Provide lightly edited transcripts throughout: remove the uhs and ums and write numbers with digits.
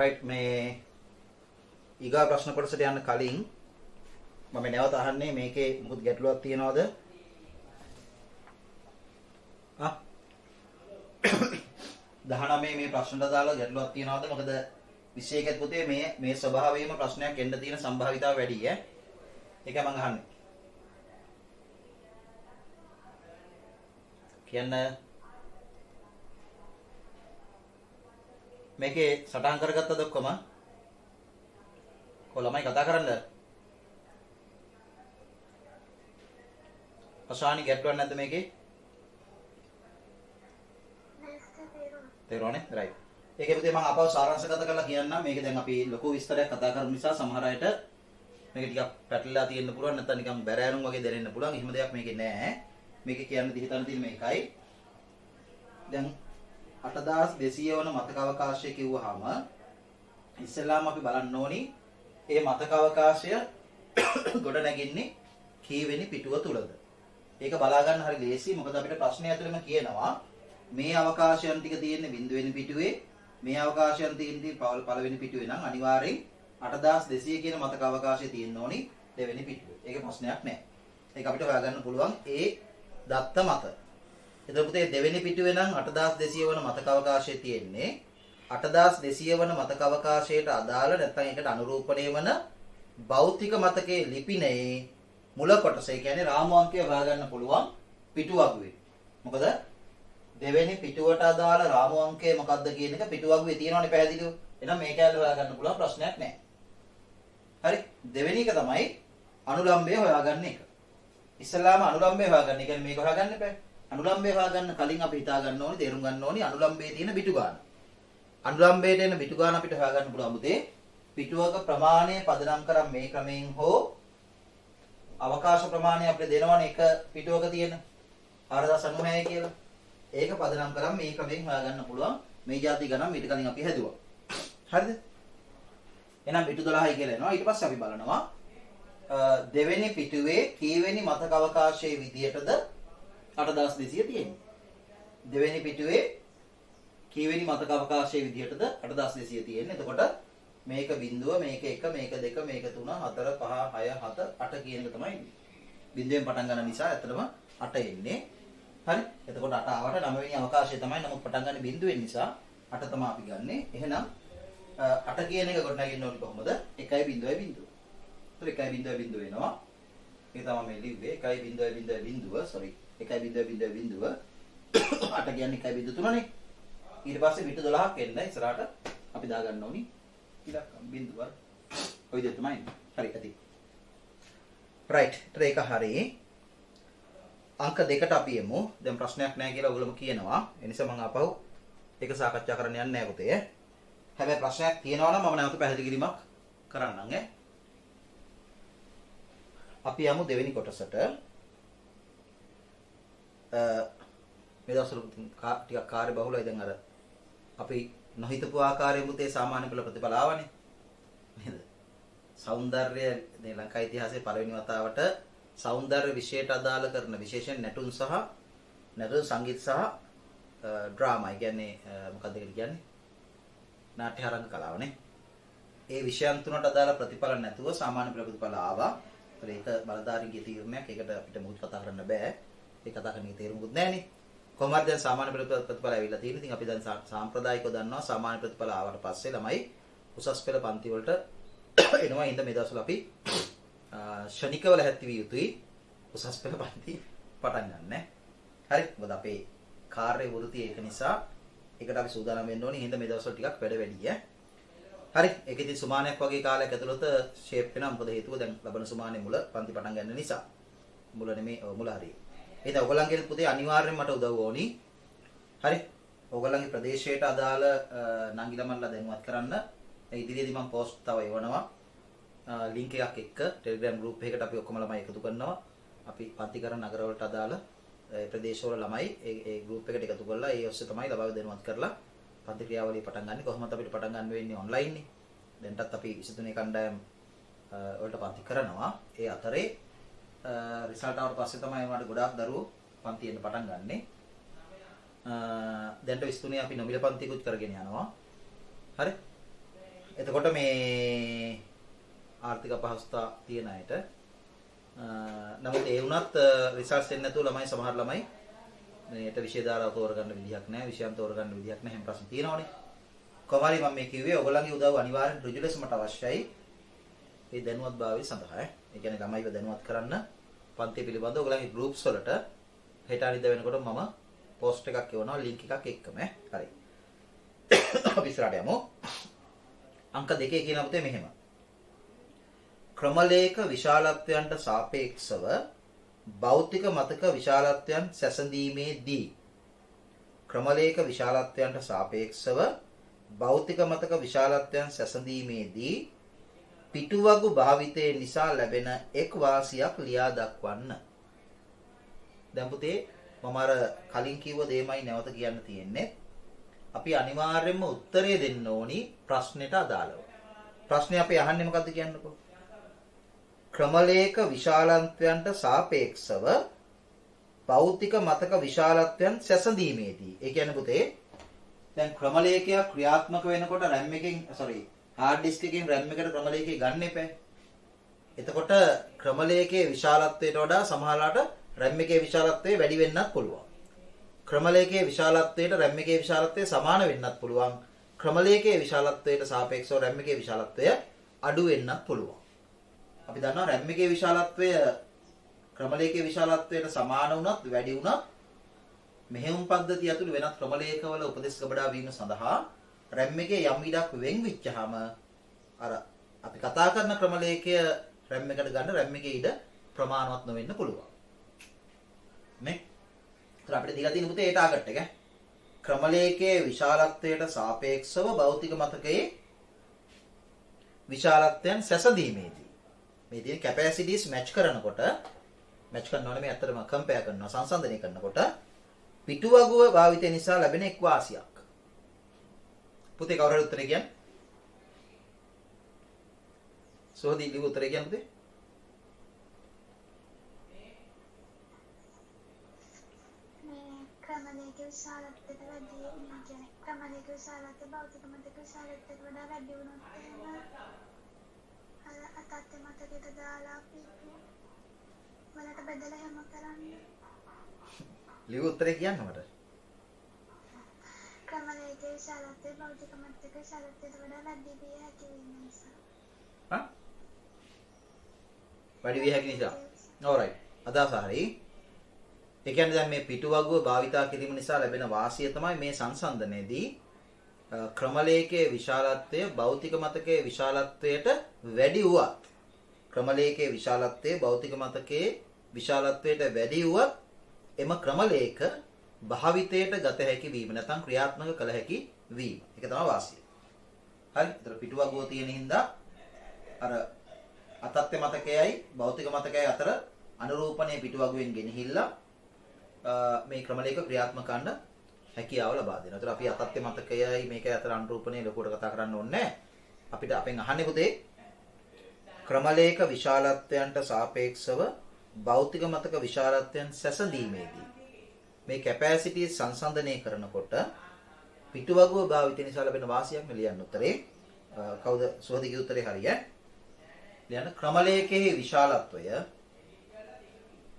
right මේ ඊගා ප්‍රශ්න කොටසට යන්න කලින් මම නැවත අහන්නේ මේකේ මොකද ගැටලුවක් තියනවද? 19 මේ ප්‍රශ්නට දාලා ගැටලුවක් තියනවද? මොකද 21 පුතේ මේ ස්වභාවයෙන්ම ප්‍රශ්නයක් එන්න තියෙන සම්භාවිතාව වැඩි ඈ. ඒකයි මම අහන්නේ. කියන්න මේකේ සටහන් කරගත්තද ඔක්කොම? කො ළමයි කතා කරන්න. අශානි ගැටලුවක් නැද්ද මේකේ? තේරුණානේ? right. ඒකේ පුතේ මම අපව සාරාංශගත කරලා කියන්නම්. මේක දැන් අපි ලොකු විස්තරයක් කතා කරමු නිසා සමහර අයට මේක ටිකක් පැටලලා තියෙන්න පුළුවන් නැත්නම් නිකන් බැරෑරුම් වගේ දැනෙන්න පුළුවන්. එහෙම දෙයක් මේකේ නැහැ. මේකේ කියන්න දිහිතන තියෙන මේකයි. දැන් 8200 වන මතක අවකාශය කිව්වහම ඉස්සෙල්ලාම අපි බලන්න ඕනි මේ මතක අවකාශය ගොඩ නැගින්නේ කීවෙනි පිටුව තුලද? ඒක බලා ගන්න හරි ලේසි. මොකද අපිට ප්‍රශ්නය ඇතුළෙම කියනවා මේ අවකාශයන් ටික තියෙන්නේ බිඳු වෙනි පිටුවේ, මේ අවකාශයන් තියෙන්නේ පළවෙනි පිටුවේ නම් අනිවාර්යෙන් 8200 කියන මතක අවකාශය තියෙන්න ඕනි දෙවෙනි පිටුවේ. ඒක ප්‍රශ්නයක් නෑ. ඒක අපිට හොයාගන්න පුළුවන් ඒ දත්ත මත. එතකොට පුතේ දෙවෙනි පිටුවේ නම් 8200 වන මතක අවකාශය තියෙන්නේ 8200 වන මතක අවකාශයට අදාළ නැත්නම් ඒකට අනුරූපණය වන භෞතික මතකයේ ලිපිනයේ මුල කොටස. ඒ කියන්නේ රාමු අංකය හොයාගන්න පුළුවන් පිටුවගුවේ. මොකද දෙවෙනි පිටුවට අදාළ රාමු අංකය මොකක්ද කියන එක පිටුවගුවේ තියෙනවනේ පැහැදිලිව. එහෙනම් මේක ඇල්ල හොයාගන්න පුළුවන් ප්‍රශ්නයක් නැහැ. හරි. දෙවෙනි එක තමයි අනුලම්බය හොයාගන්න එක. ඉස්සෙල්ලාම අනුලම්බය හොයාගන්න. ඒ කියන්නේ මේක හොයාගන්න එපා. අනුලම්බය හොයාගන්න කලින් අපි හිතා ගන්න ඕනේ, තේරුම් ගන්න ඕනේ අනුලම්බයේ තියෙන පිටු ගාන. අනුලම්බයට එන පිටු ගාන අපිට හොයාගන්න පුළුවන් පුතේ. පිටුවක ප්‍රමාණය පදනම් කරන් මේ ක්‍රමයෙන් හෝ අවකාශ ප්‍රමාණය අපිට දෙනවනේ එක පිටුවක තියෙන 4096 කියලා. ඒක පදනම් කරන් මේ ක්‍රමයෙන් හොයාගන්න පුළුවන්. මේ જાති ගණන් ඊට කලින් අපි හැදුවා. හරිද? එහෙනම් පිටු 12යි කියලා එනවා. ඊට පස්සේ අපි බලනවා දෙවෙනි පිටුවේ කීවෙනි මතක අවකාශයේ විදියටද 8200 තියෙන්නේ. දෙවෙනි පිටුවේ කීවෙනි මතක අවකාශයේ විදියටද 8200 තියෙන්නේ. එතකොට මේක බිඳුව, මේක 1, මේක 2, මේක 3, 4, 5, 6, 7, 8 කියන එක තමයි බිඳුවෙන් පටන් ගන්න නිසා ඇත්තටම 8 එන්නේ. හරි? එතකොට 8 ආවට 9 වෙනි අවකාශය තමයි. නමුත් පටන් ගන්න බිඳුවෙන් නිසා 8 තමයි අපි ගන්නෙ. එහෙනම් 8 කියන එක කොට නැගින්න ඕනේ කොහොමද? 1.0.0. ඒතර 1.0.0 වෙනවා. ඒක තමයි මේ ලිව්වේ 1.0.0 sorry 1.0.0 8 කියන්නේ 1.3නේ. ඊට පස්සේ පිටු 12ක් එන්න ඉස්සරහට අපි දාගන්න ඕනි ඉලක්කම් බිඳුව. ඔය විදිහට තමයි. හරි ඇති. right. ඒතර ඒක හරි. අංක 2ට අපි යමු. දැන් ප්‍රශ්නයක් නැහැ කියලා ඔයගොල්ලෝ කියනවා. ඒ නිසා මම ආපහු ඒක සාකච්ඡා කරන්න යන්නේ නැහැ පුතේ. හැබැයි ප්‍රශ්නයක් තියෙනවා නම් මම නැවත පැහැදිලි කිරීමක් කරන්නම් ඈ. අපි යමු දෙවෙනි කොටසට. මේ දවස්වල ටිකක් කාර්ය බහුලයි. දැන් අර අපි නොහිතපු ආකාරයෙන් පුතේ සාමාන්‍ය පෙළ ප්‍රතිඵල ආවනේ නේද? సౌందර්ය මේ ලංකා ඉතිහාසයේ පළවෙනි වතාවට సౌందර්ය විෂයට අදාළ කරන විශේෂයෙන් නැටුම් සහ නැටුම් සංගීත සහ ඩ්‍රාමා. කියන්නේ මොකක්ද ඒකට කියන්නේ? නාට්‍ය ආරංග කලාවනේ. ඒ විෂයන් තුනට අදාළ ප්‍රතිඵල නැතුව සාමාන්‍ය පෙළ ප්‍රතිඵල ආවා. ඒක බලධාරීන්ගේ තීරණයක්. ඒකට අපිට මුත් කතා කරන්න බෑ. ඒ කතා කරන්නේ තේරුමුත් නැහනේ. කොහොමද දැන් සාමාන්‍ය ප්‍රතිඵල ඇවිල්ලා තියෙන්නේ. ඉතින් අපි දැන් සාම්ප්‍රදායිකව දන්නවා සාමාන්‍ය ප්‍රතිඵල ආවට පස්සේ ළමයි උසස් පෙළ පන්ති වලට එනවා. ඉතින් මේ දවස්වල අපි ශනිකව ලැහැත්ති විය යුතුයි උසස් පෙළ පන්ති පටන් ගන්න. හරි. මොකද අපේ කාර්ය වෘත්තිය ඒක නිසා ඒකට අපි සූදානම් වෙන්න ඕනේ. හින්දා මේ දවස්වල ටිකක් වැඩ වැඩි ඈ. හරි. ඒක ඉතින් සුමානයක් වගේ කාලයක් ඇතුළත ෂේප් වෙනවා. මොකද හේතුව දැන් ලබන සුමානේ මුල පන්ති පටන් ගන්න නිසා. මුල නෙමෙයි මුල හරියි. එහෙනම් ඔයගොල්ලන්ගේ පුතේ අනිවාර්යෙන් මට උදව් ඕනි. හරි. ඔයගොල්ලන්ගේ ප්‍රදේශයට අදාළ නංගි ළමන්ලා දැනුවත් කරන්න. ඉදිරියේදී මම පෝස්ට් තව එවනවා. ලින්ක් එකක් එක්ක Telegram group එකකට අපි ඔක්කොම ළමයි එකතු කරනවා. අපි පන්ති කරන නගරවලට අදාළ ප්‍රදේශවල ළමයි ඒ group එකට එකතු කරලා ඒ ඔස්සේ තමයි ළමයි දැනුවත් කරලා පන්ති ක්‍රියාවලිය පටන් ගන්න. කොහොමද අපිට පටන් ගන්න වෙන්නේ ඔන්ලයින් නේ. දැන්ටත් අපි 23 කණ්ඩායම් වලට පන්ති කරනවා. ඒ අතරේ රිසල්ට් ආවට පස්සේ තමයි මට ගොඩාක් දරුවෝ පන්තියෙන් පටන් ගන්නෙ. දැන්ට 23 අපි නොමිල පන්තිකුත් කරගෙන යනවා. හරි. එතකොට මේ ආර්ථික අපහසුතා තියෙන අයට නමුත් ඒ වුණත් රිසර්ච් එන්නේ නැතුව ළමයි සමහර ළමයි මේකට විෂය ධාරාව තෝරගන්න විදිහක් නැහැ විෂයන් තෝරගන්න විදිහක් නැහැ හැම ප්‍රශ්න තියෙනවනේ කොහොමරි මම මේ කිව්වේ ඔයගොල්ලන්ගේ උදව්ව අනිවාර්යෙන් ඍජු ලෙස මට අවශ්‍යයි මේ දැනුවත්භාවය සඳහා ඒ කියන්නේ ළමයිව දැනුවත් කරන්න පන්ති පිළිබඳව ඔයගොල්ලන්ගේ ගෲප්ස් වලට හෙට අනිද්දා වෙනකොට මම පෝස්ට් එකක් එවනවා ලින්ක් එකක් එක්කම හරි අපි ඉස්සරහට යමු අංක 2 කියන පුතේ මෙහෙම ක්‍රමලේඛ විශාලත්වයන්ට සාපේක්ෂව භෞතික මතක විශාලත්වයන් සැසඳීමේදී ක්‍රමලේඛ විශාලත්වයන්ට සාපේක්ෂව භෞතික මතක විශාලත්වයන් සැසඳීමේදී පිටුවගු භාවිතයේ නිසා ලැබෙන එක් වාසියක් ලියා දක්වන්න. දැන් පුතේ මම අර කලින් කිව්ව දෙයමයි නැවත කියන්න තියෙන්නේ. අපි අනිවාර්යයෙන්ම උත්තරය දෙන්න ඕනි ප්‍රශ්නෙට අදාළව. ප්‍රශ්නේ අපි අහන්නේ මොකද්ද කියන්නකෝ? ක්‍රමලේඛ විශාලත්වයන්ට සාපේක්ෂව භෞතික මතක විශාලත්වයන් සැසඳීමේදී. ඒ කියන්නේ පුතේ දැන් ක්‍රමලේඛයක් ක්‍රියාත්මක වෙනකොට RAM එකෙන් hard disk එකෙන් RAM එකට ක්‍රමලේඛය ගන්න එපා. එතකොට ක්‍රමලේඛයේ විශාලත්වයට වඩා සමහරලාට RAM එකේ විශාලත්වය වැඩි වෙන්නත් පුළුවන්. ක්‍රමලේඛයේ විශාලත්වයට RAM එකේ විශාලත්වය සමාන වෙන්නත් පුළුවන්. ක්‍රමලේඛයේ විශාලත්වයට සාපේක්ෂව RAM එකේ විශාලත්වය අඩු වෙන්නත් පුළුවන්. අපි දන්නවා RAM එකේ විශාලත්වය ක්‍රමලේඛයේ විශාලත්වයට සමාන වුණත් වැඩි වුණත් මෙහෙයුම් පද්ධතිය ඇතුළු වෙනත් ක්‍රමලේඛවල උපදෙස් ගබඩා වීම සඳහා RAM එකේ යම් ඉඩක් වෙන් වෙච්චාම අර අපි කතා කරන ක්‍රමලේඛය RAM එකට ගන්න RAM එකේ ඉඩ ප්‍රමාණවත් නොවෙන්න පුළුවන්. නේ? ඒත් අපිට දීලා තියෙන පුතේ ඒ ටාගට් එක. ක්‍රමලේඛයේ විශාලත්වයට සාපේක්ෂව භෞතික මතකයේ විශාලත්වයන් සැසඳීමේදී මේ තියෙන කැපැසිටිස් මැච් කරනකොට මැච් කරනවා නෙමෙයි අතරම කම්පෙයාර් කරනවා සංසන්දනය කරනකොට පිටුවගුව භාවිතය නිසා ලැබෙන එක් වාසියක්. පුතේ කවුරු හරි උත්තරේ කියන්න. සෝදී ලිව් උත්තරේ කියන්න පුතේ. මේ ක්‍රමලේඛ විශාලත්වයට වැඩි කියන්නේ ක්‍රමලේඛ විශාලත්වය භෞතික මතක විශාලත්වයට වඩා වැඩි වුණොත් එහෙම අතත් මතකයට දාලා පිටු වලට බෙදලා හැම කරන්නේ. ලිව් උත්තරේ කියන්න මට. ක්‍රමලේඛ විශාලත්වය භෞතික මතක විශාලත්වයට වඩා වැඩි විය හැකි වීම නිසා. හා? වැඩි විය හැකි නිසා. alright. අදහස හරි. ඒ කියන්නේ දැන් මේ පිටුවගුව භාවිතා කිරීම නිසා ලැබෙන වාසිය තමයි මේ සංසන්දනයේදී ක්‍රමලේඛයේ විශාලත්වය භෞතික මතකයේ විශාලත්වයට වැඩි වුවත් ක්‍රමලේඛයේ විශාලත්වය භෞතික මතකයේ විශාලත්වයට වැඩි වුවත් එම ක්‍රමලේඛ භාවිතයට ගත හැකි වීම නැත්නම් ක්‍රියාත්මක කළ හැකි වීම. ඒක තමයි වාසිය. හරි. ඒතර පිටුවගුව තියෙන හින්දා අර අතත්ත්‍ය මතකයයි භෞතික මතකයයි අතර අනුරූපණයේ පිටුවගුවෙන් ගෙනහිල්ලා මේ ක්‍රමලේඛ ක්‍රියාත්මක කරන්න හැකියාව ලබා දෙනවා. ඒතර අපි අතත්ත්‍ය මතකයයි මේකයි අතර අනුරූපණයේ ලොකුවට කතා කරන්න ඕනේ නැහැ. අපිට අපෙන් අහන්නේ පුතේ ක්‍රමලේඛ විශාලත්වයන්ට සාපේක්ෂව භෞතික මතක විශාලත්වයන් සැසඳීමේදී මේ කැපැසිටි සංසන්දනය කරනකොට පිටුවගුව භාවිතය නිසා ලැබෙන වාසියක් ලියන්න උත්තරේ කවුද සුවදිගේ උත්තරේ හරිය ලියන්න ක්‍රමලේඛයේ විශාලත්වය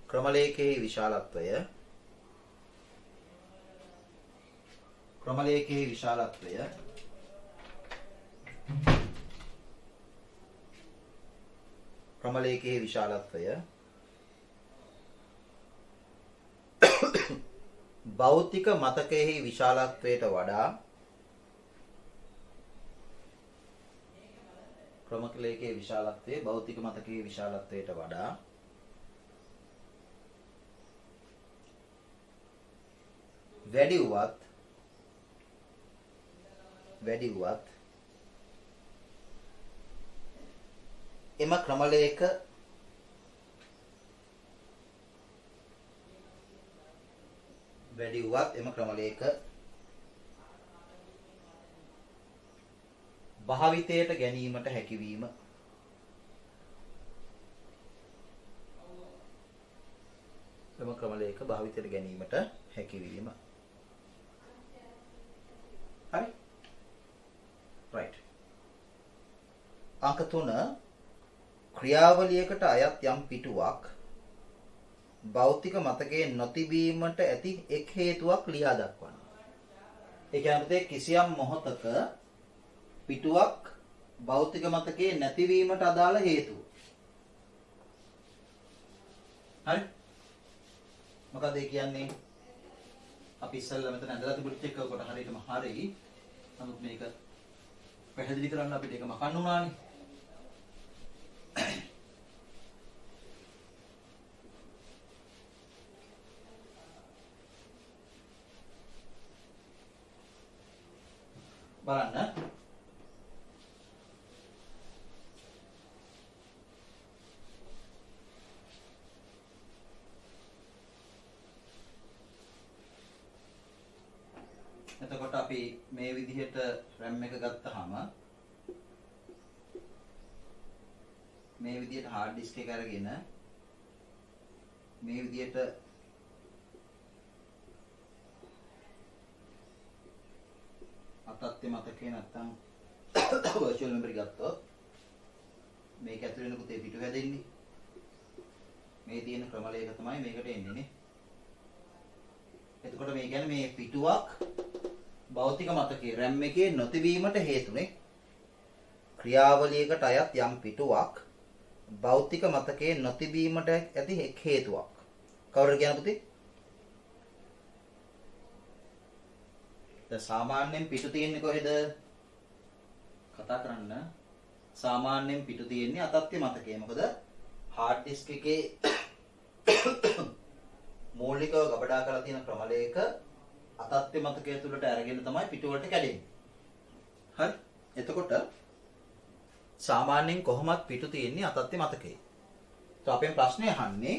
ක්‍රමලේඛයේ විශාලත්වය ක්‍රමලේඛයේ විශාලත්වය ක්‍රමලේඛයේ විශාලත්වය භෞතික මතකයේ විශාලත්වයට වඩා ක්‍රමලේඛයේ විශාලත්වයේ භෞතික මතකයේ විශාලත්වයට වඩා වැඩි වුවත් එම ක්‍රමලේඛ වැඩි වුවත් එම ක්‍රමලේඛ භාවිතයට ගැනීමට හැකියවීම එම ක්‍රමලේඛ භාවිතයට ගැනීමට හැකියවීම හරි right අංක 3 ක්‍රියාවලියකට අයත් යම් පිටුවක් භෞතික මතකයේ නොතිබීමට ඇති එක් හේතුවක් ලියා දක්වන්න. ඒ කියන්නේ කිසියම් මොහොතක පිටුවක් භෞතික මතකයේ නැතිවීමට අදාළ හේතුව. හරි? මොකද ඒ කියන්නේ අපි ඉස්සෙල්ලා මෙතන ඇඳලා තිබුණත් එක්ක කොට හරියටම හරි. නමුත් මේක පැහැදිලි කරන්න අපිට ඒක මකන්න උනානේ. බලන්න. එතකොට අපි මේ විදිහට RAM එක ගත්තාම මේ විදිහට hard disk එක අරගෙන මේ විදිහට අතත්ත්‍ය මතකේ නැත්තම් virtual memory ගත්තොත් මේක ඇතුළේ වෙන පුතේ පිටු හැදෙන්නේ මේ තියෙන ක්‍රමලයක තමයි මේකට එන්නේ නේ. එතකොට මේ කියන්නේ මේ පිටුවක් භෞතික මතකයේ RAM එකේ නොතිබීමට හේතුනේ. ක්‍රියාවලියකට අයත් යම් පිටුවක් භෞතික මතකයේ නොතිබීමට ඇති එක් හේතුවක්. කවුරුද කියන පුතේ? දැන් සාමාන්‍යයෙන් පිටු තියෙන්නේ කොහෙද? කතා කරන්න. සාමාන්‍යයෙන් පිටු තියෙන්නේ අතත්ත්‍ය මතකයේ. මොකද hard disk එකේ මූලිකව ගබඩා කරලා තියෙන ක්‍රමලයක අතත්ත්‍ය මතකයේ තුලට අරගෙන තමයි පිටු වලට කැඩෙන්නේ. හරි? එතකොට සාමාන්‍යයෙන් කොහොමත් පිටු තියෙන්නේ අතත්ත්‍ය මතකයේ. අපෙන් ප්‍රශ්නේ අහන්නේ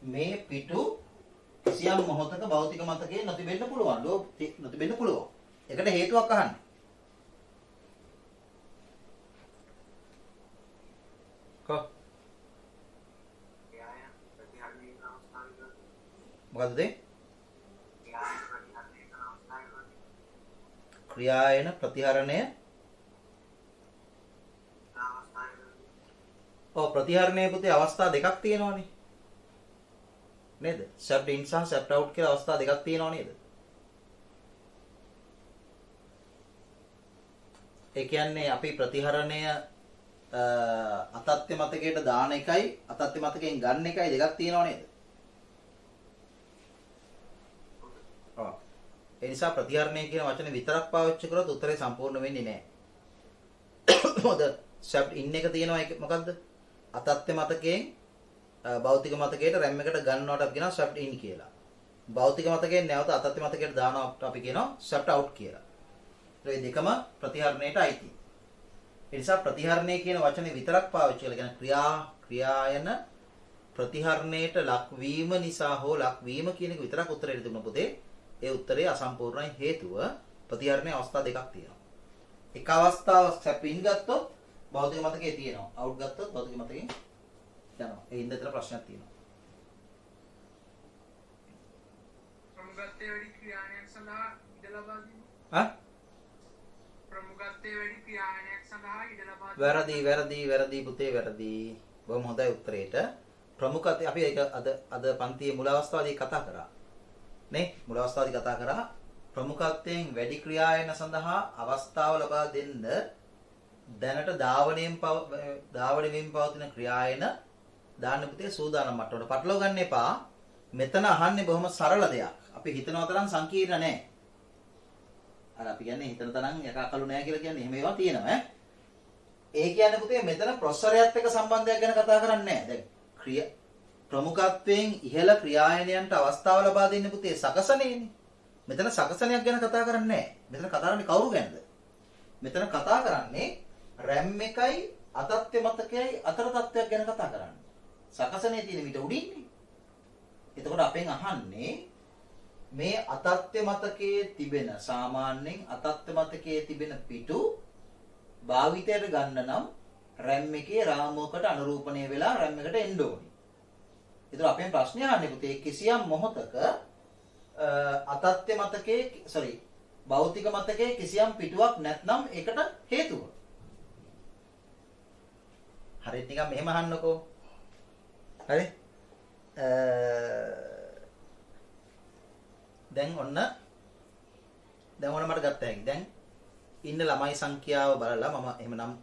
මේ පිටු කිසියම් මොහොතක භෞතික මතකයේ නොතිබෙන්න පුළුවන්. නොතිබෙන්න පුළුවන්. ඒකට හේතුවක් අහන්නේ. මොකද්ද ඒ? ක්‍රියායන ප්‍රතිහරණය. ඔව් ප්‍රතිහරණයේ පුතේ අවස්ථා දෙකක් තියෙනවානේ. නේද? swapped in සහ swapped out කියලා අවස්ථා දෙකක් තියෙනව නේද? ඒ කියන්නේ අපි ප්‍රතිහරණය අතත්ත්‍ය මතකයට දාන එකයි අතත්ත්‍ය මතකයෙන් ගන්න එකයි දෙකක් තියෙනව නේද? ඔව්. ඒ නිසා ප්‍රතිහරණය කියන වචනේ විතරක් පාවිච්චි කරොත් උත්තරේ සම්පූර්ණ වෙන්නේ නැහැ. මොකද swapped in එක තියෙනවා ඒක මොකද්ද? අතත්ත්‍ය මතකයෙන් භෞතික මතකයට RAM එකට ගන්නවට අපි කියනවා swapped in කියලා. භෞතික මතකයෙන් නැවත අතත්ත්‍ය මතකයට දානවට අපි කියනවා swapped out කියලා. ඒ දෙකම ප්‍රතිහරණයට අයිති. ඒ නිසා ප්‍රතිහරණය කියන වචනේ විතරක් පාවිච්චි කරලා කියන ක්‍රියායන ප්‍රතිහරණයට ලක්වීම නිසා හෝ ලක්වීම කියන එක විතරක් උත්තරයට දුන්න පුතේ ඒ උත්තරේ අසම්පූර්ණයි. හේතුව ප්‍රතිහරණයේ අවස්ථා දෙකක් තියෙනවා. එක අවස්ථාවක් swapped in ගත්තොත් භෞතික මතකයේ තියෙනවා. out ගත්තොත් භෞතික මතකයෙන් යනවා. ඒ හින්දා විතර ප්‍රශ්නයක් තියෙනවා. ප්‍රමුඛත්වයේ වැඩි ක්‍රියාණයක් සඳහා ඉඩ ලබා දීම. හා? ප්‍රමුඛත්වයේ වැඩි ක්‍රියාණයක් සඳහා ඉඩ ලබා දීම. වැරදි පුතේ වැරදි. බොහොම හොඳයි උත්තරේට. ප්‍රමුඛත්වය අපි ඒක අද පන්තියේ මුල අවස්ථාවේදී කතා කරා. නේ? මුල අවස්ථාවේදී කතා කරා ප්‍රමුඛත්වයෙන් වැඩි ක්‍රියායන සඳහා අවස්ථාව ලබා දෙන්න දැනට ධාවණයෙන් පවතින ක්‍රියායන දාන්න පුතේ සූදානම් මට්ටමට පටලව ගන්න එපා. මෙතන අහන්නේ බොහොම සරල දෙයක්. අපි හිතනවා තරම් සංකීර්ණ නැහැ. අර අපි කියන්නේ හිතන තරම් යකාකලු නැහැ කියලා කියන්නේ එහෙම ඒවා තියෙනවා ඈ. ඒ කියන්නේ පුතේ මෙතන ප්‍රොසෙසරයත් එක්ක සම්බන්ධයක් ගැන කතා කරන්නේ නැහැ. දැන් ප්‍රමුඛත්වයෙන් ඉහළ ක්‍රියායනයන්ට අවස්ථාව ලබා දෙන්නේ පුතේ සකසණේනේ. මෙතන සකසණයක් ගැන කතා කරන්නේ නැහැ. මෙතන කතා කරන්නේ කවුරු ගැනද? මෙතන කතා කරන්නේ RAM එකයි අතත්ත්‍ය මතකයයි අතර තත්ත්වයක් ගැන කතා කරන්නේ. සකසනේ තියෙන විට උඩින්නේ. එතකොට අපෙන් අහන්නේ මේ අතත්ත්‍ය මතකයේ තිබෙන සාමාන්‍යයෙන් අතත්ත්‍ය මතකයේ තිබෙන පිටු භාවිතයට ගන්න නම් RAM එකේ රාමුවකට අනුරූපණය වෙලා RAM එකට එන්න ඕනේ. ඒතර අපෙන් ප්‍රශ්නේ අහන්නේ පුතේ කිසියම් මොහොතක අතත්ත්‍ය මතකයේ භෞතික මතකයේ කිසියම් පිටුවක් නැත්නම් ඒකට හේතුව. හරියට නිකන් මෙහෙම අහන්නකෝ. හරි? දැන් ඔන්න මට ගත්ත හැකි. දැන් ඉන්න ළමයි සංඛ්‍යාව බලලා මම එහෙමනම්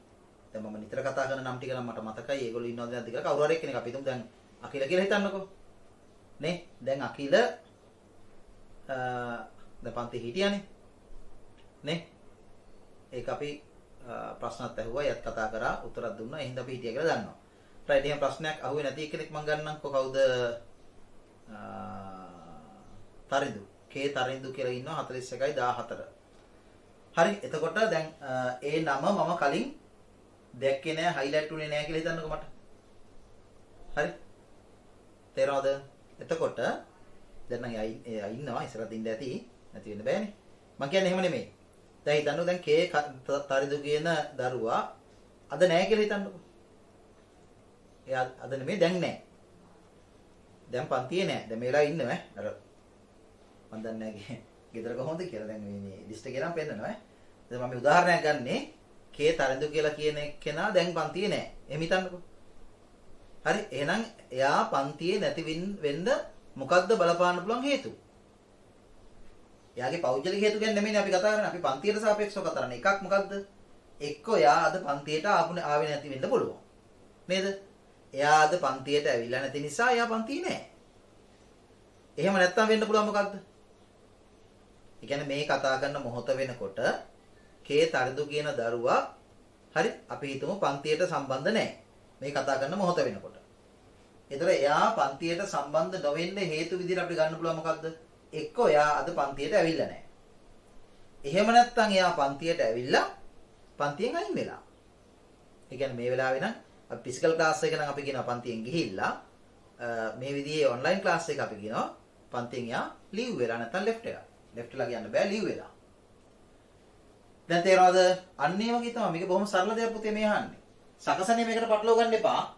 දැන් මම නිතර කතා කරන නම් ටික නම් මට මතකයි. ඒගොල්ලෝ ඉන්නවද නැද්ද කියලා කවුරු හරි එක්කෙනෙක් අපි හිතමු දැන් අකිල කියලා හිතන්නකෝ. නේ? දැන් අකිල දැන් පන්ති හිටියානේ. නේ? ඒක අපි ප්‍රශ්නත් ඇහුවා, යත් කතා කරා, උත්තරත් දුන්නා. එහෙනම් අපි හිටියා කියලා දන්නවා. රයිට්. එහෙනම් ප්‍රශ්නයක් අහුවේ නැති කෙනෙක් මම ගන්නම්කෝ. කවුද? තරිඳු. කේ තරිඳු කියලා ඉන්නවා 41යි 14. හරි. එතකොට දැන් ඒ නම මම කලින් දැක්කේ නෑ, highlight උනේ නෑ කියලා හිතන්නකෝ මට. හරි. තේරෙනවද? එතකොට දැන් නම් එයා ඉන්නවා, ඉස්සරහට ඉන්න ඇති. නැති වෙන්න බෑනේ. මම කියන්නේ එහෙම නෙමෙයි. දැන් හිතන්නකෝ දැන් කේ තරිඳු කියන දරුවා අද නෑ කියලා හිතන්නකෝ. එයා අද නෙමෙයි දැන් නෑ. දැන් පන්තියේ නෑ. දැන් මේලා ඉන්නවා අර මම දන්නේ නැහැ ගෙදර කොහොමද කියලා. දැන් මේ ලිස්ට් එකේ නම් පෙන්නනවා. දැන් මම උදාහරණයක් ගන්නෙ කේ තරිඳු කියලා කියන කෙනා දැන් පන්තියේ නෑ. එහෙම හිතන්නකෝ. හරි. එහෙනම් එයා පන්තියේ නැති වෙන්න මොකක්ද බලපාන්න පුළුවන් හේතු? එයාගේ පෞද්ගලික හේතු ගැන නෙමෙයිනේ අපි කතා කරන්නේ. අපි පන්තියට සාපේක්ෂව කතා කරන්නේ. එකක් මොකක්ද? එක්කෝ එයා අද පන්තියට ආවේ නැති වෙන්න පුළුවන්. නේද? එයා අද පන්තියට ඇවිල්ලා නැති නිසා එයා පන්තියේ නෑ. එහෙම නැත්තම් වෙන්න පුළුවන් මොකක්ද? ඒ කියන්නේ මේ කතා කරන මොහොත වෙනකොට කේ තරිඳු කියන දරුවා හරි අපි හිතමු පන්තියට සම්බන්ධ නැහැ. මේ කතා කරන මොහොත වෙනකොට. ඒතර එයා පන්තියට සම්බන්ධ නොවෙන්න හේතු විදිහට අපිට ගන්න පුළුවන් මොකක්ද? එක්කෝ එයා අද පන්තියට ඇවිල්ලා නැහැ. එහෙම නැත්නම් එයා පන්තියට ඇවිල්ලා පන්තියෙන් අයින් වෙලා. ඒ කියන්නේ මේ වෙලාවේ නම් අපි ෆිසිකල් ක්ලාස් එක නම් අපි කියනවා පන්තියෙන් ගිහිල්ලා මේ විදිහේ ඔන්ලයින් ක්ලාස් එක අපි කියනවා පන්තියෙන් එයා ලීව් වෙලා නැත්නම් ලෙෆ්ට් වෙලා. ලෙෆ්ට් වෙලා කියන්න බෑ ලීව් වෙලා. දැන් තේරෙනවද? අන්න ඒ වගේ තමයි. මේක බොහොම සරල දෙයක් පුතේ මේ අහන්නේ. සකසනේ මේකට පටලව ගන්න එපා.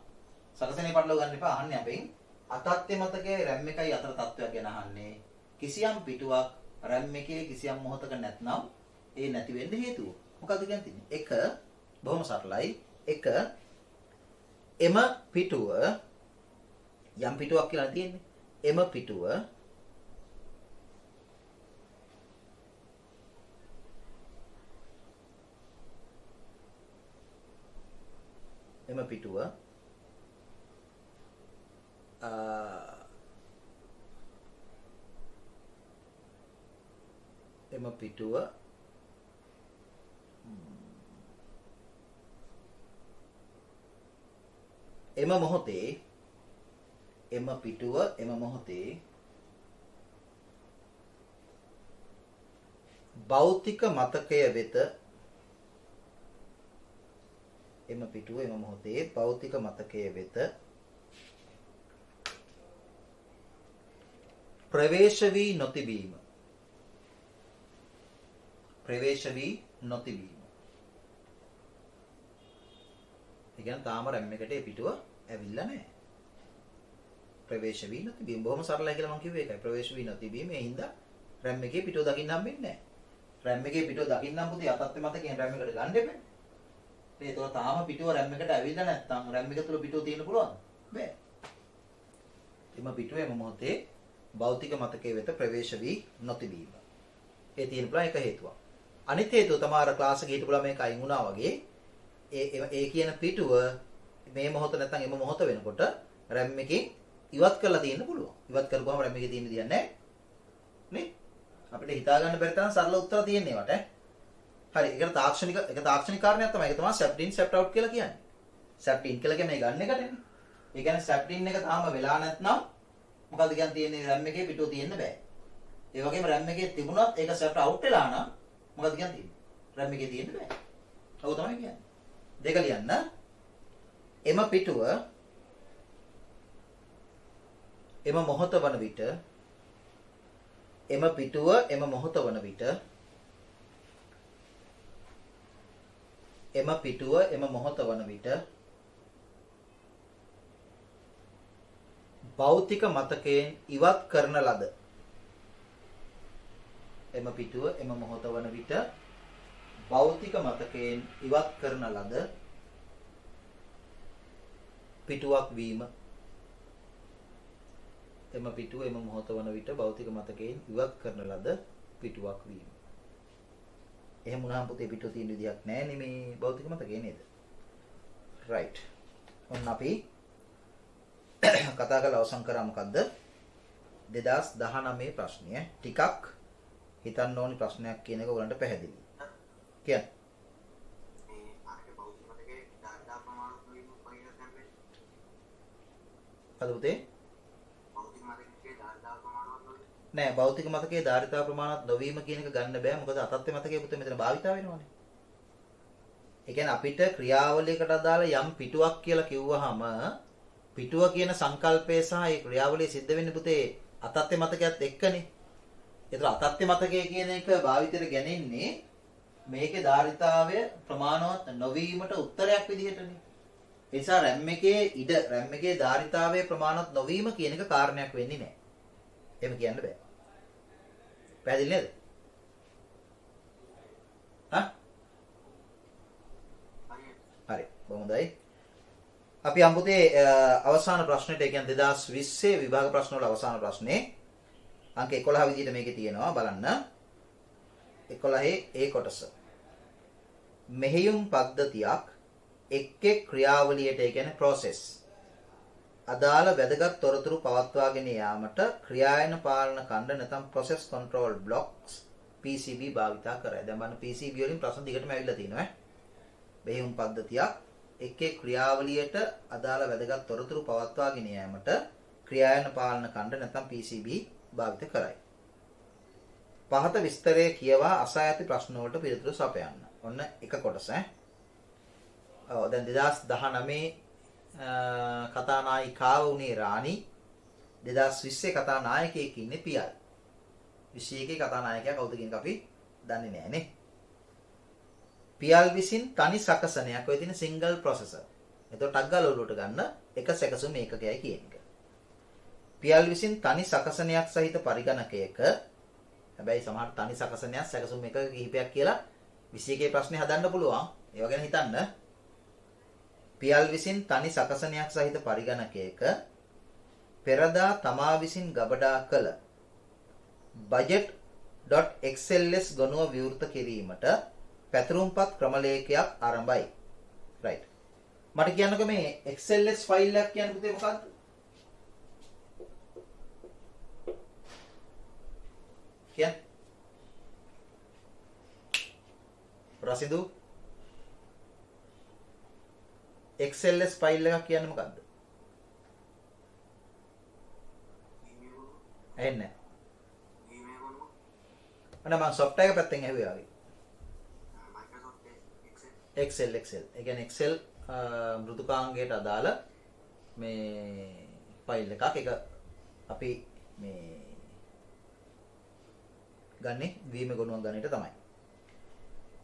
සකසනේ පටලව ගන්න එපා. අහන්නේ අපෙන් අතත්ත්‍ය මතකයේ RAM එකයි අතර තත්ත්වයක් ගැන අහන්නේ. කිසියම් පිටුවක් RAM එකේ කිසියම් මොහොතක නැත්නම් ඒ නැති වෙන්න හේතුව. මොකද්ද කියන්නේ? එක බොහොම සරලයි. එක එම පිටුව යම් පිටුවක් කියලා තියෙන්නේ. එම පිටුව එම පිටුව එම මොහොතේ භෞතික මතකය වෙත එම පිටුව එම මොහොතේ භෞතික මතකය වෙත ප්‍රවේශ වී නොතිබීම. ඒ කියන්නේ තාම RAM එකට ඒ පිටුව ඇවිල්ලා නැහැ. ප්‍රවේශ වී නොතිබීම. බොහොම සරලයි කියලා මම කිව්වේ ඒකයි. ප්‍රවේශ වී නොතිබීම. ඒ හින්දා RAM එකේ පිටුව දකින්න හම්බෙන්නේ නැහැ. RAM එකේ පිටුව දකින්න නම් පුතේ අතත්ත්ව මතකයෙන් RAM එකට ගන්න එපා. ඒක තාම පිටුව RAM එකට ඇවිල්ලා නැත්නම් RAM එක තුල පිටුව තියෙන්න පුළුවන්ද? බෑ. එම පිටුව එම මොහොතේ භෞතික මතකයේ වෙත ප්‍රවේශ වී නොතිබීම. ඒ තියෙන පුළුවන් එක හේතුවක්. අනිත් හේතුව තමයි අර ක්ලාස් එකේ හිටපුලා මේක අයින් වුණා වගේ ඒ කියන පිටුව මේ මොහොත නැත්නම් එම මොහොත වෙනකොට RAM එකෙන් ඉවත් කරලා තියෙන්න පුළුවන්. ඉවත් කරපුවම RAM එකේ තියෙන දෙයක් නැහැ. නේ? අපිට හිතා ගන්න බැරි තරම් සරල උත්තර තියෙන්නේ වට. හරි. ඒක තාක්ෂණික කාරණයක් තමයි. ඒක තමයි SAPT in SAPT out කියලා කියන්නේ. SAPT in කියලා කියන්නේ ගන්න එකටනේ. ඒ කියන්නේ SAPT in එක තාම වෙලා නැත්නම් මොකද්ද කියන්නේ තියෙන්නේ RAM එකේ පිටුව තියෙන්න බෑ. ඒ වගේම RAM එකේ තිබුණත් ඒක SAPT out වෙලා නම් මොකද්ද කියන්නේ තියෙන්නේ? RAM එකේ තියෙන්න බෑ. ඔව් තමයි කියන්නේ. දෙක ලියන්න. එම පිටුව එම මොහොත වන විට භෞතික මතකයෙන් ඉවත් කරන ලද භෞතික මතකයෙන් ඉවත් කරන ලද පිටුවක් වීම. එම පිටුව එම මොහොත වන විට භෞතික මතකයෙන් ඉවත් කරන ලද පිටුවක් වීම. එහෙම වුණාම පුතේ පිටුව තියෙන විදියක් නැහැ නේ මේ භෞතික මතකේ නේද? right. ඔන්න අපි කතා කරලා අවසන් කරා මොකද්ද? 2019 ප්‍රශ්නය. ටිකක් හිතන්න ඕනි ප්‍රශ්නයක් කියන එක ඔයගලන්ට පැහැදිලි. කියන්න. අද පුතේ නෑ භෞතික මතකයේ ධාරිතා ප්‍රමාණවත් නොවීම කියන එක ගන්න බෑ. මොකද අතත්ත්ව මතකයේ පුතේ මෙතන භාවිතා වෙනවනේ. ඒ කියන්නේ අපිට ක්‍රියාවලියකට අදාළ යම් පිටුවක් කියලා කිව්වහම පිටුව කියන සංකල්පය සහ ඒ ක්‍රියාවලිය සිද්ධ වෙන්නේ පුතේ අතත්ත්ව මතකයත් එක්කනේ. ඒතර අතත්ත්ව මතකය කියන එක භාවිතයට ගැනෙන්නේ මේකේ ධාරිතාවය ප්‍රමාණවත් නොවීමට උත්තරයක් විදිහටනේ. ඒ නිසා RAM එකේ ධාරිතාවයේ ප්‍රමාණවත් නොවීම කියන එක කාරණයක් වෙන්නේ නැහැ. එහෙම කියන්න බෑ. පැහැදිලි නේද? හරි. හොඳයි. අපි අම්පුතේ අවසාන ප්‍රශ්නෙට, ඒ කියන්නේ 2020 විභාග ප්‍රශ්න වල අවසාන ප්‍රශ්නේ අංක 11 විදිහට මේකේ තියෙනවා බලන්න. 11 ඒ කොටස. මෙහෙයුම් පද්ධතියක් එක් ක්‍රියාවලියට, ඒ කියන්නේ process අදාළ වැදගත් තොරතුරු පවත්වාගෙන යාමට ක්‍රියායන පාලන ඛණ්ඩ නැත්නම් process control blocks PCB භාවිතා කරයි. දැන් බලන්න PCB වලින් ප්‍රශ්න දිගටම ඇවිල්ලා තිනවා. මෙහෙයුම් පද්ධතියක් එක් ක්‍රියාවලියට අදාළ වැදගත් තොරතුරු පවත්වාගෙන යාමට ක්‍රියායන පාලන ඛණ්ඩ නැත්නම් PCB භාවිත කරයි. පහත විස්තරය කියවා අසා ඇති ප්‍රශ්න වලට පිළිතුරු සපයන්න. ඔන්න එක කොටස දැන් 2019 කතානායිකාව උනේ රාණි, 2020 කතානායකයෙක් ඉන්නේ පියල්. 21 කතානායකයා කවුද කියන එක අපි දන්නේ නැහැ නේ. පියල් විසින් තනි සකසනයක් ඔය තියෙන සිංගල් ප්‍රොසෙසර්. එතකොට ටක් ගාලා උඩට ගන්න එක සැකසුම් ඒකකයයි කියන එක. පියල් විසින් තනි සකසනයක් සහිත පරිගණකයක, හැබැයි සමහර තනි සකසනයක් සැකසුම් එකක කිහිපයක් කියලා 21 ප්‍රශ්නේ හදන්න පුළුවන්. ඒව ගැන හිතන්න. පියල් විසින් තනි සකසනයක් සහිත පරිගණකයක පෙරදා තමා විසින් ගබඩා කළ budget.xls ගණුව විවෘත කිරීමට පැතුරුම්පත් ක්‍රමලේඛයක් ආරම්භයි. right. මට කියන්නකෝ මේ XLS ෆයිල් එකක් කියන්නේ පුතේ මොකක්ද? කියන්න. රසිදු XLS ෆයිල් එකක් කියන්නේ මොකක්ද? ඇහෙන්නේ නැහැ. මම software එක පැත්තෙන් ඇහුවේ ආවේ. Excel. ඒ කියන්නේ Excel මෘදුකාංගයට අදාළ මේ ෆයිල් එකක්. ඒක අපි මේ ගන්නෙ වීම ගුණුවක් ගන්නට තමයි.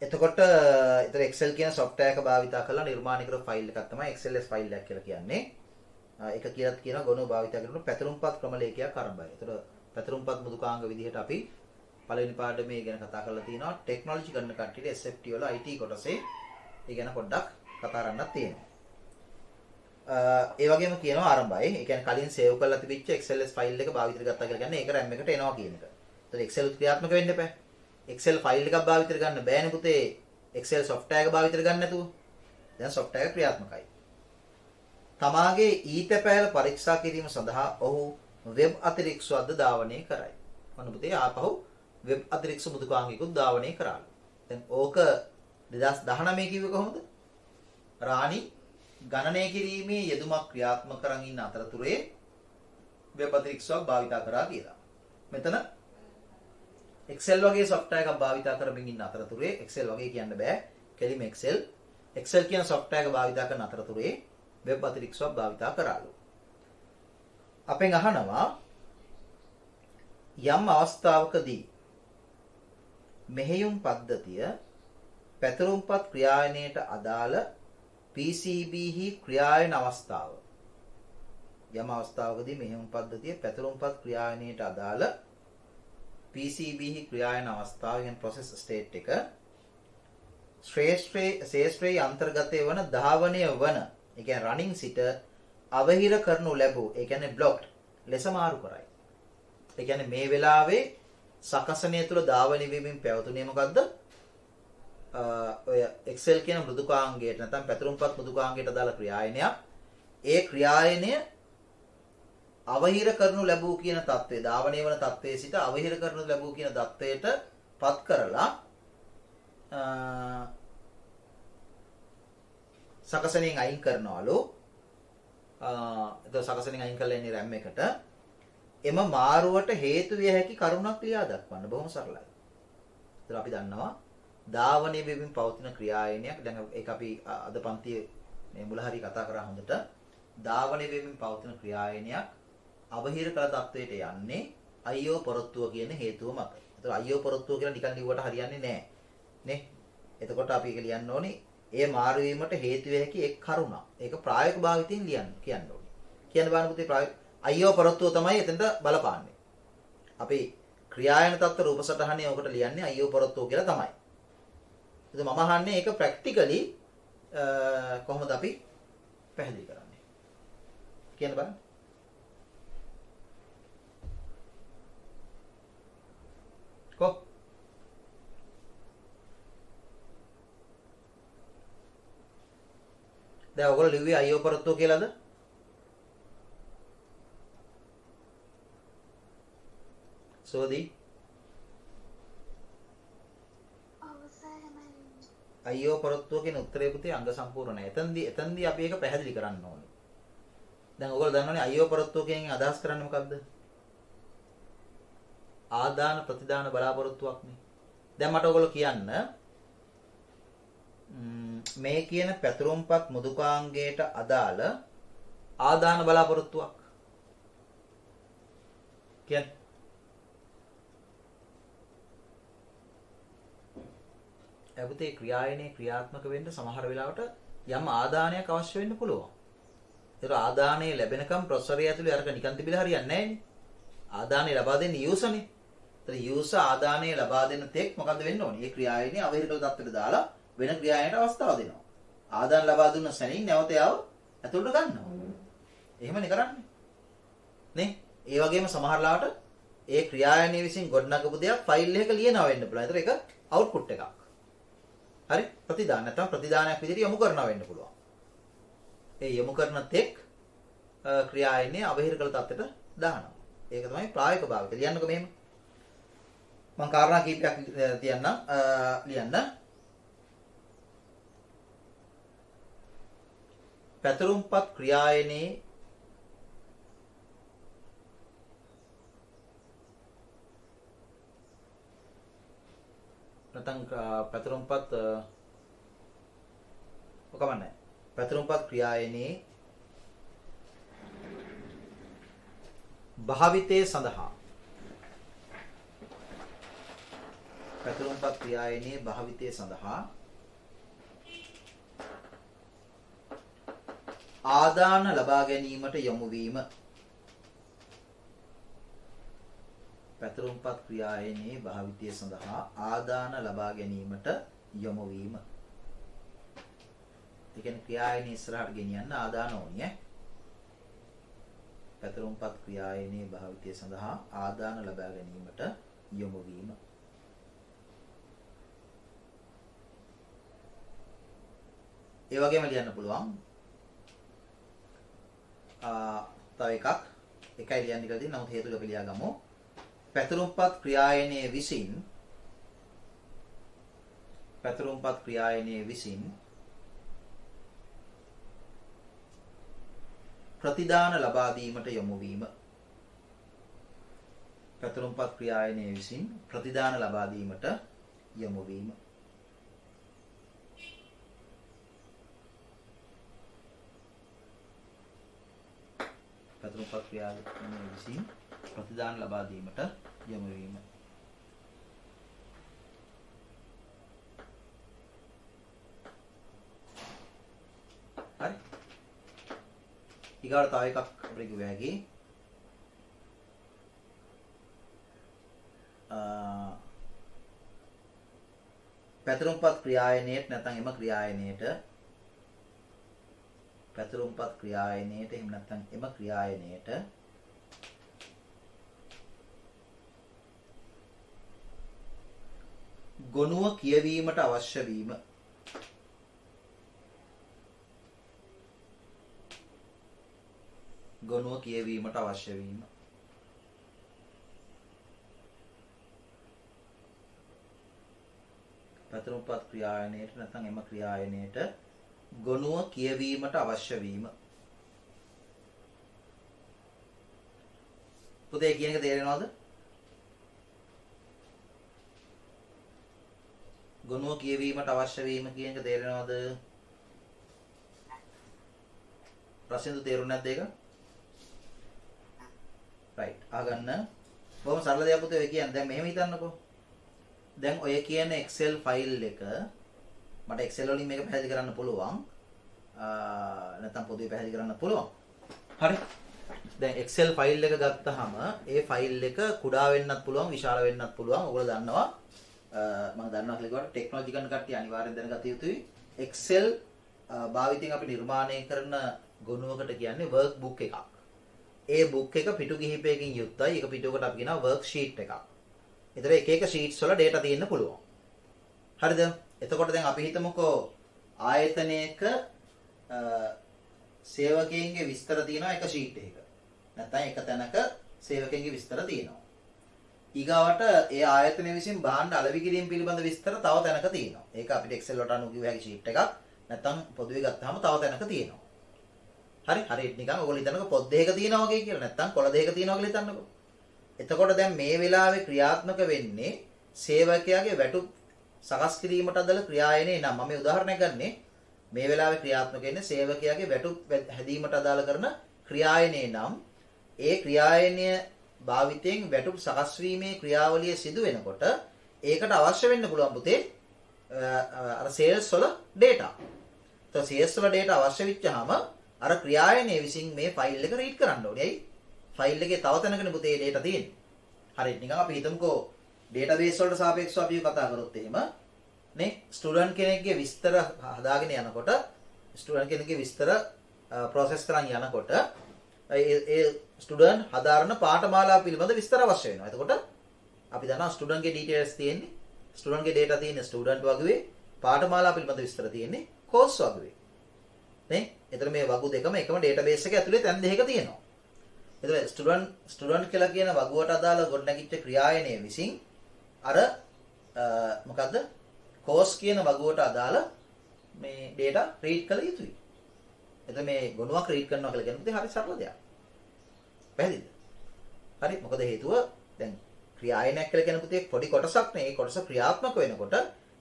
එතකොට ඒතර Excel කියන software එක භාවිතා කරලා නිර්මාණය කරපු ෆයිල් එකක් තමයි XLS ෆයිල් එකක් කියලා කියන්නේ. ඒක කියලාත් කියනවා ගුණුව භාවිතා කරනකොට පැතුරුම්පත් ක්‍රමලේඛයක් ආරම්භයි. ඒතර පැතුරුම්පත් මෘදුකාංග විදිහට අපි පළවෙනි පාඩමේ ගැන කතා කරලා තියෙනවා. ටෙක්නොලොජි ගන්න කට්ටියට SFT වල IT කොටසේ ඒ ගැන පොඩ්ඩක් කතා කරන්නත් තියෙනවා. ඒ වගේම කියනවා ආරම්භයි. ඒ කියන්නේ කලින් සේව් කරලා තිබිච්ච XLS ෆයිල් එක භාවිතයට ගත්තා කියලා කියන්නේ ඒක RAM එකට එනවා කියන එක. ඒතර Excel ක්‍රියාත්මක වෙන්න එපා. Excel ෆයිල් එකක් භාවිතයට ගන්න බෑනේ පුතේ. Excel software එක භාවිතයට ගන්න නැතුව. දැන් software එක ක්‍රියාත්මකයි. තමාගේ ඊතපෑල පරීක්ෂා කිරීම සඳහා ඔහු වෙබ් අතිරික්ෂවද්ද ධාවනය කරයි. මොන පුතේ ආපහු වෙබ් අතිරික්ෂ මෘදුකාංගිකුත් ධාවනය කරාලු. දැන් ඕක 2019 කිව්වේ කොහොමද? රාණි ගණනය කිරීමේ යෙදුමක් ක්‍රියාත්මක කරන් ඉන්න අතරතුරේ වෙබ් අතිරික්ෂයක් භාවිතා කරා කියලා. මෙතන Excel වගේ software එකක් භාවිතා කරමින් ඉන්න අතරතුරේ Excel වගේ කියන්න බෑ. කෙලිම Excel කියන software එක භාවිතා කරන අතරතුරේ වෙබ් අතිරික්ෂයක් භාවිතා කරාලු. අපෙන් අහනවා යම් අවස්ථාවකදී මෙහෙයුම් පද්ධතිය පැතුරුම්පත් ක්‍රියායනයට අදාළ PCB හි ක්‍රියායන අවස්ථාව. යම් අවස්ථාවකදී මෙහෙයුම් පද්ධතිය පැතුරුම්පත් ක්‍රියායනයට අදාළ PCB හි ක්‍රියායන අවස්ථාව කියන process state එක ශ්‍රේෂ්ඨයේ අන්තර්ගතය වන ධාවනය වන, ඒ කියන්නේ running සිට අවහිර කරනු ලැබූ ඒ කියන්නේ බ්ලොක්ඩ් ලෙස මාරු කරයි. ඒ කියන්නේ මේ වෙලාවේ සකසනය තුළ ධාවනය වීමෙන් පැවතුනේ මොකද්ද? ඔය එක්සෙල් කියන මෘදුකාංගයට නැත්නම් පැතුරුම්පත් මෘදුකාංගයට දාලා ක්‍රියායනයක්. ඒ ක්‍රියායනය අවහිර කරනු ලැබූ කියන தත්ත්වය ධාවනය වන தත්ත්වයේ සිට අවහිර කරනු ලැබූ කියන தත්ත්වයට පත් කරලා සකසණයෙන් අයින් කරනවලු. එතකොට සකසණයෙන් අයින් කරලා ඉන්නේ RAM එකට. එම මාරුවට හේතු විය හැකි කරුණක් ක්‍රියා දක්වන්න. බොහොම සරලයි. ඒතර අපි දන්නවා ධාවනය වෙමින් පවතින ක්‍රියායනයක්. දැන් ඒක අපි අද පන්තියේ මේ මුල හරි කතා කරා හොඳට. ධාවනය වෙමින් පවතින ක්‍රියායනයක් අවහිර කළ තත්වයට යන්නේ අයියෝ පොරොත්තුව කියන හේතුව මත. ඒතර අයියෝ පොරොත්තුව කියලා නිකන් ලිව්වට හරියන්නේ නැහැ. නේ? එතකොට අපි ඒක ලියන්න ඕනේ ඒ මාරු වීමට හේතු වේ හැකි එක් කරුණක්. ඒක ප්‍රායෝගික භාවිතයෙන් කියන්න ඕනේ. කියන්න බෑන පුතේ අයියෝ පොරොත්තුව තමයි එතනට බලපාන්නේ. අපි ක්‍රියායන තත්ත්ව රූප සටහනේ ඔකට ලියන්නේ අයියෝ පොරොත්තුව කියලා තමයි. ඉතින් මම අහන්නේ ඒක ප්‍රැක්ටිකලි කොහොමද අපි පැහැදිලි කරන්නේ? කියන්න බලන්න. කො දැන් ඔයගොල්ලෝ ලිව්වේ අයියෝ පොරොත්තුව කියලාද? සෝදි අයියෝ පොරොත්තුව කියන උත්තරේ පුතේ අංග සම්පූර්ණයි. එතෙන්දී අපි ඒක පැහැදිලි කරන්න ඕනේ. දැන් ඔයගොල්ලෝ දන්නවනේ අයියෝ පොරොත්තුව කියන අදහස් කරන්නේ මොකද්ද? ආදාන ප්‍රතිදාන බලාපොරොත්තුවක්නේ. දැන් මට ඔයගොල්ලෝ කියන්න මේ කියන පැතුරුම්පත් මුදුකාංගයට අදාළ ආදාන බලාපොරොත්තුවක් කියන්නේ අපිට ක්‍රියායනේ ක්‍රියාත්මක වෙන්න සමහර වෙලාවට යම් ආදානයක් අවශ්‍ය වෙන්න පුළුවන්. ඒතර ආදානය ලැබෙනකම් ප්‍රොසෙසරය ඇතුලේ අරක නිකන් තිබිලා හරියන්නේ නැහැ නේ. ආදානය ලබා දෙන්නේ යූසර්නේ. ඒතර යූසර් ආදානය ලබා දෙන තෙක් මොකද්ද වෙන්න ඕනේ? මේ ක්‍රියායනේ අවහිර කළ තත්ත්වයට දාලා වෙන ක්‍රියායනට අවස්ථාව දෙනවා. ආදාන ලබා දුන්න සැනින් නැවත යාව ඇතුළට ගන්නවා. එහෙමනේ කරන්නේ. නේ? ඒ වගේම සමහර ලාවට ඒ ක්‍රියායනයේ විසින් ගොඩනගපු දෙයක් ෆයිල් එකක ලියනවා වෙන්න පුළුවන්. ඒතර ඒක අවුට්පුට් එකක්. හරි? ප්‍රතිදාන නැත්නම් ප්‍රතිදානයක් විදිහට යොමු කරනවා වෙන්න පුළුවන්. ඒ යොමු කරන තෙක් ක්‍රියායනයේ අවහිර කළ තත්ත්වයට දානවා. ඒක තමයි ප්‍රායෝගික භාවිතය. ලියන්නකෝ මෙහෙම. මම කාරණා කීපයක් තියන්නම් ලියන්න. පැතුරුම්පත් ක්‍රියායනයේ නැත්නම් පැතුරුම්පත් ඔකමන්නේ. පැතුරුම්පත් ක්‍රියායනයේ භාවිතයේ සඳහා පැතුරුම්පත් ක්‍රියායනයේ භාවිතයේ සඳහා ආදාන ලබා ගැනීමට යොමු වීම. පැතුරුම්පත් ක්‍රියායනයේ භාවිතය සඳහා ආදාන ලබා ගැනීමට යොමු වීම. ඒ කියන්නේ ක්‍රියායනයේ ඉස්සරහට ගෙනියන්න ආදාන ඕනේ. පැතුරුම්පත් ක්‍රියායනයේ භාවිතය සඳහා ආදාන ලබා ගැනීමට යොමු වීම. ඒ වගේම ලියන්න පුළුවන් තව එකයි ලියන්න කියලා තියෙනවා. නමුත් හේතුක අපි ලියාගමු. පැතුරුම්පත් ක්‍රියායනයේ විසින් ප්‍රතිදාන ලබා දීමට යොමු වීම. පැතුරුම්පත් ක්‍රියායනයේ විසින් ප්‍රතිදාන ලබා දීමට යොමු වීම. පැතුරුම්පත් ක්‍රියායනයේ විසින් ප්‍රතිදාන ලබා දීමට යොමු වීම. හරි. ඊගාට තව එකක් අපිට කිව්ව හැකි. පැතුරුම්පත් ක්‍රියායනයේට නැත්නම් එම ක්‍රියායනයේට පැතුරුම්පත් ක්‍රියායනයේට එහෙම නැත්නම් එම ක්‍රියායනයේට ගොනුව කියවීමට අවශ්‍ය වීම. ගොනුව කියවීමට අවශ්‍ය වීම. පැතුරුම්පත් ක්‍රියායනයේට නැත්නම් එම ක්‍රියායනයේට ගොනුව කියවීමට අවශ්‍ය වීම. පුතේ කියන එක තේරෙනවද? ගොනුව කියවීමට අවශ්‍ය වීම කියන එක තේරෙනවද? ප්‍රශ්නෙද තේරුන්නේ නැද්ද ඒක? රයිට්. අහගන්න. බොහොම සරල දෙයක් පුතේ ඔය කියන්නේ. දැන් මෙහෙම හිතන්නකෝ. දැන් ඔය කියන Excel ෆයිල් එක මට Excel වලින් මේක පැහැදිලි කරන්න පුළුවන්. නැත්නම් පොදුවේ පැහැදිලි කරන්න පුළුවන්. හරි. දැන් Excel ෆයිල් එක ගත්තාම ඒ ෆයිල් එක කුඩා වෙන්නත් පුළුවන්, විශාල වෙන්නත් පුළුවන්. ඔයගොල්ලෝ දන්නවා. මම දන්නවා කියලා කිව්වට ටෙක්නොලොජි කරන කට්ටිය අනිවාර්යෙන් දැනගත යුතුයි. Excel භාවිතයෙන් අපි නිර්මාණය කරන ගොනුවකට කියන්නේ work book එකක්. ඒ book එක පිටු කිහිපයකින් යුක්තයි. ඒක පිටුවකට අපි කියනවා worksheet එකක්. ඒතර එක එක sheets වල data තියෙන්න පුළුවන්. හරිද? එතකොට දැන් අපි හිතමුකෝ ආයතනයක සේවකයන්ගේ විස්තර තියෙනවා එක sheet එකක. නැත්නම් එක තැනක සේවකයන්ගේ විස්තර තියෙනවා. ඊගාවට ඒ ආයතනය විසින් භාණ්ඩ අලෙවි කිරීම පිළිබඳ විස්තර තව තැනක තියෙනවා. ඒක අපිට Excel වලට අනුව කිව්ව හැකි sheet එකක්. නැත්නම් පොදුවේ ගත්තාම තව තැනක තියෙනවා. හරි හරියට නිකන් ඔයගොල්ලෝ හිතන්නකෝ පොත් දෙකක තියෙනවා වගේ කියලා. නැත්නම් කොළ දෙකක තියෙනවා කියලා හිතන්නකෝ. එතකොට දැන් මේ වෙලාවේ ක්‍රියාත්මක වෙන්නේ සේවකයාගේ වැටුප් සකස් කිරීමට අදාළ ක්‍රියායනේ නම් මම මේ උදාහරණයක් ගන්නෙ මේ වෙලාවේ ක්‍රියාත්මක වෙන්නේ සේවකයාගේ වැටුප් හැදීමට අදාළ කරන ක්‍රියායනේ නම් ඒ ක්‍රියායනය භාවිතයෙන් වැටුප් සකස් වීමේ ක්‍රියාවලිය සිදු වෙනකොට ඒකට අවශ්‍ය වෙන්න පුළුවන් පුතේ අර සේල්ස් වල data. તો සේල්ස් වල data අවශ්‍ය වෙච්චාම අර ක්‍රියායනයේ විසින් මේ ෆයිල් එක රීඩ් කරන්න ඕනේ. ඇයි? ෆයිල් එකේ තව තැනකනේ පුතේ data තියෙන්නේ. හරියට නිකන් අපි හිතමුකෝ database වලට සාපේක්ෂව අපි කතා කරොත් එහෙම නේ ස්ටුඩන්ට් කෙනෙක්ගේ විස්තර හදාගෙන යනකොට ස්ටුඩන්ට් කෙනෙක්ගේ විස්තර process කරන් යනකොට ඒ ස්ටුඩන්ට් හදාරන පාඨමාලාව පිළිබඳ විස්තර අවශ්‍ය වෙනවා. එතකොට අපි දන්නවා ස්ටුඩන්ට්ගේ details තියෙන්නේ ස්ටුඩන්ට්ගේ data තියෙන්නේ ස්ටුඩන්ට් වගුවේ පාඨමාලාව පිළිබඳ විස්තර තියෙන්නේ course වගුවේ. නේ? එතන මේ වගු දෙකම එකම database එක ඇතුලේ තැන් දෙකක තියෙනවා. එතකොට ස්ටුඩන්ට් කියලා කියන වගුවට අදාළ ගොඩනැගිච්ච ක්‍රියායනයේ විසින් අර මොකද්ද course කියන වගුවට අදාළ මේ data read කළ යුතුයි. එතකොට මේ ගුණයක් read කරනවා කියලා කියන්නේ හරි සරල දෙයක්. පැහැදිලිද? හරි මොකද හේතුව දැන් ක්‍රියායනයක් කියලා කියන පුතේ පොඩි කොටසක් නේ. ඒ කොටස ක්‍රියාත්මක වෙනකොට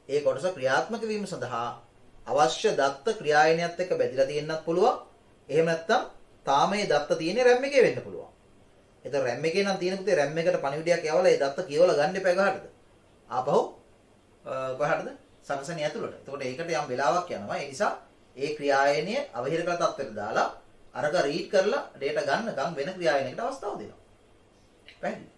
ඒ කොටස ක්‍රියාත්මක වීම සඳහා අවශ්‍ය දත්ත ක්‍රියායනයත් එක්ක බැඳලා තියෙන්නත් පුළුවන්. එහෙම නැත්නම් තාම මේ දත්ත තියෙන්නේ RAM එකේ වෙන්න පුළුවන්. ඒතර RAM එකේ නම් තියෙන පුතේ RAM එකට පණිවිඩයක් යවලා ඒ දත්ත කියවලා ගන්න එපා ගහටද. ආපහු කොහටද? සකසණිය ඇතුළට. එතකොට ඒකට යම් වෙලාවක් යනවා. ඒ නිසා ඒ ක්‍රියායනය අවහිරක තත්ත්වයට දාලා අරක රීඩ් කරලා data ගන්නකම් වෙන ක්‍රියායනයකට අවස්ථාව දෙනවා. පැහැදිලි?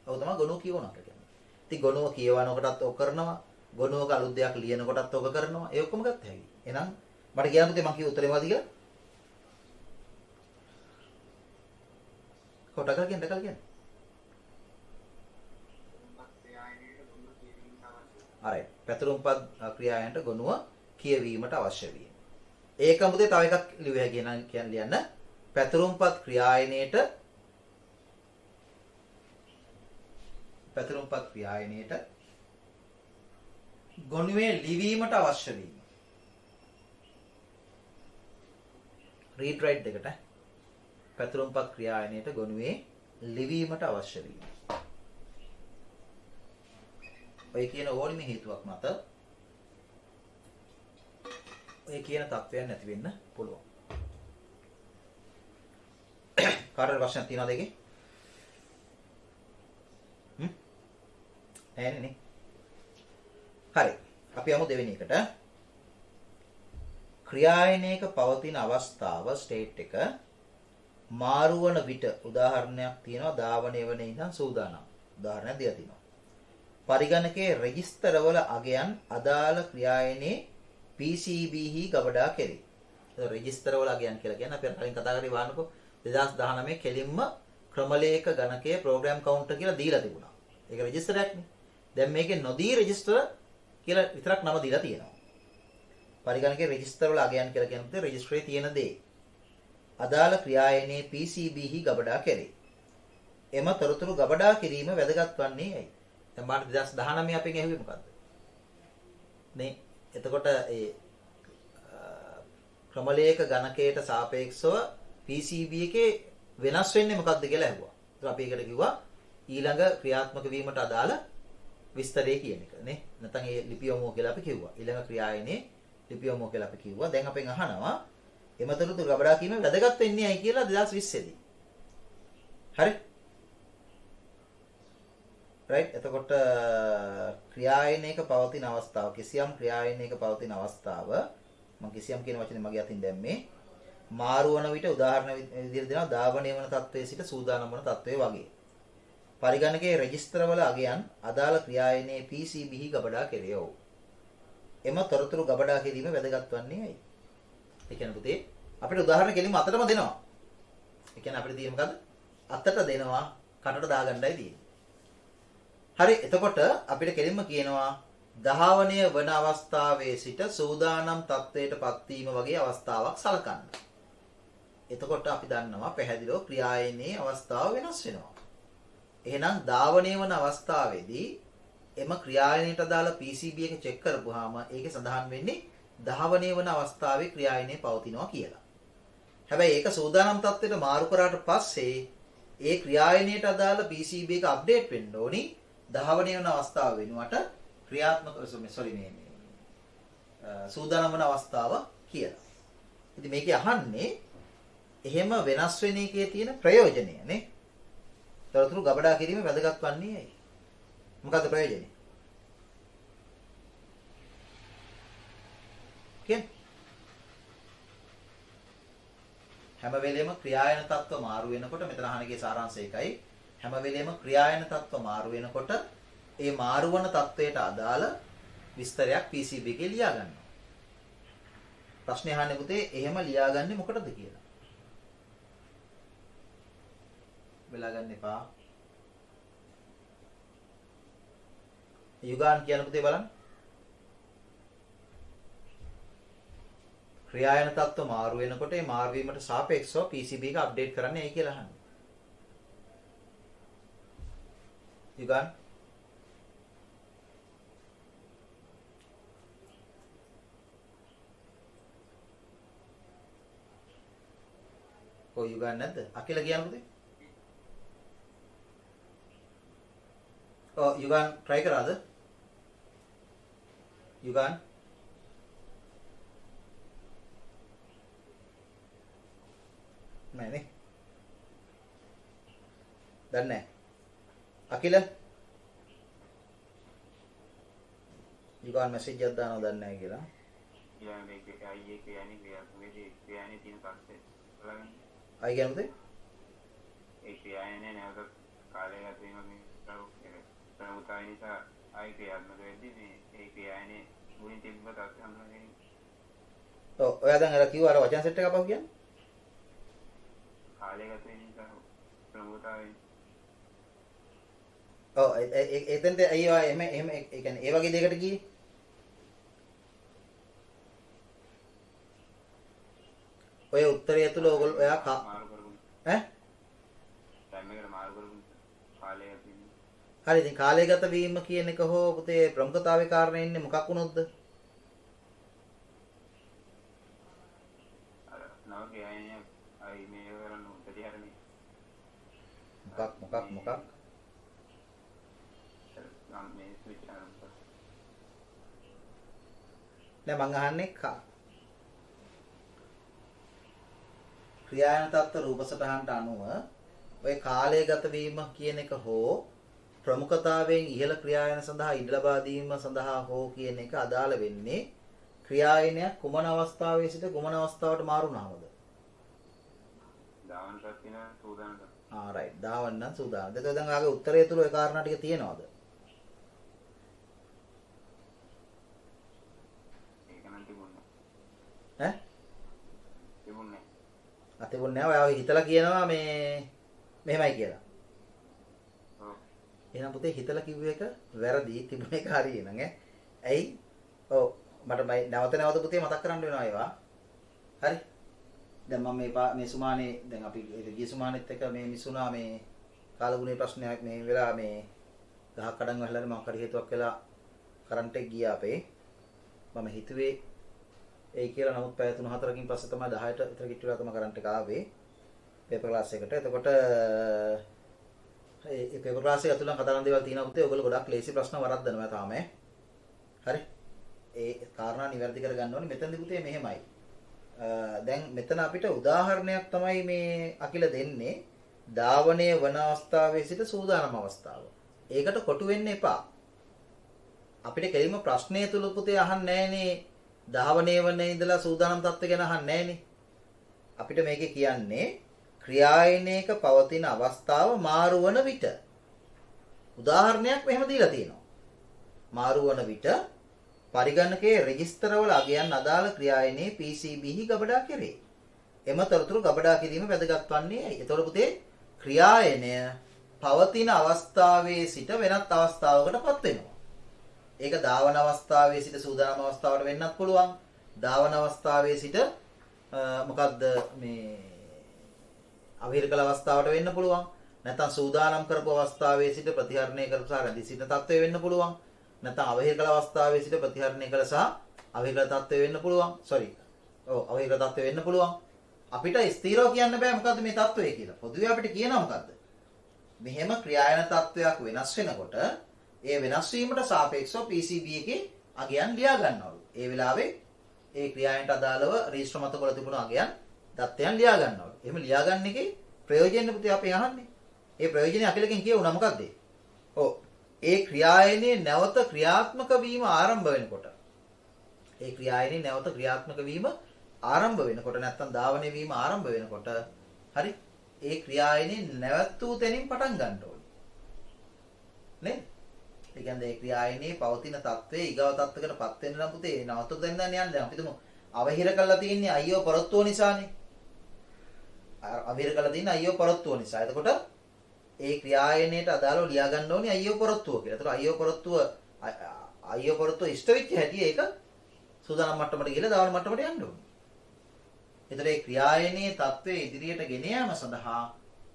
ඔව් තමයි ගොනුව කියවනවා කියන්නේ. ඉතින් ගොනුව කියවනකොටත් ඔක් කරනවා. ගොනුවක අලුත් දෙයක් ලියනකොටත් ඔක කරනවා. ඒ ඔක්කොම ගත්ත හැකි. එහෙනම් මට කියන්න පුතේ මම කිව්ව උත්තරේ මොකද කියලා? කොටකල් කියන්නේ. හරි. පැතුරුම්පත් ක්‍රියායන්ට ගොනුව කියවීමට අවශ්‍ය වීම. ඒක මුදේ තව එකක් ලියුව හැකියි නම් ලියන්න. පැතුරුම්පත් ක්‍රියායනයේට ගොනුවේ ලිවීමට අවශ්‍ය වීම. read write දෙකට පැතුරුම්පත් ක්‍රියායනයේට ගොනුවේ ලිවීමට අවශ්‍ය වීම. ඔය කියන ඕනිම හේතුවක් මත ඔය කියන තත්ත්වයන් නැති වෙන්න පුළුවන්. කාටද ප්‍රශ්න තියෙනවද ඒකේ? නෑනේ. හරි. අපි යමු දෙවෙනි එකට. ක්‍රියායනයක පවතින අවස්ථාව ස්ටේට් එක මාරු වන විට උදාහරණයක් තියෙනවා ධාවනය වෙන ඉඳන් සූදානම්. උදාහරණයක් දෙයක් තියෙනවා. පරිගණකයේ රෙජිස්ටරවල අගයන් අදාළ ක්‍රියායනයේ PCB හි ගබඩා කෙරේ. ඒක රෙජිස්ටර් වල අගයන් කියලා කියන්නේ අපි කලින් කතා කරේ වහනකෝ 2019 කෙලින්ම ක්‍රමලේඛ ගණකයේ ප්‍රෝග්‍රෑම් කවුන්ටර් කියලා දීලා තිබුණා. ඒක රෙජිස්ටර් එකක් නේ. දැන් මේකේ නොදී රෙජිස්ටර් කියලා විතරක් නම දීලා තියෙනවා. පරිගණකයේ රෙජිස්ටර් වල අගයන් කියලා කියන්නේ රෙජිස්ටරේ තියෙන දේ. අදාළ ක්‍රියායනයේ PCB හි ගබඩා කෙරේ. එම තොරතුරු ගබඩා කිරීම වැදගත් වන්නේ ඇයි? දැන් මාත් 2019 අපෙන් ඇහුවේ මොකද්ද? නේ එතකොට ඒ ක්‍රමලේඛ ගණකයට සාපේක්ෂව PCB එකේ වෙනස් වෙන්නේ මොකද්ද කියලා ඇහුවා. ඒත් අපි ඒකට කිව්වා ඊළඟ ක්‍රියාත්මක වීමට අදාළ විස්තරය කියන එක නේ. නැත්නම් ඒ ලිපියොමෝ කියලා අපි කිව්වා. ඊළඟ ක්‍රියායනේ ලිපියොමෝ කියලා අපි කිව්වා. දැන් අපෙන් අහනවා එමතරුතු ගබඩා කීම වැදගත් වෙන්නේ ඇයි කියලා 2020 දී. හරි? රයිට්. එතකොට ක්‍රියායනයක පවතින අවස්ථාව කිසියම් ක්‍රියායනයක පවතින අවස්ථාව මම කිසියම් කියන වචනේ මගේ අතින් දැම්මේ මාරු වන විට උදාහරණ විදිහට දෙනවා ධාවනය වන තත්වයේ සිට සූදානම් වන තත්වයේ වගේ. පරිගණකයේ රෙජිස්ටර් වල අගයන් අදාළ ක්‍රියායනයේ PCB හි ගබඩා කෙරෙව්. එම තොරතුරු ගබඩා කිරීම වැදගත් වන්නේ ඇයි? ඒ කියන්නේ පුතේ අපිට උදාහරණ කෙලින්ම අතටම දෙනවා. ඒ කියන්නේ අපිට තියෙන්නේ මොකද්ද? අතට දෙනවා කටට දාගන්නයි තියෙන්නේ. හරි එතකොට අපිට කෙලින්ම කියනවා ධාවනය වන අවස්ථාවේ සිට සූදානම් තත්වයට පත්වීම වගේ අවස්ථාවක් සලකන්න. එතකොට අපි දන්නවා පැහැදිලිව ක්‍රියායනයේ අවස්ථාව වෙනස් වෙනවා. එහෙනම් ධාවනය වන අවස්ථාවේදී එම ක්‍රියායනයට අදාළ PCB එක චෙක් කරපුවාම ඒකේ සඳහන් වෙන්නේ ධාවනය වන අවස්ථාවේ ක්‍රියායනය පවතිනවා කියලා. හැබැයි ඒක සූදානම් තත්ත්වයට මාරු කරාට පස්සේ ඒ ක්‍රියායනයට අදාළ PCB එක අප්ඩේට් වෙන්න ඕනි ධාවනය වන අවස්ථාව වෙනුවට ක්‍රියාත්මක සූදානම් වන අවස්ථාව කියලා. ඉතින් මේකේ අහන්නේ එහෙම වෙනස් වෙන එකේ තියෙන ප්‍රයෝජනය නේ. තොරතුරු ගබඩා කිරීම වැදගත් වන්නේ ඇයි? මොකද්ද ප්‍රයෝජනේ? කියන්නේ හැම වෙලෙම ක්‍රියායන තත්ත්ව මාරු වෙනකොට මෙතන අහනගේ සාරාංශය එකයි. හැම වෙලෙම ක්‍රියායන තත්ත්ව මාරු වෙනකොට ඒ මාරු වන තත්වයට අදාළ විස්තරයක් PCB එකේ ලියා ගන්නවා. ප්‍රශ්නේ අහන්නේ පුතේ එහෙම ලියාගන්නේ මොකටද කියලා. වෙලා ගන්න එපා. යුගාන් කියන පුතේ බලන්න. ක්‍රියායන තත්ත්ව මාරු වෙනකොට ඒ මාරු වීමට සාපේක්ෂව PCB එක අප්ඩේට් කරන්නේ ඇයි කියලා අහන්නේ. යුගාන් කොයි යුගාන් නැද්ද? අකිල කියන පුතේ. යුගාන් try කරාද? යුගාන් නෑනේ. දන්නේ නැහැ. අකිල යුගාන් මැසේජ් එකක් දානවා දන්නේ නැහැ කියලා. යා මේක අයියේ කියන්නේ ක්‍රියානේ තියෙන පස්සේ බලන්න. අය කියනද? ඒ ක්‍රියානේ නැවත කාලය ගත වීම මේ ප්‍රමුඛයි නිසා ආයි ක්‍රියාත්මක වෙද්දී මේ ඒ ක්‍රියානේ මුලින් තිබ්බ තත්ත්වය හඳුනගන්නේ. ඔව් ඔයා දැන් අර කිව්ව අර වචන සෙට් එක අපව කියන්නේ. කාලය ගත වීම නිසා ප්‍රමුඛයි. ඔව් එතෙන්ද අයියෝ එහෙම ඒ කියන්නේ ඒ වගේ දෙයකට ගියේ. ඔය උත්තරය තුළ ඕගොල්ලෝ ඔයා මාරු කරගන්න. ඈ? ටයිම් එකට මාරු කරගන්න. කාලය ගත වීම. හරි ඉතින් කාලයගත වීම කියන එක හෝ පුතේ ප්‍රමුඛතාවයේ කාරණේ ඉන්නේ මොකක් වුණොත්ද? අර නව ක්‍රියානේ ආයි මේ කරන ප්‍රතිහරණය. මොකක්? නම් මේ ස්විච් කරනවා. නෑ මං අහන්නේ ක්‍රියායන තත්ත්ව රූප සටහනට අනුව ඔය කාලයගත වීම කියන එක හෝ ප්‍රමුඛතාවයෙන් ඉහළ ක්‍රියායන සඳහා ඉඩ ලබා දීම සඳහා හෝ කියන එක අදාළ වෙන්නේ ක්‍රියායනයක් කුමන අවස්ථාවේ සිට කුමන අවස්ථාවට මාරු වුණාමද? දාවන සත්‍යන සූදානම්. රයිට් දාවන්න නම් සූදානම්. එතකොට දැන් ආගේ උත්තරය තුල ඒ කාරණා ටික තියෙනවද? ඒක නම් තිබුණා. ඈ? තිබුණේ නැහැ. ඔයාව හිතලා කියනවා මේ මෙහෙමයි කියලා. ඔව්. එහෙනම් පුතේ හිතලා කිව්ව එක වැරදි. තිබුණ එක හරි නං ඈ. ඇයි? ඔව් මට නැවත පුතේ මතක් කරන්න වෙනවා ඒවා. හරි. දැන් මම මේ සුමානේ දැන් අපි ගිය සුමානෙත් එක මේ මිසුණා මේ කාලගුණේ ප්‍රශ්නයක් මේ වෙලා මේ ගහක් කඩන් වැහලා මම කඩ හේතුවක් වෙලා කරන්ට් එක ගියා අපේ. මම හිතුවේ ඒ කියලා නමුත් පැය 3-4කින් පස්සේ තමයි 10ට විතර කිට්ටුලා තමයි කරන්ට් එක ආවේ පේපර් ක්ලාස් එකට. එතකොට ඒ පේපර් ක්ලාස් එක ඇතුළෙන් කතා කරන දේවල් තියෙනවා පුතේ. ඔයගොල්ලෝ ගොඩක් ලේසි ප්‍රශ්න වරද්දනවා තාම ඈ. හරි. ඒ කාරණා නිවැරදි කරගන්න ඕනේ. මෙතනදී පුතේ මෙහෙමයි. දැන් මෙතන අපිට උදාහරණයක් තමයි මේ අකිල දෙන්නේ. ධාවනය වන අවස්ථාවේ සිට සූදානම් අවස්ථාව. ඒකට කොටු වෙන්න එපා. අපිට කෙලින්ම ප්‍රශ්නය තුල පුතේ අහන්නේ නැහනේ. ධාවනය වන ඉඳලා සූදානම් තත්ත්ව ගැන අහන්නේ නැහනේ. අපිට මේකේ කියන්නේ ක්‍රියායනයක පවතින අවස්ථාව මාරු වන විට. උදාහරණයක් මෙහෙම දීලා තියෙනවා. මාරු වන විට පරිගණකයේ රෙජිස්ටර් වල අගයන් අදාළ ක්‍රියායනයේ PCBහි ගබඩා කෙරේ. එම තොරතුරු ගබඩා කිරීම වැදගත් වන්නේ ඇයි? එතකොට පුතේ ක්‍රියායනය පවතින අවස්ථාවේ සිට වෙනත් අවස්ථාවකටපත් වෙනවා. ඒක ධාවන අවස්ථාවේ සිට සූදානම් අවස්ථාවට වෙන්නත් පුළුවන්. ධාවන අවස්ථාවේ සිට මොකද්ද මේ අවහිරකල අවස්ථාවට වෙන්න පුළුවන්. නැත්නම් සූදානම් කරපු අවස්ථාවේ සිට ප්‍රතිහරණය කරපු සහ රැඳී සිටින තත්ත්වය වෙන්න පුළුවන්. නැත්නම් අවහිරකල අවස්ථාවේ සිට ප්‍රතිහරණය කළ සහ අවහිරකල තත්ත්වය වෙන්න පුළුවන්. අවහිරකල තත්ත්වය වෙන්න පුළුවන්. අපිට ස්ථිරව කියන්න බෑ මොකද්ද මේ තත්ත්වය කියලා. පොදුවේ අපිට කියනවා මොකද්ද? මෙහෙම ක්‍රියායන තත්ත්වයක් වෙනස් වෙනකොට ඒ වෙනස් වීමට සාපේක්ෂව PCB එකේ අගයන් ලියා ගන්නවලු. ඒ වෙලාවේ ඒ ක්‍රියායනට අදාළව රෙජිස්ටර් මත කොළ තිබුණු අගයන් දත්තයන් ලියා ගන්නවලු. එහෙම ලියා ගන්න එකේ ප්‍රයෝජනෙ පුතේ අපි අහන්නේ. ඒ ප්‍රයෝජනෙ අකිලකින් කියවුණා මොකද්ද? ඔව්. ඒ ක්‍රියායනයේ නැවත ක්‍රියාත්මක වීම ආරම්භ වෙනකොට ඒ ක්‍රියායනයේ නැවත ක්‍රියාත්මක වීම ආරම්භ වෙනකොට නැත්තම් ධාවනය වීම ආරම්භ වෙනකොට හරි ඒ ක්‍රියායනයේ නැවත වූ තැනින් පටන් ගන්න ඕනේ. නේද? ඒ කියන්නේ ඒ ක්‍රියායනයේ පවතින තත්ත්වයේ ඊගව තත්ත්වයකටපත් වෙන්න නම් පුතේ නවත්තු දෙන්න යන්නේ. දැන් අපි තුමු අවහිර කරලා තියන්නේ අයියෝ පරොත්තුව නිසානේ. අවහිර කරලා තියන්නේ අයියෝ පරොත්තුව නිසා. එතකොට ඒ ක්‍රියායනයට අදාළව ලියා ගන්න ඕනේ අයියෝ පරොත්තුව කියලා. එතකොට අයියෝ පරොත්තුව ඉෂ්ට වෙච්ච හැටි ඒක සූදානම් මට්ටමට ගිහලා දාවන මට්ටමට යන්න ඕනේ. එතකොට ඒ ක්‍රියායනයේ තත්ත්වය ඉදිරියට ගෙන යාම සඳහා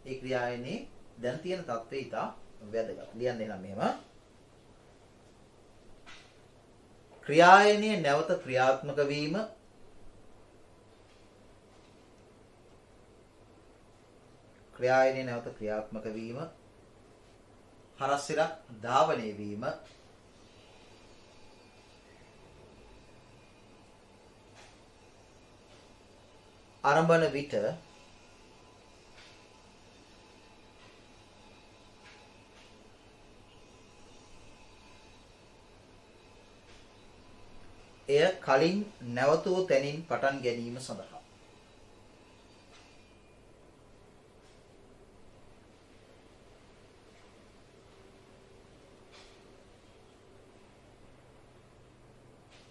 ඒ ක්‍රියායනයේ දැන් තියෙන තත්ත්වය ඉතා වැදගත්. ලියන්න එනම් මෙහෙම. ක්‍රියායනයේ නැවත ක්‍රියාත්මක වීම හරස් සිරක් ධාවනය වීම ආරම්භන විට එය කලින් නැවතූ තැනින් පටන් ගැනීම සඳහා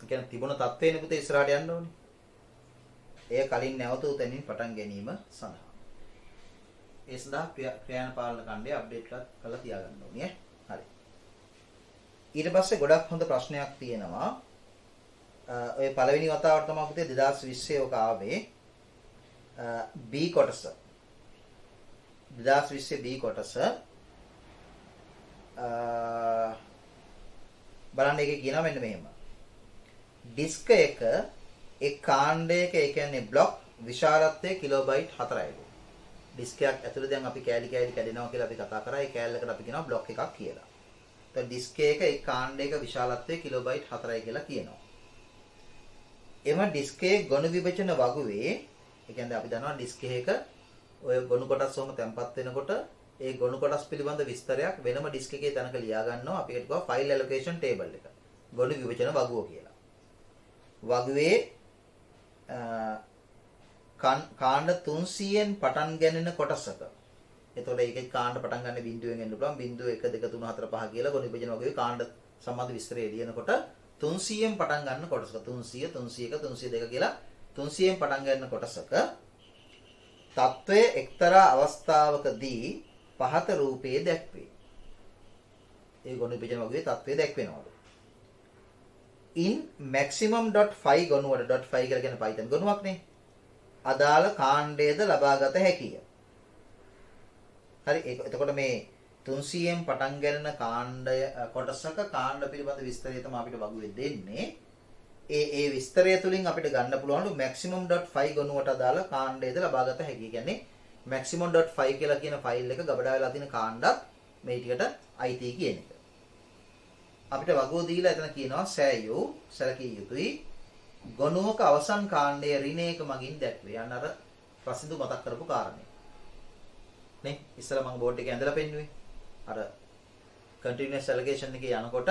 කියන තිබුණ තත්ත්වේනේ පුතේ ඉස්සරහට යන්න ඕනේ. එය කලින් නැවතූ තැනින් පටන් ගැනීම සඳහා. ඒ සඳහා ක්‍රියාන පාලන ඛණ්ඩය අප්ඩේට් කරලා තියාගන්න ඕනේ. හරි. ඊට පස්සේ ගොඩක් හොඳ ප්‍රශ්නයක් තියෙනවා. ඔය පළවෙනි වතාවට තමයි පුතේ 2020 ඔක ආවේ. B කොටස. 2020 B කොටස. බලන්න එකේ කියනවා මෙන්න මෙහෙම. ඩිස්ක් එක එක් කාණ්ඩයක ඒ කියන්නේ බ්ලොක් විශාලත්වය කිලෝබයිට් 4යිලු. ඩිස්ක් එකක් ඇතුළේ දැන් අපි කෑලි කැඩෙනවා කියලා අපි කතා කරා. ඒ කෑල්ලකට අපි කියනවා බ්ලොක් එකක් කියලා. එතකොට ඩිස්ක් එක එක් කාණ්ඩයක විශාලත්වය කිලෝබයිට් 4යි කියලා කියනවා. එම ඩිස්ක් එකේ ගොනු විභජන වගුවේ ඒ කියන්නේ අපි දන්නවා ඩිස්ක් එකක ඔය ගොනු කොටස් වොම තැම්පත් වෙනකොට ඒ ගොනු කොටස් පිළිබඳ විස්තරයක් වෙනම ඩිස්ක් එකේ තැනක ලියා ගන්නවා. අපි ඒකට කියනවා ෆයිල් ඇලොකේෂන් ටේබල් එක. ගොනු විභජන වගුව කියලා. වගුවේ කාණ්ඩ 300න් පටන් ගන්නන කොටසක. එතකොට ඒකේ කාණ්ඩ පටන් ගන්න බිඳුවෙන් එන්න පුළුවන්. බිඳුව 1 2 3 4 5 කියලා ගොනු විභජන වගුවේ කාණ්ඩ සම්බන්ධ විස්තරය ලියනකොට 300න් පටන් ගන්න කොටසක 300 301 302 කියලා 300න් පටන් ගන්න කොටසක తත්වය එක්තරා අවස්ථාවකදී පහත රූපයේ දැක්වේ. ඒ ගොනු විභජන වගේ තත්ත්වය දැක්වෙනවලු. in maximum.5 ගොනුවට .5 කියලා කියන Python ගොනුවක් නේ. අදාළ කාණ්ඩයේද ලබාගත හැකිය. හරි එතකොට මේ 300න් පටන් ගන්න කාණ්ඩය කොටසක කාණ්ඩ පිළිබඳ විස්තරය තමයි අපිට වගුවේ දෙන්නේ. ඒ විස්තරය තුලින් අපිට ගන්න පුළුවන්ලු maximum.5 ගොනුවට අදාළ කාණ්ඩයේද ලබාගත හැකිය. කියන්නේ maximum.5 කියලා කියන ෆයිල් එක ගබඩා වෙලා තියෙන කාණ්ඩත් මේ ටිකට අයිති කියන එක. අපිට වගුව දීලා එතන කියනවා සෑයෝ සැලකිය යුතුයි ගොනුවක අවසන් කාණ්ඩයේ ඍණයක මගින් දැක්වේ. යන්න අර ප්‍රසිද්ධ මතක් කරපු කාරණේ. නේ ඉස්සර මම බෝඩ් එකේ ඇඳලා පෙන්නුවේ. අර continuous allocation එකේ යනකොට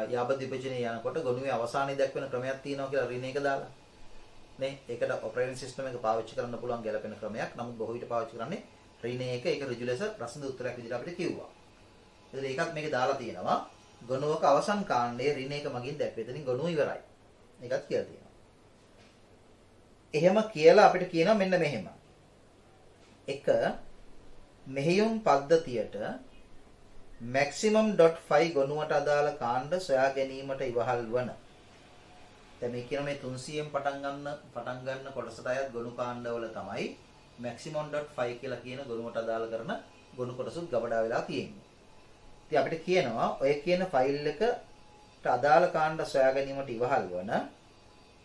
යාබද විභජනයේ යනකොට ගොනුවේ අවසානයේ දැක්වෙන ක්‍රමයක් තියෙනවා කියලා ඍණයක දාලා. නේ ඒකට ඔපරේටින් සිස්ටම් එක පාවිච්චි කරන්න පුළුවන් ගැලපෙන ක්‍රමයක්. නමුත් බොහෝ විට පාවිච්චි කරන්නේ ඍණයක ඒක ඍජු ලෙස ප්‍රසිද්ධ උත්තරයක් විදිහට අපිට කිව්වා. එතකොට ඒකත් මේකේ දාලා තියෙනවා. ගොනුවක අවසන් කාණ්ඩයේ ඍණයක මගින් දැක්වේ. එතනින් ගොනුව ඉවරයි. ඒකත් කියලා තියෙනවා. එහෙම කියලා අපිට කියනවා මෙන්න මෙහෙම. එක මෙහෙයුම් පද්ධතියට maximum.5 ගොනුවට අදාළ කාණ්ඩ සොයා ගැනීමට ඉවහල් වන. දැන් මේ කියන මේ 300න් පටන් ගන්න කොටසට අයත් ගොනු කාණ්ඩවල තමයි maximum.5 කියලා කියන ගොනුවට අදාළ කරන ගොනු කොටසුත් ගබඩා වෙලා තියෙන්නේ. ඉතින් අපිට කියනවා ඔය කියන ෆයිල් එකට අදාළ කාණ්ඩ සොයා ගැනීමට ඉවහල් වන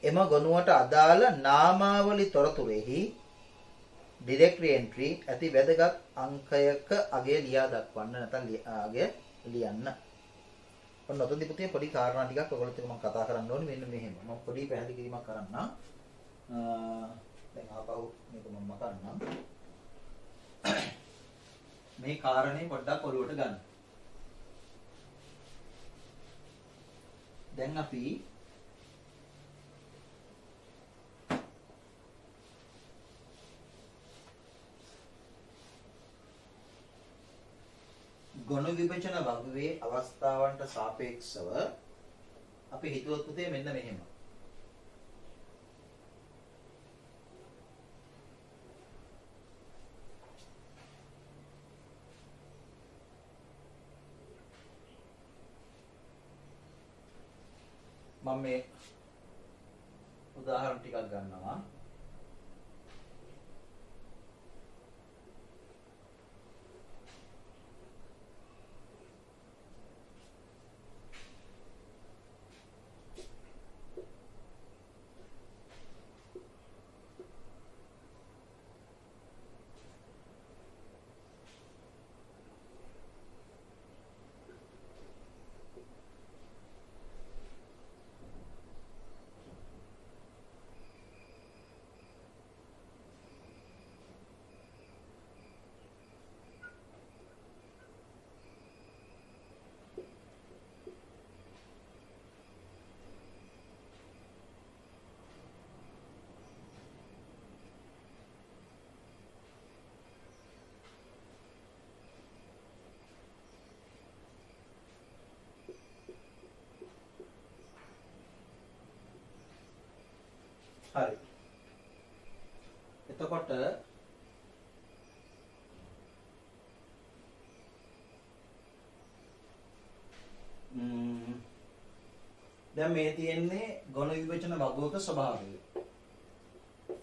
එම ගොනුවට අදාළ නාමාවලි තොරතුරෙහි directory entry ඇති වැදගත් අංකයක අගය ලියා දක්වන්න නැත්නම් අගය ලියන්න. ඔන්න ඔතනදී පුතේ පොඩි කාරණා ටිකක් ඔයගොල්ලොත් එක්ක මම කතා කරන්න ඕනේ මෙන්න මෙහෙම. මම පොඩි පැහැදිලි කිරීමක් කරන්නම්. දැන් ආපහු මේක මම කරන්නම්. මේ කාරණේ පොඩ්ඩක් ඔළුවට ගන්න. දැන් අපි ගොනු විභජන වගුවේ අවස්ථාවන්ට සාපේක්ෂව අපි හිතුවත් පුතේ මෙන්න මෙහෙම. මම මේ උදාහරණ ටිකක් ගන්නවා. හරි. එතකොට දැන් මේ තියෙන්නේ ගොනු විභජන වගුවක ස්වභාවය.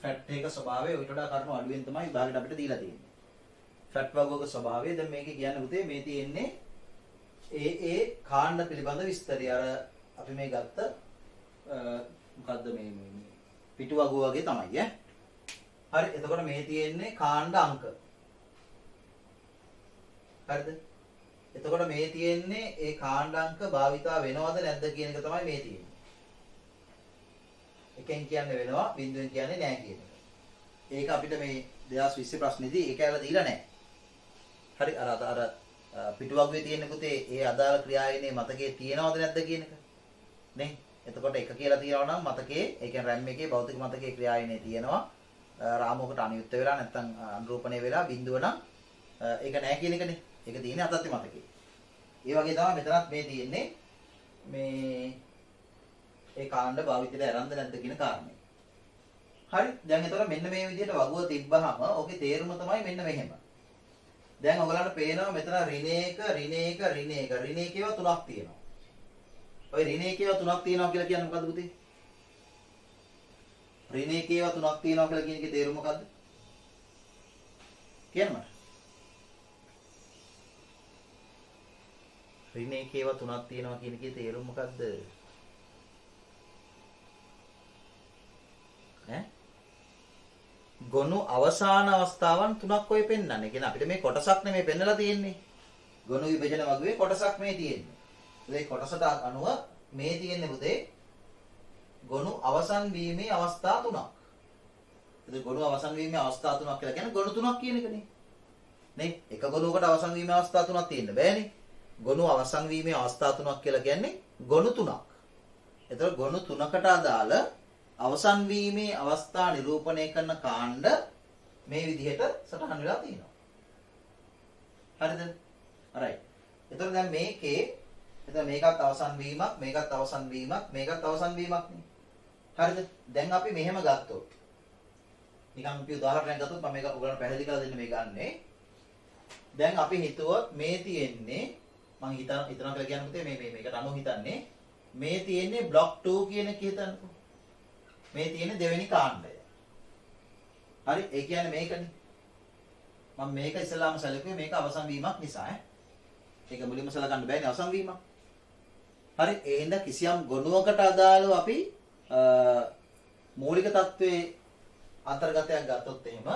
ෆැට් එක ස්වභාවය ඊට වඩා කරුණු අඩුවෙන් තමයි විභාගයට අපිට දීලා තියෙන්නේ. ෆැට් වගුවක ස්වභාවය දැන් මේකේ කියන්නේ පුතේ මේ තියෙන්නේ ඒ කාණ්ඩ පිළිබඳ විස්තරය. අර අපි මේ ගත්ත මොකද්ද මේ පිටු වගුව වගේ තමයි ඈ. හරි එතකොට මේ තියෙන්නේ කාණ්ඩ අංක. හරිද? එතකොට මේ තියෙන්නේ ඒ කාණ්ඩ අංක භාවිතා වෙනවද නැද්ද කියන එක තමයි මේ තියෙන්නේ. එකෙන් කියන්නේ වෙනවා බිඳුවෙන් කියන්නේ නැහැ කියන එක. ඒක අපිට මේ 2020 ප්‍රශ්නේදී ඒක ඇවිල්ලා දීලා නැහැ. හරි අර පිටු වගුවේ තියෙන පුතේ ඒ අදාළ ක්‍රියාවේනේ මතකයේ තියෙනවද නැද්ද කියන එක. නේ? එතකොට එක කියලා තියනවා නම් මතකයේ ඒ කියන්නේ RAM එකේ භෞතික මතකයේ ක්‍රියාවේනේ තියෙනවා. රාමුවකට අනුයුක්ත වෙලා නැත්නම් අනුරූපණය වෙලා බිඳුව නම් ඒක නැහැ කියන එකනේ. ඒක තියෙන්නේ අතත්ති මතකයේ. ඒ වගේ තමයි මෙතනත් මේ තියෙන්නේ මේ ඒ කාණ්ඩ භාවිතයට ආරම්භ නැද්ද කියන කාරණේ. හරි. දැන් එතකොට මෙන්න මේ විදිහට වගුව තිබ්බහම ඕකේ තේරුම තමයි මෙන්න මෙහෙම. දැන් ඔයගලන්ට පේනවා මෙතන ඍණ එකේව තුනක් තියෙනවා. ඔය ඍණ එකේව තුනක් තියෙනවා කියලා කියන්නේ මොකද්ද පුතේ? ඍණ එකේව තුනක් තියෙනවා කියලා කියන එකේ තේරුම මොකද්ද? කියන්න මට. ඍණ එකේව තුනක් තියෙනවා කියන එකේ තේරුම මොකද්ද? ඈ? ගොනු අවසාන අවස්ථාවන් තුනක් ඔය පෙන්වන්නේ. කියන්නේ අපිට මේ කොටසක් නෙමෙයි පෙන්නලා තියෙන්නේ. ගොනු විභජන වගුවේ කොටසක් මේ තියෙන්නේ. ඒ කොටසට අනුව මේ තියෙන්නේ පුතේ ගොනු අවසන් වීමේ අවස්ථා තුනක්. ඒක ගොනු අවසන් වීමේ අවස්ථා තුනක් කියලා කියන්නේ ගොනු තුනක් කියන එකනේ. නේ? එක ගොනුවකට අවසන් වීමේ අවස්ථා තුනක් තියෙන්න බෑනේ. ගොනු අවසන් වීමේ අවස්ථා තුනක් කියලා කියන්නේ ගොනු තුනක්. එතකොට ගොනු තුනකට අදාළ අවසන් වීමේ අවස්ථා නිරූපණය කරන කාණ්ඩ මේ විදිහට සටහන් වෙලා තියෙනවා. හරිද? alright. එතකොට දැන් මේකේ එතන මේකත් අවසන් වීමක්, මේකත් අවසන් වීමක්, මේකත් අවසන් වීමක් නේ. හරිද? දැන් අපි මෙහෙම ගත්තොත් නිකන් අපි උදාහරණයක් ගත්තොත් මම මේක ඔයගලන්ට පැහැදිලි කරලා දෙන්න මේ ගන්නෙ. දැන් අපි හිතුවොත් මේ තියෙන්නේ මම හිතනවා කියලා කියන්නේ පුතේ මේකට අනුව හිතන්නේ මේ තියෙන්නේ බ්ලොක් 2 කියන එක හිතන්නකෝ. මේ තියෙන්නේ දෙවෙනි කාණ්ඩය. හරි ඒ කියන්නේ මේකනේ. මම මේක ඉස්සලාම සැලකුවේ මේක අවසන් වීමක් නිසා ඈ. ඒක මුලින්ම සලකන්න බෑනේ අවසන් වීමක්. හරි ඒ හින්දා කිසියම් ගොනුවකට අදාළව අපි මූලික தત્ත්වයේ අන්තර්ගතයක් ගත්තොත් එහෙම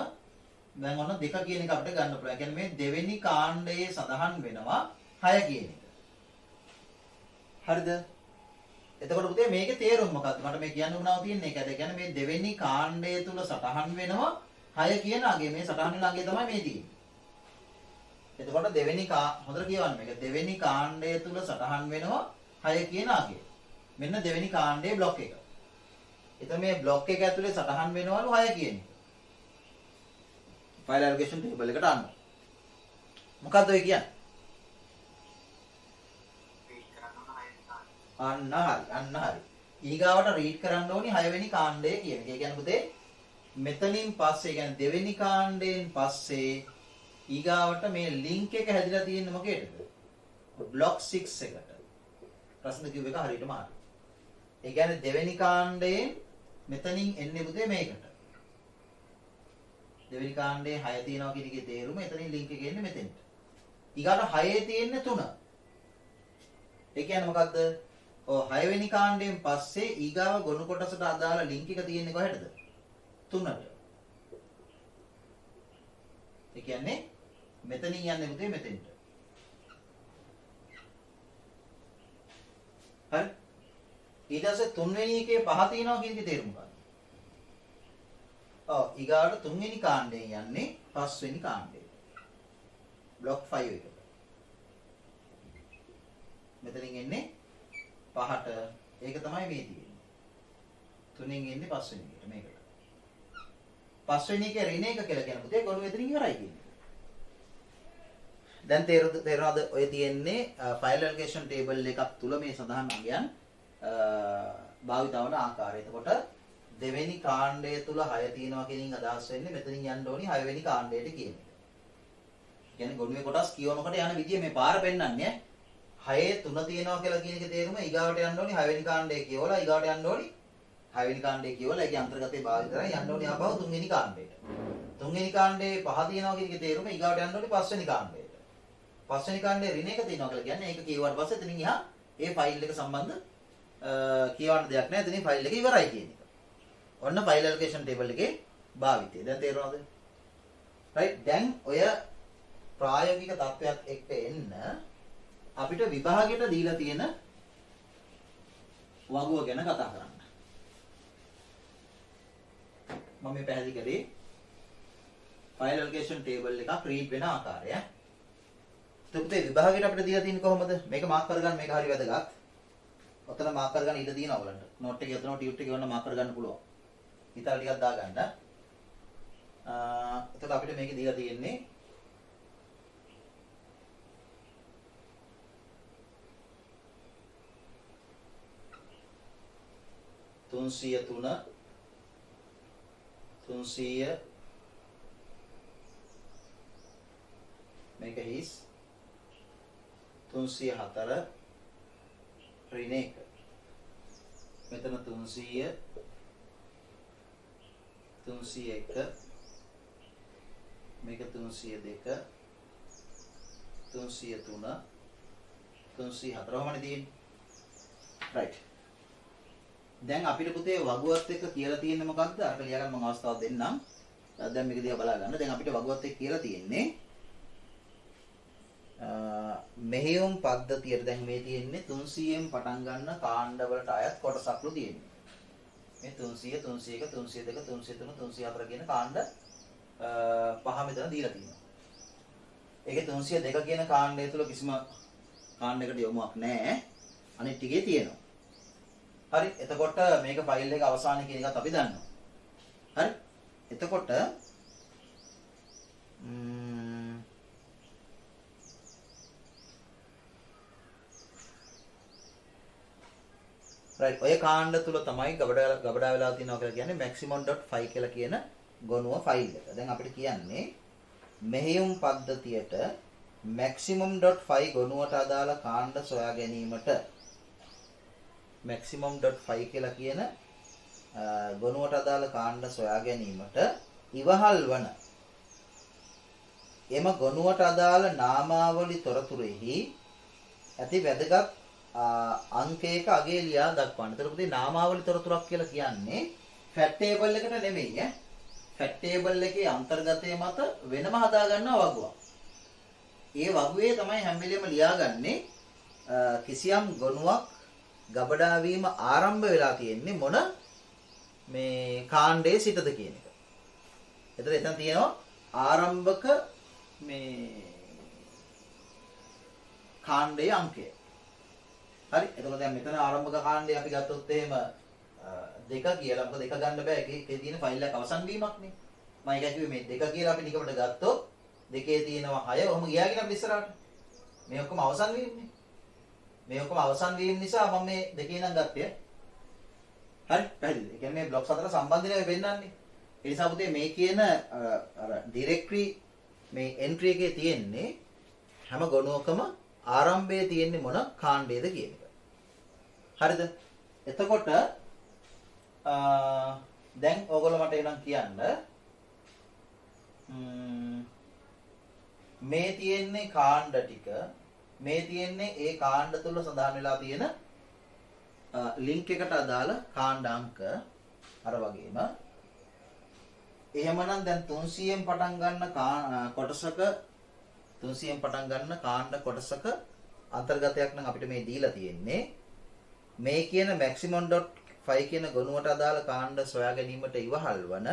දැන් ඔන්න දෙක කියන එක අපිට ගන්න පුළුවන්. ඒ කියන්නේ මේ දෙවෙනි කාණ්ඩයේ සඳහන් වෙනවා 6 කියන එක. හරිද? එතකොට පුතේ මේකේ තේරුම මොකක්ද? මට මේ කියන්න උනාව තියෙන්නේ ඒකද? ඒ කියන්නේ මේ දෙවෙනි කාණ්ඩය තුල සටහන් වෙනවා 6 කියන අගේ. මේ සටහන් වෙන අගේ තමයි මේ තියෙන්නේ. එතකොට හොඳට කියවන්න මේක. දෙවෙනි කාණ්ඩය තුල සටහන් වෙනවා 6 කියන අගේ. මෙන්න දෙවෙනි කාණ්ඩයේ බ්ලොක් එක. එතකොට මේ බ්ලොක් එක ඇතුලේ සටහන් වෙනවලු 6 කියන එක. ෆයිල් ඇලොකේෂන් ටේබල් එකට අනුව. මොකද්ද ඔය කියන්නේ? අන්න හරි. ඊගාවට රීඩ් කරන්න ඕනි 6 වෙනි කාණ්ඩය කියන එක. ඒ කියන්නේ පුතේ මෙතනින් පස්සේ කියන්නේ දෙවෙනි කාණ්ඩයෙන් පස්සේ ඊගාවට මේ ලින්ක් එක හැදිලා තියෙන්නේ මොකේද? බ්ලොක් 6 එකට. ප්‍රශ්න කිව්ව එක හරියටම හරි. ඒ කියන්නේ දෙවෙනි කාණ්ඩයෙන් මෙතනින් එන්නේ පුතේ මේකට. දෙවෙනි කාණ්ඩයේ 6 තියෙනවා කියන එකේ තේරුම එතනින් ලින්ක් එක එන්නේ මෙතෙන්ට. ඊගාට 6 තියෙන්නේ 3. ඒ කියන්නේ මොකද්ද? ඔව් 6 වෙනි කාණ්ඩයෙන් පස්සේ ඊගාව ගොනු කොටසට අදාළ ලින්ක් එක තියෙන්නේ කොහෙටද? 3ට. ඒ කියන්නේ මෙතනින් යන්නේ පුතේ මෙතෙන්ට. හරි? ඊට පස්සේ 3 වෙනි එකේ 5 තියෙනවා කියන එකේ තේරුම මොකක්ද? ඔව් ඊගාවට 3 වෙනි කාණ්ඩයෙන් යන්නේ 5 වෙනි කාණ්ඩයට. බ්ලොක් 5 එකට. මෙතනින් එන්නේ 5ට. ඒක තමයි මේ තියෙන්නේ. 3න් එන්නේ 5 වෙනි එකට මේකට. 5 වෙනි එකේ ඍණ එක කියලා කියන පුතේ ගොනු එතනින් ඉවරයි කියන්නේ. දැන් තේරෙනවද ඔය තියෙන්නේ ෆයිල් ඇලොකේෂන් ටේබල් එකක් තුල මේ සඳහන් අගයන් භාවිත වන ආකාරය. එතකොට දෙවෙනි කාණ්ඩය තුල 6 තියෙනවා කියන අදහස් වෙන්නේ මෙතනින් යන්න ඕනි 6 වෙනි කාණ්ඩයට කියන එක. කියන්නේ ගොනුවේ කොටස් කියවනකොට යන විදිය මේ පාර පෙන්වන්නේ 6 3 තියෙනවා කියලා කියන එකේ තේරුම ඊගාවට යන්න ඕනි 6 වෙනි කාණ්ඩය කියවලා ඊගාවට යන්න ඕනි 6 වෙනි කාණ්ඩය කියවලා ඒකේ අන්තර්ගතයේ භාවිත කරලා යන්න ඕනි ආපහු 3 වෙනි කාණ්ඩයට. 3 වෙනි කාණ්ඩයේ 5 තියෙනවා කියන එකේ තේරුම ඊගාවට යන්න ඕනි 5 වෙනි කාණ්ඩයට. 5 වෙනි කාණ්ඩයේ ඍණ එක තියෙනවා කියලා කියන්නේ ඒක කියුවාට පස්සේ එතනින් එහා ඒ ෆයිල් එක සම්බන්ධ කියවන්න දෙයක් නැහැ. එතනින් ෆයිල් එක ඉවරයි කියන එක. ඔන්න ෆයිල් ඇලොකේෂන් ටේබල් එකේ භාවිතය. දැන් තේරුණාද? right දැන් ඔය ප්‍රායෝගික තත්ත්වයක් එක්ක එන්න අපිට විභාගයට දීලා තියෙන වගුව ගැන කතා කරන්න. මම මේ පැහැදිලි කරේ ෆයිල් ඇලොකේෂන් ටේබල් එකක් රීඩ් වෙන ආකාරය. එතකොට විභාගයට අපිට දීලා තියෙන්නේ කොහොමද? මේක මාක් කරගන්න මේක හරි වැදගත්. ඔතන මාක් කරගන්න ඉඩ තියෙනවා ඔයගලන්ට. නෝට් එකේ ඔතන ටියුට් එකේ වන්න මාක් කරගන්න පුළුවන්. ඉතාල ටිකක් දාගන්න. එතකොට අපිට මේක දීලා තියෙන්නේ 303 300 මේක හිස් 304 ඍණ 1 මෙතන 300 301 මේක 302 303 304 වමනේ තියෙන්නේ right දැන් අපිට පුතේ වගුවත් එක්ක කියලා තියෙන්නේ මොකක්ද අර ලියා ගන්න මම අවස්ථාවක් දෙන්නම් දැන් මේක දිහා බලා ගන්න දැන් අපිට වගුවත් එක්ක කියලා තියෙන්නේ මෙහෙයුම් පද්ධතියට දැන් මේ තියෙන්නේ 300න් පටන් ගන්න කාණ්ඩ වලට අයත් කොටසක්ලු තියෙන්නේ මේ 300 301 302 303 304 කියන කාණ්ඩ පහ මෙතන දීලා තියෙනවා ඒකේ 302 කියන කාණ්ඩය තුල කිසිම කාණ්ඩයකට යොමුවක් නැහැ අනිත් ටිකේ තියෙනවා හරි එතකොට මේක ෆයිල් එක අවසානයේ කියන එකත් අපි දන්නවා හරි එතකොට right ඔය කාණ්ඩ තුල තමයි ගබඩා වෙලා තියෙනවා කියලා කියන්නේ maximum.5 කියලා කියන ගොනුව ෆයිල් එක. දැන් අපිට කියන්නේ මෙහෙයුම් පද්ධතියට maximum.5 ගොනුවට අදාළ කාණ්ඩ සොයා ගැනීමට maximum.5 කියලා කියන ගොනුවට අදාළ කාණ්ඩ සොයා ගැනීමට ඉවහල් වන එම ගොනුවට අදාළ නාමාවලි තොරතුරෙහි ඇති වැදගත් අංකයක අගය ලියා දක්වන්න. ඒතර පුතේ නාමාවලි තොරතුරක් කියලා කියන්නේ ෆැට් ටේබල් එකට නෙමෙයි ඈ. ෆැට් ටේබල් එකේ අන්තර්ගතය මත වෙනම හදා ගන්නා වගුවක්. ඒ වගුවේ තමයි හැම වෙලෙම ලියාගන්නේ කිසියම් ගොනුවක් ගබඩා වීම ආරම්භ වෙලා තියෙන්නේ මොන මේ කාණ්ඩයේ සිටද කියන එක. එතන තියෙනවා ආරම්භක මේ කාණ්ඩයේ අංකය. හරි එතකොට දැන් මෙතන ආරම්භක කාණ්ඩය අපි ගත්තොත් එහෙම 2 කියලා. මොකද 2 ගන්න බෑ. ඒකේ තියෙන ෆයිල් එක අවසන් වීමක්නේ. මම ඒක කිව්වේ මේ 2 කියලා අපි නිකමට ගත්තොත් දෙකේ තියෙනවා 6. ඔහොම ගියාගෙන අපි ඉස්සරහට. මේ ඔක්කොම අවසන් වීමනේ. මේ ඔක්කොම අවසන් වීම නිසා මම මේ දෙකේ නම් ගත්තේ. හරි පැහැදිලිද? ඒ කියන්නේ මේ බ්ලොක්ස් අතර සම්බන්ධය වෙන්නන්නේ. ඒ නිසා පුතේ මේ කියන අර ඩිරෙක්ටරි මේ එන්ට්‍රි එකේ තියෙන්නේ හැම ගොනුවකම ආරම්භයේ තියෙන්නේ මොන කාණ්ඩයේද කියන එක. හරිද? එතකොට දැන් ඕගොල්ලෝ මට එනම් කියන්න මේ තියෙන්නේ කාණ්ඩ ටික මේ තියෙන්නේ ඒ කාණ්ඩ තුල සඳහන් වෙලා තියෙන ලින්ක් එකට අදාළ කාණ්ඩ අංක අර වගේම එහෙමනම් දැන් 300න් පටන් ගන්න කොටසක 300න් පටන් ගන්න කාණ්ඩ කොටසක අන්තර්ගතයක් නම් අපිට මේ දීලා තියෙන්නේ මේ කියන maximum.5 කියන ගොනුවට අදාළ කාණ්ඩ සොයා ගැනීමට ඉවහල් වන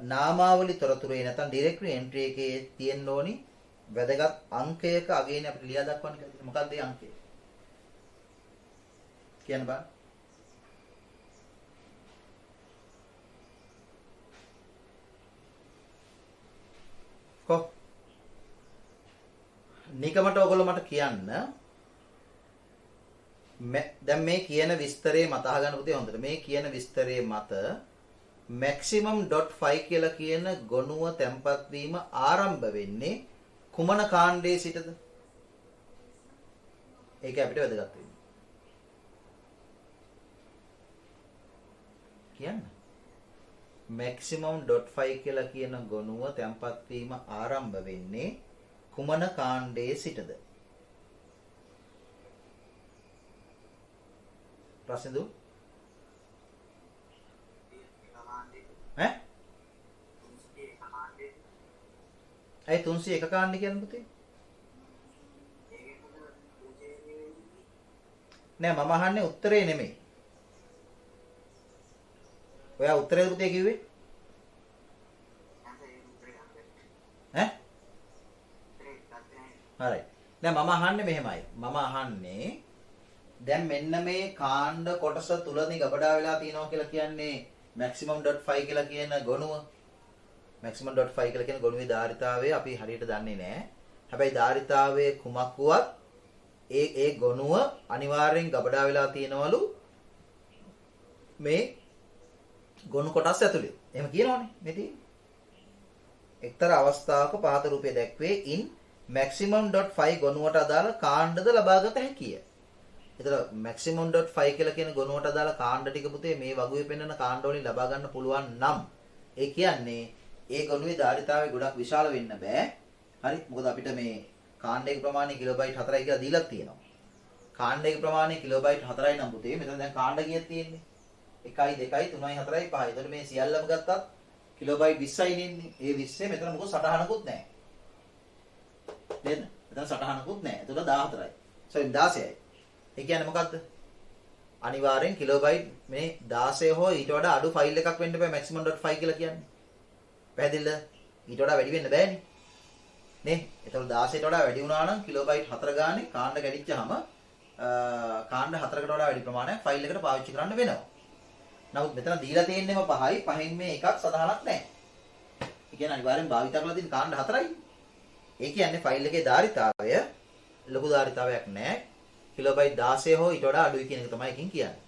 නාමාවලි තොරතුරේ නැත්නම් ඩිරෙක්ටරි එන්ට්‍රි එකේ තියෙන්න ඕනි වැදගත් අංකයක අගයනේ අපිට ලියා දක්වන්න කියලා. මොකක්ද ඒ අංකය? කියන්න බෑ. කො නිකමට ඔයගොල්ලෝ මට කියන්න දැන් මේ කියන විස්තරේ මත අහගන්න පුතේ හොඳට මේ කියන විස්තරේ මත maximum.5 කියලා කියන ගොනුව තැම්පත් වීම ආරම්භ වෙන්නේ කුමන කාණ්ඩයේ සිටද? ඒක අපිට වැදගත් වෙන්නේ. කියන්න. maximum.5 කියලා කියන ගොනුව තැම්පත් වීම ආරම්භ වෙන්නේ කුමන කාණ්ඩයේ සිටද? ප්‍රශ්නද? ඈ? ඒ 301 කාණ්ඩය කියන්නේ පුතේ? නෑ මම අහන්නේ උත්තරේ නෙමෙයි. ඔයා උත්තරේ පුතේ කිව්වේ? ඈ? හරි. දැන් මම අහන්නේ මෙහෙමයි. මම අහන්නේ දැන් මෙන්න මේ කාණ්ඩ කොටස තුලදී ගබඩා වෙලා තියෙනවා කියලා කියන්නේ maximum.5 කියලා කියන ගොනුව. maximum.5 කියලා කියන ගොනුවේ ධාරිතාවය අපි හරියට දන්නේ නැහැ. හැබැයි ධාරිතාවයේ කුමක් වුවත් ඒ ගොනුව අනිවාර්යෙන් ගබඩා වෙලා තියෙනවලු මේ ගොනු කොටස් ඇතුලේ. එහෙම කියනවනේ මේ තියෙන්නේ. එක්තරා අවස්ථාවක පහත රූපයේ දැක්වේ in maximum.5 ගොනුවට අදාළ කාණ්ඩද ලබාගත හැකිය. ඒතර maximum.5 කියලා කියන ගොනුවට අදාළ කාණ්ඩ ටික පුතේ මේ වගුවේ පෙන්වන කාණ්ඩ වලින් ලබා ගන්න පුළුවන් නම් ඒ කියන්නේ ඒ ගොනුවේ ධාරිතාවය ගොඩක් විශාල වෙන්න බෑ. හරි? මොකද අපිට මේ කාණ්ඩයක ප්‍රමාණය කිලෝබයිට් 4යි කියලා දීලා තියෙනවා. කාණ්ඩයක ප්‍රමාණය කිලෝබයිට් 4යි නම් පුතේ මෙතන දැන් කාණ්ඩ කීයක් තියෙන්නේ? 1යි 2යි 3යි 4යි 5යි. එතකොට මේ සියල්ලම ගත්තත් කිලෝබයිට් 20යි නෙන්නේ. ඒ 20 මෙතන මොකද සටහනකුත් නැහැ. නේද? මෙතන සටහනකුත් නැහැ. එතකොට 14යි. සෝරි 16යි. ඒ කියන්නේ මොකද්ද? අනිවාර්යෙන් කිලෝබයිට් මේ 16 හෝ ඊට වඩා අඩු ෆයිල් එකක් වෙන්න බෑ maximum.5 කියලා කියන්නේ. පැහැදිලිද? ඊට වඩා වැඩි වෙන්න බෑනේ. නේ? එතකොට 16ට වඩා වැඩි වුණා නම් කිලෝබයිට් 4 ගානේ කාණ්ඩ කැඩිච්චාම කාණ්ඩ 4කට වඩා වැඩි ප්‍රමාණයක් ෆයිල් එකට පාවිච්චි කරන්න වෙනවා. නමුත් මෙතන දීලා තියෙන්නේම 5යි. පහෙන් මේ එකක් සදාහනක් නැහැ. ඒ කියන්නේ අනිවාර්යෙන් භාවිත කරලා තියෙන කාණ්ඩ 4යි. ඒ කියන්නේ ෆයිල් එකේ ධාරිතාවය ලොකු ධාරිතාවයක් නැහැ. කිලෝබයිට් 16 හෝ ඊට වඩා අඩුයි කියන එක තමයි එකකින් කියන්නේ.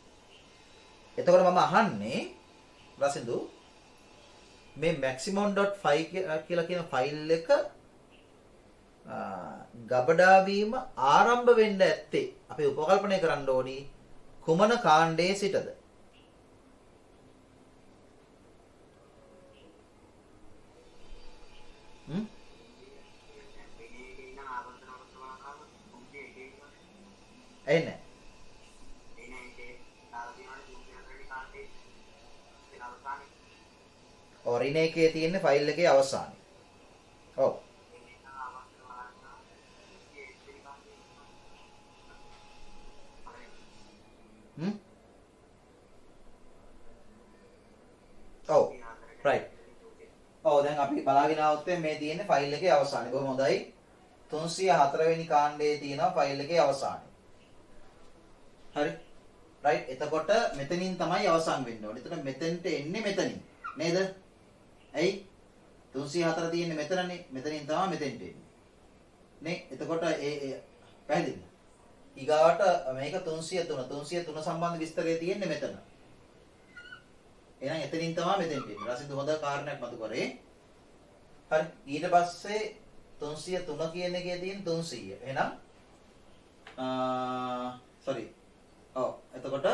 එතකොට මම අහන්නේ රසිදු මේ maximum.5 කියලා කියන ෆයිල් එක ගබඩා වීම ආරම්භ වෙන්න ඇත්තේ අපි උපකල්පනය කරන්න ඕනි කුමන කාණ්ඩයේ සිටද? එන්නේ ඔරින එකේ තියෙන ෆයිල් එකේ අවසානයේ. ඔව්. ඔව්. right. ඔව් දැන් අපි බලාගෙන ආවොත් මේ තියෙන ෆයිල් එකේ අවසානයේ. බොහොම හොඳයි. 304 වෙනි කාණ්ඩයේ තියෙනවා ෆයිල් එකේ අවසානයේ. හරි. right. එතකොට මෙතනින් තමයි අවසන් වෙන්න ඕනේ. එතකොට මෙතෙන්ට එන්නේ මෙතනින්. නේද? ඇයි? 304 තියෙන්නේ මෙතනනේ. මෙතනින් තමයි මෙතෙන්ට එන්නේ. නේ? එතකොට ඒ පැහැදිලිද? ඊගාවට මේක 303 සම්බන්ධ විස්තරය තියෙන්නේ මෙතන. එහෙනම් එතනින් තමයි මෙතෙන්ට එන්නේ. රසිදු හොඳ කාරණයක් මතු කරේ. හරි. ඊට පස්සේ 303 කියන එකේ තියෙන 300. එහෙනම් sorry. ඔව්. එතකොට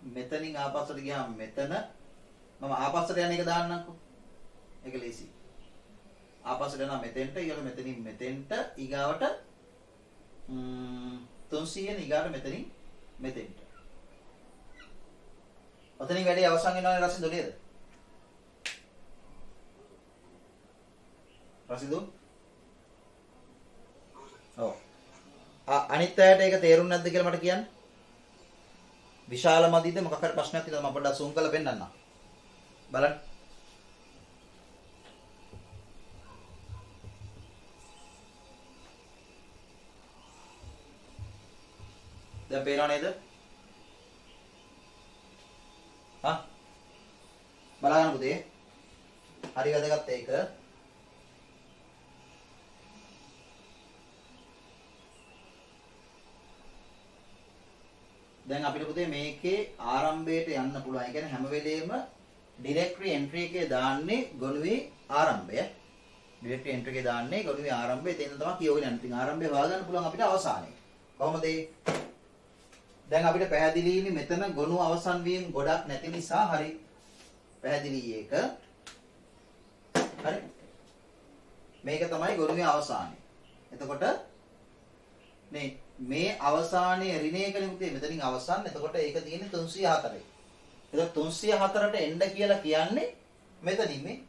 මෙතනින් ආපස්සට ගියාම මෙතන මම ආපස්සට යන එක දාන්නම්කෝ. ඒක ලේසි. ආපස්සට යනවා මෙතෙන්ට ඊළඟ මෙතනින් මෙතෙන්ට ඊගාවට 300 ඊගාට මෙතනින් මෙතෙන්ට. ඔතනින් වැඩි අවසන් වෙනවනේ රසිදු නේද? රසිදු? ඔව්. අනිත් අයට ඒක තේරුම් නැද්ද කියලා මට කියන්න. විශාල මදිද මොකක් හරි ප්‍රශ්නයක් තියෙනවද මම පොඩ්ඩක් zoom කරලා පෙන්නන්නම්. බලන්න. දැන් පේනව නේද? හා? බලන්න පුතේ. හරි වැදගත් ඒක. දැන් අපිට පුතේ මේකේ ආරම්භයට යන්න පුළුවන්. ඒ කියන්නේ හැම වෙලේම ඩිරෙක්ටරි එන්ට්‍රි එකේ දාන්නේ ගොනුවේ ආරම්භය. ඩිරෙක්ටරි එන්ට්‍රි එකේ දාන්නේ ගොනුවේ ආරම්භය. එතෙන් තමයි කියෝගෙන යන්නේ. ඉතින් ආරම්භය හොයාගන්න පුළුවන් අපිට අවසානයේ. කොහොමද ඒ? දැන් අපිට පැහැදිලිනේ මෙතන ගොනු අවසන් වීම ගොඩක් නැති නිසා හරි පැහැදිලි ඒක. හරි. මේක තමයි ගොනුවේ අවසානය. එතකොට මේ අවසානයේ ඍණයකනේ පුතේ මෙතනින් අවසන්. එතකොට ඒක තියෙන්නේ 304යි. එතකොට 304ට එන්න කියලා කියන්නේ මෙතනින් මේ.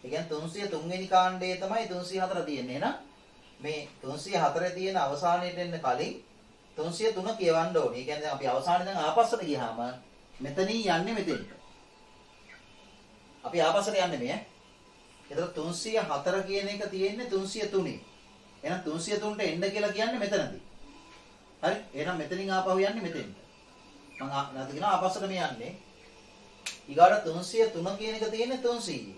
ඒ කියන්නේ 303 වෙනි කාණ්ඩයේ තමයි 304 තියෙන්නේ. එහෙනම් මේ 304 තියෙන අවසානයට එන්න කලින් 303 කියවන්න ඕනේ. ඒ කියන්නේ දැන් අපි අවසානයේ දැන් ආපස්සට ගියාම මෙතනින් යන්නේ මෙතෙන්ට. අපි ආපස්සට යන්නේ මේ. එතකොට 304 කියන එක තියෙන්නේ 303. එහෙනම් 303ට එන්න කියලා කියන්නේ මෙතනදී. හරි? එහෙනම් මෙතනින් ආපහු යන්නේ මෙතෙන්ට. මම නැත්නම් කියනවා ආපස්සට මේ යන්නේ. ඊගාට 303 කියන එක තියෙන්නේ 300.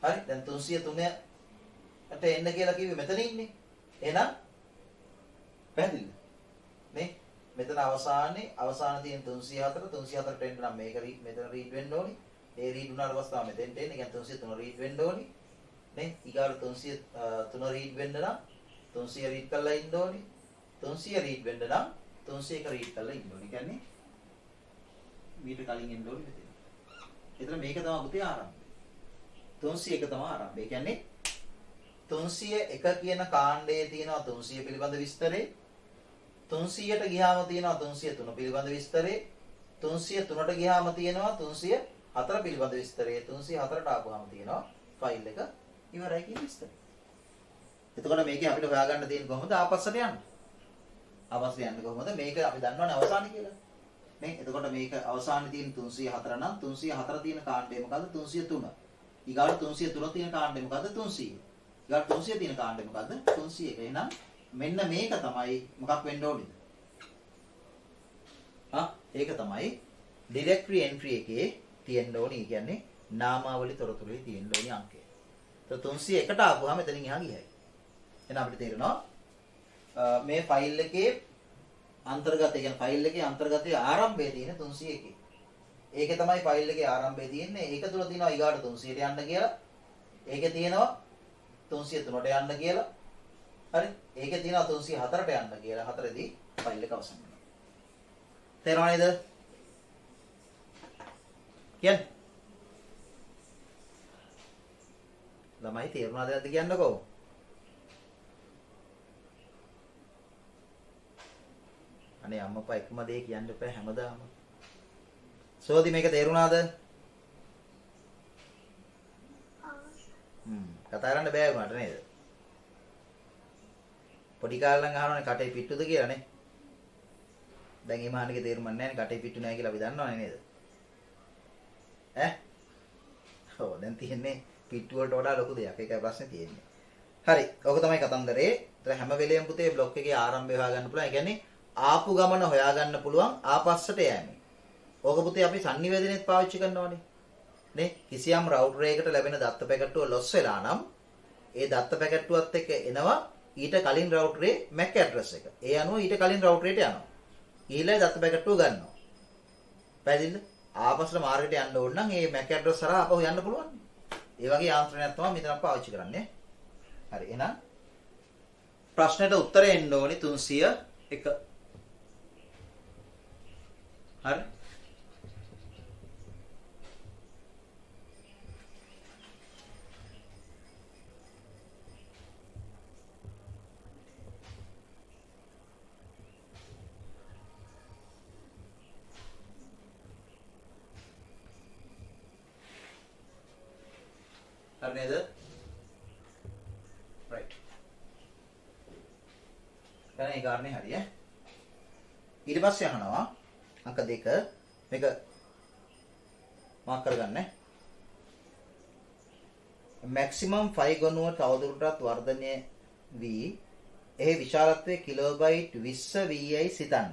හරි? දැන් 303ට එන්න කියලා කිව්වේ මෙතන ඉන්නේ. එහෙනම් පැහැදිලිද? නේ? මෙතන අවසාන තියෙන 304 304ට එන්න නම් මේක මෙතන රීඩ් වෙන්න ඕනි. ඒ රීඩ් වුණාට පස්සේ තමයි මෙතෙන්ට එන්නේ. කියන්නේ 303 රීඩ් වෙන්න ඕනි. නේ? ඊගාට 303 රීඩ් වෙන්න නම් 300 රීඩ් කරලා ඉන්න ඕනි. 300 රීඩ් වෙන්න නම් 301 රීඩ් කරලා ඉන්න ඕනි. කියන්නේ මීට කලින් එන්න ඕනි මෙතන. එතන මේක තමයි පුතේ ආරම්භය. 301 තමයි ආරම්භය. ඒ කියන්නේ 301 කියන කාණ්ඩයේ තියෙනවා 300 පිළිබඳ විස්තරේ. 300ට ගියාම තියෙනවා 303 පිළිබඳ විස්තරේ. 303ට ගියාම තියෙනවා 304 පිළිබඳ විස්තරේ. 304ට ආපුවාම තියෙනවා ෆයිල් එක ඉවරයි කියන විස්තරය. එතකොට මේකේ අපිට හොයාගන්න තියෙන්නේ කොහොමද ආපස්සට යන්නේ? ආපස්සට යන්නේ කොහොමද? මේක අපි දන්නවනේ අවසානයේ කියලා. නේ? එතකොට මේක අවසානයේ තියෙන 304 නම් 304 තියෙන කාණ්ඩය මොකද්ද? 303. ඊගාට 303 තියෙන කාණ්ඩය මොකද්ද? 300. ඊගාට 300 තියෙන කාණ්ඩය මොකද්ද? 301. එහෙනම් මෙන්න මේක තමයි මොකක් වෙන්න ඕනේද? ඒක තමයි ඩිරෙක්ටරි එන්ට්‍රි එකේ තියෙන්න ඕනි. ඒ කියන්නේ නාමාවලි තොරතුරුවේ තියෙන්න ඕනි අංකය. તો 301ට ආපුවාම එතනින් එහා ගියයි. එහෙනම් අපිට තේරෙනවා මේ ෆයිල් එකේ අන්තර්ගතය කියන්නේ ෆයිල් එකේ අන්තර්ගතයේ ආරම්භය තියෙන 301. ඒකේ තමයි ෆයිල් එකේ ආරම්භය තියෙන්නේ. ඒක තුල තියෙනවා ඊගාට 300ට යන්න කියලා. ඒකේ තියෙනවා 303ට යන්න කියලා. හරි? ඒකේ තියෙනවා 304ට යන්න කියලා. හතරේදී ෆයිල් එක අවසන් වෙනවා. තේරුණා නේද? කියන්නේ ළමයි තේරුණාද නැද්ද කියන්නකෝ. අනේ අම්මපා එකම දේ කියන්න එපා හැමදාම. සෝදි මේක තේරුණාද? කතා කරන්න බෑ වුණාට නේද? පොඩි කාලේ නම් අහනවනේ කටේ පිට්ටුද කියලා නේ. දැන් මේ මහානිගේ තේරුම නැහැ නේ කටේ පිට්ටු නැහැ කියලා අපි දන්නවනේ නේද? ඔව් දැන් තියෙන්නේ පිට්ටු වලට වඩා ලොකු දෙයක්. ඒකයි ප්‍රශ්නේ තියෙන්නේ. හරි. ඔක තමයි කතන්දරේ. ඒතර හැම වෙලෙම පුතේ බ්ලොක් එකේ ආරම්භය හොයාගන්න පුළුවන්. ඒ කියන්නේ ආපු ගමන හොයාගන්න පුළුවන් ආපස්සට යෑමෙන්. ඕක පුතේ අපි sannivedanaෙත් පාවිච්චි කරනවානේ. නේ? කිසියම් රවුටර් එකකට ලැබෙන දත්ත පැකට්ටුව ලොස් වෙලා නම් ඒ දත්ත පැකට්ටුවත් එක්ක එනවා ඊට කලින් රවුටරේ MAC ඇඩ්‍රස් එක. ඒ අනුව ඊට කලින් රවුටරේට යනවා. ඊළඟ දත්ත පැකට්ටුව ගන්නවා. පැහැදිලිද? ආපස්සට මාර්ගයට යන්න ඕන නම් මේ MAC ඇඩ්‍රස් හරහා ආපහු යන්න පුළුවන්. ඒ වගේ යාන්ත්‍රණයක් තමයි මෙතන පාවිච්චි කරන්නේ. හරි. එහෙනම් ප්‍රශ්නෙට උත්තරය එන්න ඕනි 301. හරි. හරි නේද? right. දැන් ඒ කාරණේ හරි ඈ. ඊට පස්සේ අහනවා අංක 2 මේක මාක් කරගන්න. maximum 5 ගණුව තවදුරටත් වර්ධනය වී එහි විශාලත්වයේ කිලෝබයිට් 20 වීයි සිතන්න.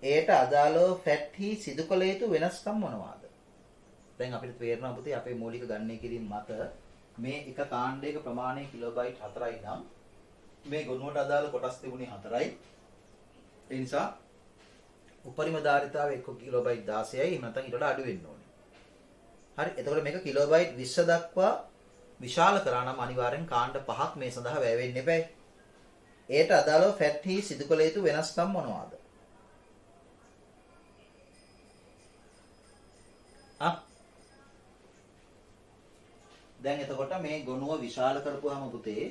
එයට අදාළව ෆැට් හි සිදු කළ යුතු වෙනස්කම් මොනවාද? දැන් අපිට තේරෙනවා පුතේ අපේ මූලික ගණනය කිරීම මත මේ එක කාණ්ඩයක ප්‍රමාණය කිලෝබයිට් 4යි නම් මේ ගුණුවට අදාළ කොටස් තිබුණේ 4යි. ඒ නිසා උපරිම ධාරිතාවය 1 කිලෝබයිට් 16යි. එහෙම නැත්නම් ඊට වඩා අඩු වෙන්න ඕනේ. හරි. එතකොට මේක කිලෝබයිට් 20 දක්වා විශාල කරා නම් අනිවාර්යෙන් කාණ්ඩ 5ක් මේ සඳහා වැය වෙන්න එපැයි. ඒට අදාළව ෆැට් හි සිදු කළ යුතු වෙනස්කම් මොනවාද? දැන් එතකොට මේ ගොනුව විශාල කරපුවාම පුතේ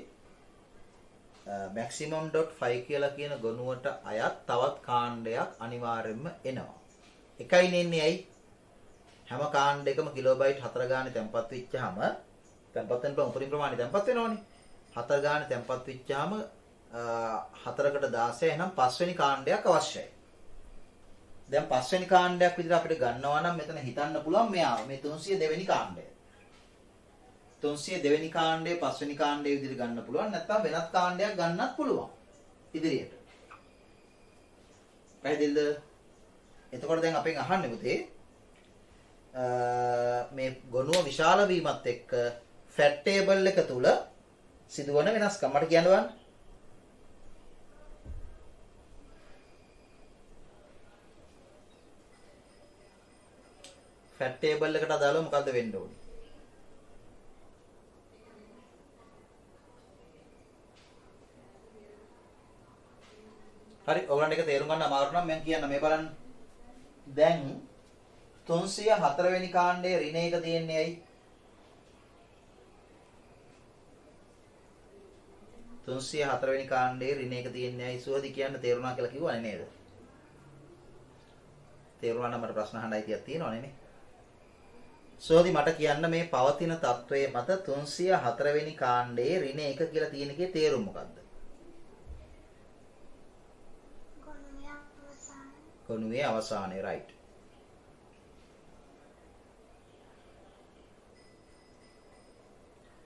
maximum.5 කියලා කියන ගොනුවට අයත් තවත් කාණ්ඩයක් අනිවාර්යයෙන්ම එනවා. එකයි නෙන්නේ ඇයි? හැම කාණ්ඩයකම කිලෝබයිට් 4 ගානේ තැම්පත් වෙච්චාම තැම්පත් වෙන උපරිම ප්‍රමාණය තැම්පත් වෙනවනේ. 4 ගානේ තැම්පත් වෙච්චාම 4කට 16 එහෙනම් 5 වෙනි කාණ්ඩයක් අවශ්‍යයි. දැන් 5 වෙනි කාණ්ඩයක් විදිහට අපිට ගන්නවා නම් මෙතන හිතන්න පුළුවන් මෙයා මේ 302 වෙනි කාණ්ඩය. 302 වෙනි කාණ්ඩය 5 වෙනි කාණ්ඩය විදිහට ගන්න පුළුවන් නැත්නම් වෙනත් කාණ්ඩයක් ගන්නත් පුළුවන් ඉදිරියට. පැහැදිලිද? එතකොට දැන් අපෙන් අහන්නේ පුතේ මේ ගොනුව විශාල වීමත් එක්ක ෆැට් ටේබල් එක තුල සිදුවන වෙනස්කම් මට කියන්න බලන්න. ෆැට් ටේබල් එකට අදාළව මොකද්ද වෙන්න ඕනේ? හරි ඔයගලන්ට ඒක තේරුම් ගන්න අමාරු නම් මම කියන්න මේ බලන්න. දැන් 304 වෙනි කාණ්ඩයේ ඍණ එක තියෙන්නේ ඇයි? 304 වෙනි කාණ්ඩයේ ඍණ එක තියෙන්නේ ඇයි? සුවදි කියන්න තේරුණා කියලා කිව්වනේ නේද? තේරුණා නම් මට ප්‍රශ්න අහන්න අයිතියක් තියෙනවනේ නේ. සුවදි මට කියන්න මේ පවතින තත්වයේ මත 304 වෙනි කාණ්ඩයේ ඍණ එක කියලා තියෙන එකේ තේරුම මොකද්ද? ගොනුවේ අවසානයේ right.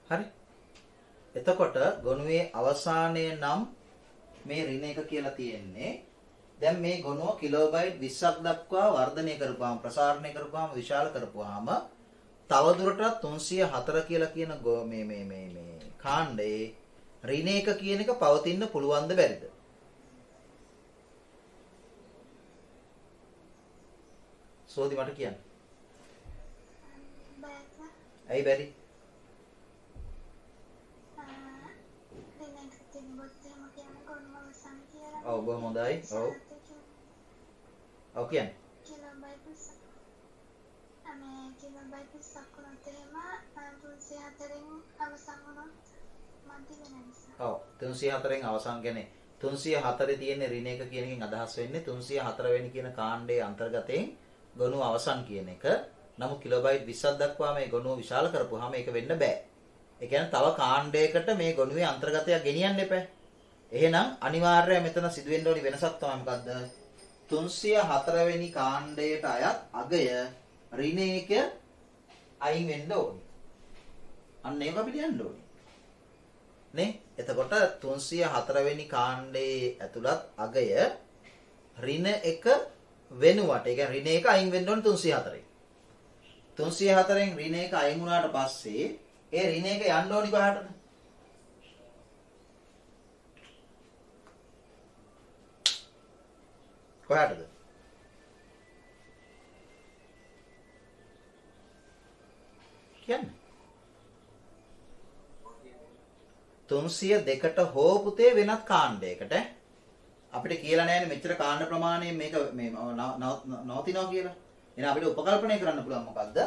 හරි. එතකොට ගොනුවේ අවසානයේ නම් මේ ඍණ එක කියලා තියෙන්නේ. දැන් මේ ගොනුව කිලෝබයිට් 20ක් දක්වා වර්ධනය කරපුවාම ප්‍රසාරණය කරපුවාම විශාල කරපුවාම තවදුරටත් 304 කියලා කියන මේ කාණ්ඩයේ ඍණ එක කියන එක පවතින්න පුළුවන්ද බැරිද? සෝදි මට කියන්න. ඇයි බැරි? ඔව් බොහොම හොඳයි. ඔව්. ඔව් කියන්නේ. ඔව් 304න් අවසන් කියන්නේ 304 තියෙන ඍණ එක කියන එකෙන් අදහස් වෙන්නේ 304 වෙනි කියන කාණ්ඩයේ අන්තර්ගතයෙන් ගොනුව අවසන් කියන එක. නමුත් කිලෝබයිට් 20ක් දක්වා මේ ගොනුව විශාල කරපුවාම ඒක වෙන්න බෑ. ඒ කියන්නේ තව කාණ්ඩයකට මේ ගොනුවේ අන්තර්ගතයක් ගෙනියන්න එපා. එහෙනම් අනිවාර්යයෙන් මෙතන සිදුවෙන්න ඕනි වෙනසක් තමයි මොකද්ද? 304 වෙනි කාණ්ඩයට අයත් අගය ඍණ එක අයින් වෙන්න ඕනි. අන්න ඒක අපිට යන්න ඕනි. නේ? එතකොට 304 වෙනි කාණ්ඩයේ ඇතුළත් අගය ඍණ එක වෙනුවට ඒ කියන්නේ ඍණ එක අයින් වෙන්න ඕනේ 304න්. 304න් ඍණ එක අයින් වුණාට පස්සේ ඒ ඍණ එක යන්න ඕනි කොහාටද? කොහාටද? කියන්නේ 302ට හෝ පුතේ වෙනත් කාණ්ඩයකට අපිට කියලා නැහැ මෙච්චර කාණ්ඩ ප්‍රමාණයෙන් මේක මේ නවතිනවා කියලා. එහෙනම් අපිට උපකල්පනය කරන්න පුළුවන් මොකද්ද?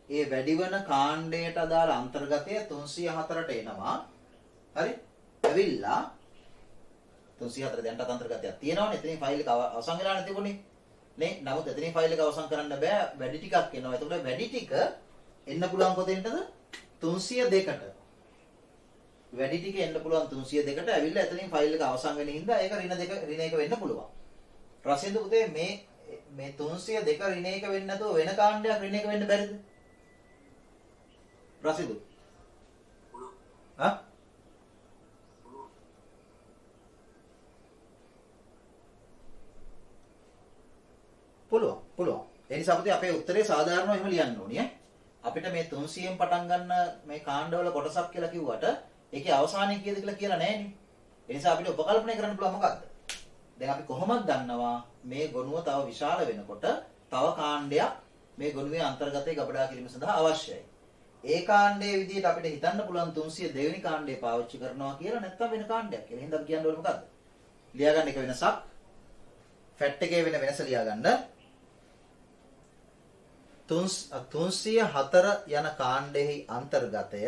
ඒ වැඩි වෙන කාණ්ඩයට අදාළ අන්තර්ගතය 304ට එනවා. හරි? ඇවිල්ලා 304 දැන්ට අන්තර්ගතයක් තියෙනවනේ. එතනින් ෆයිල් එක අවසන් වෙලා නැතිකොනේ. නේ? නමුත් එතනින් ෆයිල් එක අවසන් කරන්න බෑ. වැඩි ටිකක් එනවා. එතකොට වැඩි ටික එන්න පුළුවන් කොතෙන්ටද? 302ට. වැඩි ටික එන්න පුළුවන් 302ට ඇවිල්ලා එතනින් ෆයිල් එක අවසන් වෙන හින්දා ඒක ඍණ එක වෙන්න පුළුවන්. රසින්දු පුතේ මේ 302 ඍණ එක වෙන්නේ නැතුව වෙන කාණ්ඩයක් ඍණ එක වෙන්න බැරිද? රසින්දු. හා? පුළුවන්. ඒ නිසා පුතේ අපේ උත්තරේ සාධාරණව එහෙම ලියන්න ඕනේ ඈ. අපිට මේ 300න් පටන් ගන්න මේ කාණ්ඩවල කොටසක් කියලා කිව්වට ඒකේ අවසානයේ කීයද කියලා නැහැනේ. ඒ නිසා අපිට උපකල්පනය කරන්න පුළුවන් මොකද්ද? දැන් අපි කොහොමද දන්නවා මේ ගොනුව තව විශාල වෙනකොට තව කාණ්ඩයක් මේ ගොනුවේ අන්තර්ගතයේ ගබඩා කිරීම සඳහා අවශ්‍යයි. ඒ කාණ්ඩයේ විදිහට අපිට හිතන්න පුළුවන් 302 වෙනි කාණ්ඩය පාවිච්චි කරනවා කියලා නැත්නම් වෙන කාණ්ඩයක් කියලා. එහෙනම් අපි කියන්න ඕනේ මොකද්ද? ලියාගන්න එක වෙනසක්. ෆැට් එකේ වෙන වෙනස ලියාගන්න. 304 යන කාණ්ඩෙහි අන්තර්ගතය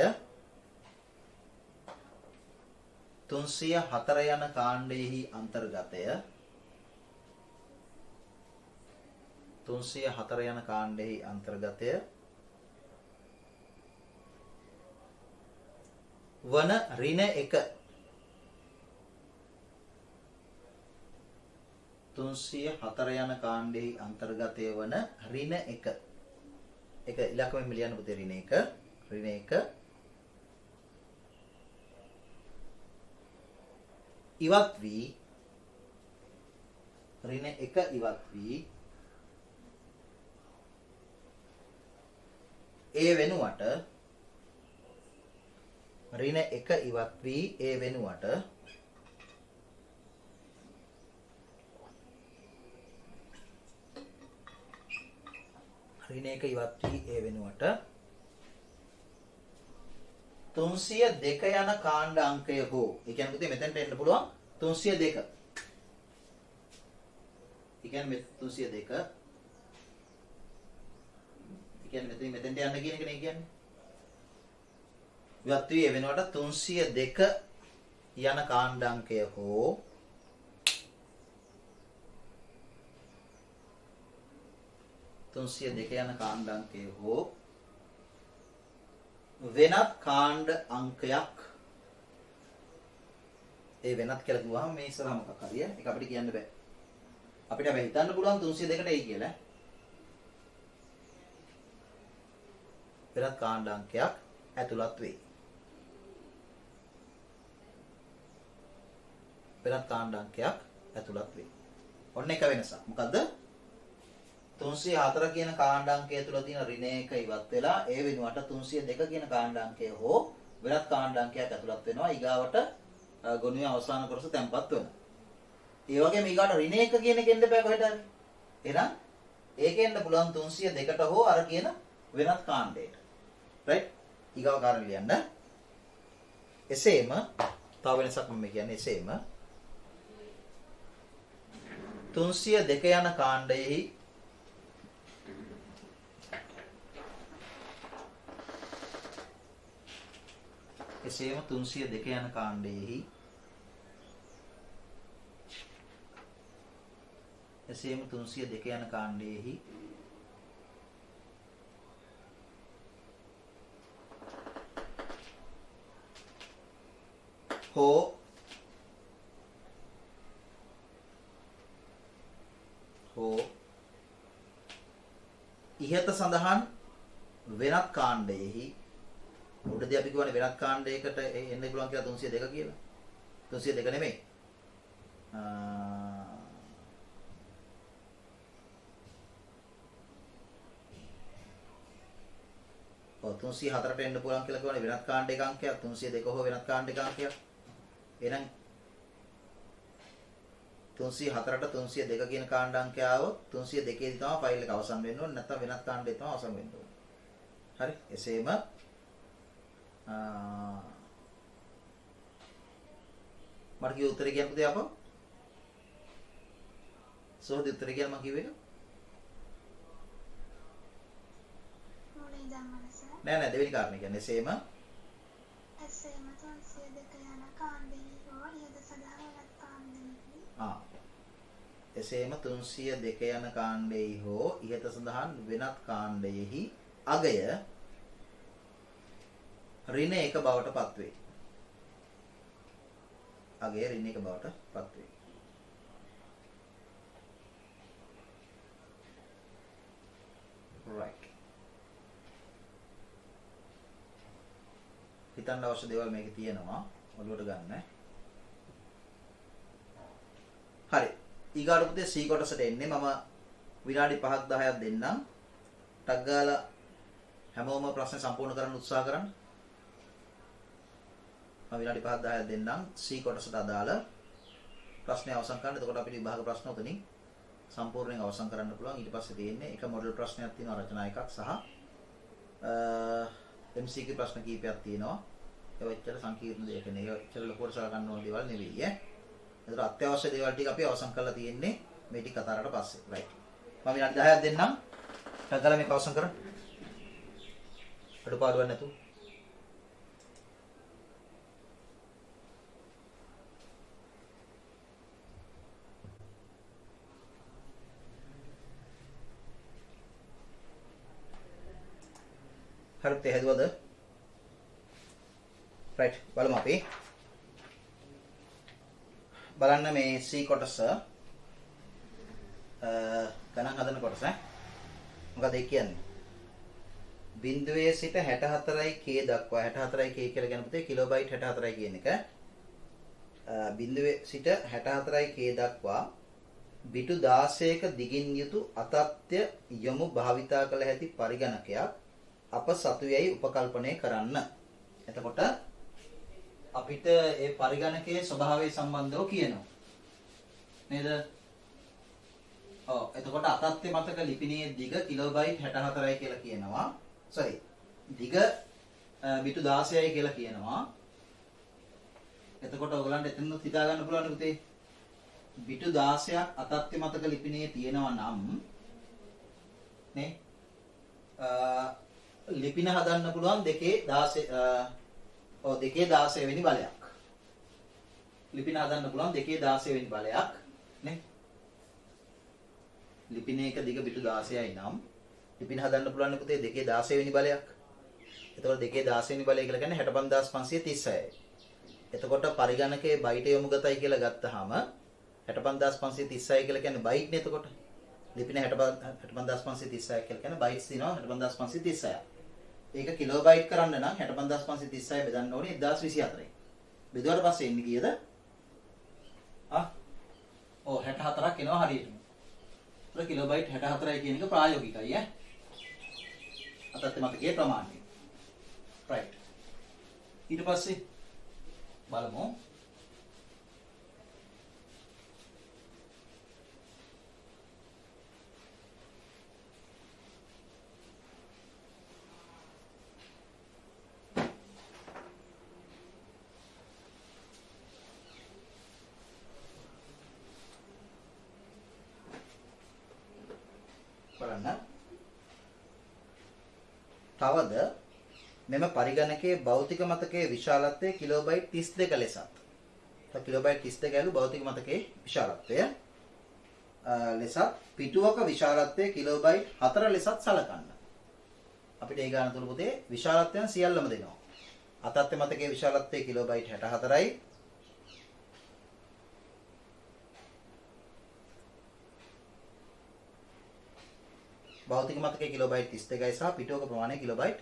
304 යන කාණ්ඩයෙහි අන්තර්ගතය 304 යන කාණ්ඩයෙහි අන්තර්ගතය වන ඍණ 1 304 යන කාණ්ඩෙහි අන්තර්ගතය වන ඍණ 1 එක ඉලක්කමෙන් ලියන්න පුතේ ඍණ 1 ඉවත් වී ඍණ 1 ඉවත් වී ඒ වෙනුවට ඍණ 1 ඉවත් වී ඒ වෙනුවට ඍණ එක ඉවත් වී ඒ වෙනුවට 302 යන කාණ්ඩ අංකය හෝ ඒ කියන්නේ පුතේ මෙතෙන්ට එන්න පුළුවන් 302. ඒ කියන්නේ මෙතන 302. ඒ කියන්නේ මෙතෙන්ට යන්න කියන එක නේ කියන්නේ. ඉවත් වී ඒ වෙනුවට 302 යන කාණ්ඩ අංකය හෝ යන කාණ්ඩාංකය හෝ වෙනත් කාණ්ඩ අංකයක් ඒ වෙනත් කියලා කිව්වහම මේ ඉස්සරහ මොකක් හරි ඒක අපිට කියන්න බෑ. අපිට හැබැයි හිතන්න පුළුවන් 302ට එයි කියලා. වෙනත් කාණ්ඩාංකයක් ඇතුළත් වෙයි. වෙනත් කාණ්ඩාංකයක් ඇතුළත් වෙයි. ඔන්න එක වෙනසක්. මොකද්ද? 304 කියන කාණ්ඩාංකය තුල තියෙන ඍණ එක ඉවත් වෙලා ඒ වෙනුවට 302 කියන කාණ්ඩාංකය හෝ වෙනත් කාණ්ඩාංකයක් ඇතුළත් වෙනවා. ඊගාවට ගොනුවේ අවසාන කොටස තැම්පත් වෙනවා. ඒ වගේම ඊගාට ඍණ එක කියන එක එන්න බෑ කොහෙට හරි. එහෙනම් ඒකෙන්න පුළුවන් 302ට හෝ අර කියන වෙනත් කාණ්ඩයට. රයිට්? ඊගාව කාරණේ ලියන්න. එසේම තව වෙනසක් මම කියන්නේ එසේම 302 යන කාණ්ඩයෙහි එසේම 302 යන කාණ්ඩයෙහි හෝ ඉහත සඳහන් වෙනත් කාණ්ඩයෙහි උඩදී අපි කියවනේ වෙනත් කාණ්ඩයකට එන්න පුළුවන් කියලා 302 කියලා. 302 නෙමෙයි. 304ට එන්න පුළුවන් කියලා කියවනේ වෙනත් කාණ්ඩයක අංකයක් 302 හෝ වෙනත් කාණ්ඩයක අංකයක්. එහෙනම් 304ට 302 කියන කාණ්ඩ අංකය આવොත් 302 දී තමයි ෆයිල් එක අවසන් වෙන්න ඕනේ. නැත්නම් වෙනත් කාණ්ඩේ තමයි අවසන් වෙන්න ඕනේ. හරි? එසේම මට කිව්ව උත්තරේ කියන්න පුතේ අපෝ. සෝහද උත්තරේ කියන්න මම කිව්වේ එක. මොලේ දන්නවද සර්? නෑ දෙවෙනි කාරණේ කියන්නේ එසේම 302 යන කාණ්ඩයේ හෝ ඉහත සඳහන් වෙනත් කාණ්ඩයකදී එසේම 302 යන කාණ්ඩයෙහි හෝ ඉහත සඳහන් වෙනත් කාණ්ඩයෙහි අගය ඍණ එක බවට පත් වේ. අගය ඍණ එක බවට පත් වේ. right. හිතන්න අවශ්‍ය දේවල් මේකේ තියෙනවා. ඔළුවට ගන්න. හරි. ඊගාට පුතේ C කොටසට එන්නේ මම විනාඩි 5ක් 10ක් දෙන්නම්. ටක් ගාලා හැමෝම ප්‍රශ්න සම්පූර්ණ කරන්න උත්සාහ කරන්න. මම විනාඩි 5ක් 10ක් දෙන්නම් C කොටසට අදාළ ප්‍රශ්නය අවසන් කරන්න. එතකොට අපිට විභාග ප්‍රශ්න උතනින් සම්පූර්ණයෙන් අවසන් කරන්න පුළුවන්. ඊට පස්සේ තියෙන්නේ එක මොඩල් ප්‍රශ්නයක් තියෙනවා රචනා එකක් සහ MCQ ප්‍රශ්න කීපයක් තියෙනවා. ඒක එච්චර සංකීර්ණ දෙයක් නෙවෙයි. ඒක එච්චර ලොකුවට සලකන්න ඕන දේවල් නෙවෙයි ඈ. ඒතර අත්‍යවශ්‍ය දේවල් ටික අපි අවසන් කරලා තියෙන්නේ මේ ටික කතාරට පස්සේ. රයිට්. මම විනාඩි 10ක් දෙන්නම්. ටගලා මේක අවසන් කරන්න. අඩුපාඩුවක් නැතුව. හරිද හැදුවද? රයිට් බලමු අපි. බලන්න මේ C කොටස ගණන් හදන කොටස මොකද ඒ කියන්නේ? බිඳුවේ සිට 64k දක්වා 64k කියලා කියන පුතේ කිලෝබයිට් 64 කියන එක බිඳුවේ සිට 64k දක්වා බිටු 16ක දිගින් යුතු අතත්‍ය යොමු භාවිතා කළ හැකි පරිගණකයක් අප සතුයයි උපකල්පනය කරන්න. එතකොට අපිට ඒ පරිගණකයේ ස්වභාවය සම්බන්ධව කියනවා. නේද? ඔව් එතකොට අතත්්‍ය මතක ලිපිනයේ දිග කිලෝබයිට් 64යි කියලා කියනවා. sorry. දිග බිටු 16යි කියලා කියනවා. එතකොට ඔයගලන්ට එතනත් හිතා ගන්න පුළුවන් පුතේ. බිටු 16ක් අතත්්‍ය මතක ලිපිනයේ තියෙනවා නම් නේ ලිපින හදන්න පුළුවන් 2 වෙනි බලයක්. ලිපින හදන්න පුළුවන් 2 වෙනි බලයක් නේ. ලිපිනයක දිග බිටු 16යි නම් ලිපින හදන්න පුළුවන් පුතේ 2 වෙනි බලයක්. එතකොට 2 වෙනි බලය කියලා කියන්නේ 65536යි. එතකොට පරිගණකයේ බයිට යොමුගතයි කියලා ගත්තාම 65536 කියලා කියන්නේ බයිට් නේ. එතකොට ලිපින 65536 කියලා කියන්නේ බයිට්ස් දිනවා 65536. ඒක කිලෝබයිට් කරන්න නම් 65536 බෙදන්න ඕනේ 1024යි. බෙදුවට පස්සේ එන්නේ කීයද? ඔව් 64ක් එනවා හරියටම. ඒක කිලෝබයිට් 64යි කියන එක ප්‍රායෝගිකයි ඈ. අතත් මතකයේ ප්‍රමාණය. right. ඊට පස්සේ බලමු තවද මෙම පරිගණකයේ භෞතික මතකයේ විශාලත්වය කිලෝබයිට් 32 ලෙසත්. කිලෝබයිට් 32 ඇලු භෞතික මතකයේ විශාලත්වය ලෙසත් පිටුවක විශාලත්වය කිලෝබයිට් 4 ලෙසත් සලකන්න. අපිට ඒ ගාන තුල පුතේ විශාලත්වයන් සියල්ලම දෙනවා. අතත්්‍ය මතකයේ විශාලත්වය කිලෝබයිට් 64යි. භෞතික මතකයේ කිලෝබයිට් 32යි සහ පිටුවක ප්‍රමාණය කිලෝබයිට්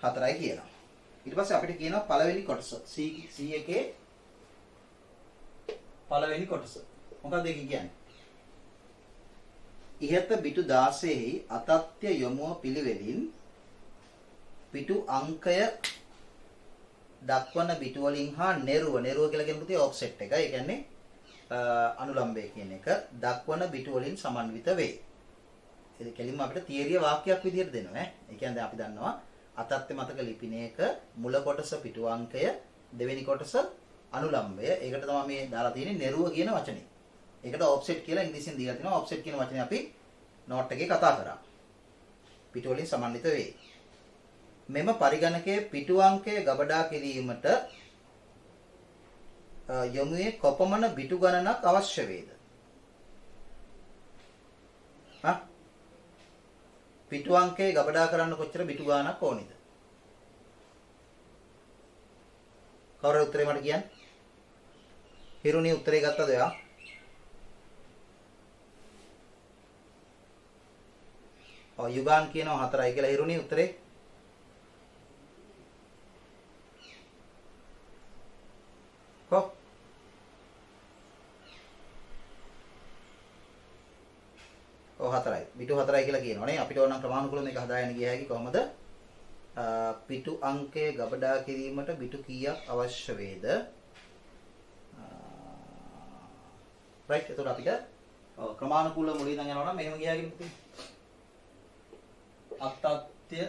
4යි කියනවා. ඊට පස්සේ අපිට කියනවා පළවෙනි කොටස C එකේ පළවෙනි කොටස. මොකක්ද ඒක කියන්නේ? ඉහත බිටු 16හි අතත්්‍ය යොමුව පිළිවෙලින් පිටු අංකය දක්වන බිටු වලින් හා නෙරුව කියලා කියන පුතේ ඔෆ්සෙට් එක. ඒ කියන්නේ අනුලම්බය කියන එක දක්වන බිටු වලින් සමන්විත වේ. ඒක කෙලින්ම අපිට තියරිය වාක්‍යයක් විදිහට දෙනවා ඈ. ඒ කියන්නේ දැන් අපි දන්නවා අතත්්‍ය මතක ලිපිනයක මුල කොටස පිටු අංකය දෙවෙනි කොටස අනුලම්බය. ඒකට තමයි මේ දාලා තියෙන්නේ නෙරුව කියන වචනේ. ඒකට ඔෆ්සෙට් කියලා ඉංග්‍රීසියෙන් දීලා තිනවා. ඔෆ්සෙට් කියන වචනේ අපි නෝට් එකේ කතා කරා. පිටු වලින් සමන්විත වේ. මෙම පරිගණකයේ පිටු අංකය ගබඩා කිරීමට යොමුවේ කොපමණ බිටු ගණනක් අවශ්‍ය වේද? පිටු අංකය ගබඩා කරන්න කොච්චර බිටු ගාණක් ඕනිද? කවුරු උත්තරේ මට කියන්න? හිරුණී උත්තරේ ගත්තද ඔයා? යුගාන් කියනවා 4යි කියලා. හිරුණී උත්තරේ? කො? ඔව් 4යි. බිටු 4යි කියලා කියනවනේ. අපිට ඕන නම් ක්‍රමානුකූලව මේක හදාගෙන ගිය හැකි කොහොමද? පිටු අංකය ගබඩා කිරීමට බිටු කීයක් අවශ්‍ය වේද? right. එතකොට අපිට ක්‍රමානුකූලව මුලින් ඉඳන් යනවා නම් මෙහෙම ගියාගෙන පුතේ. අතත්්‍ය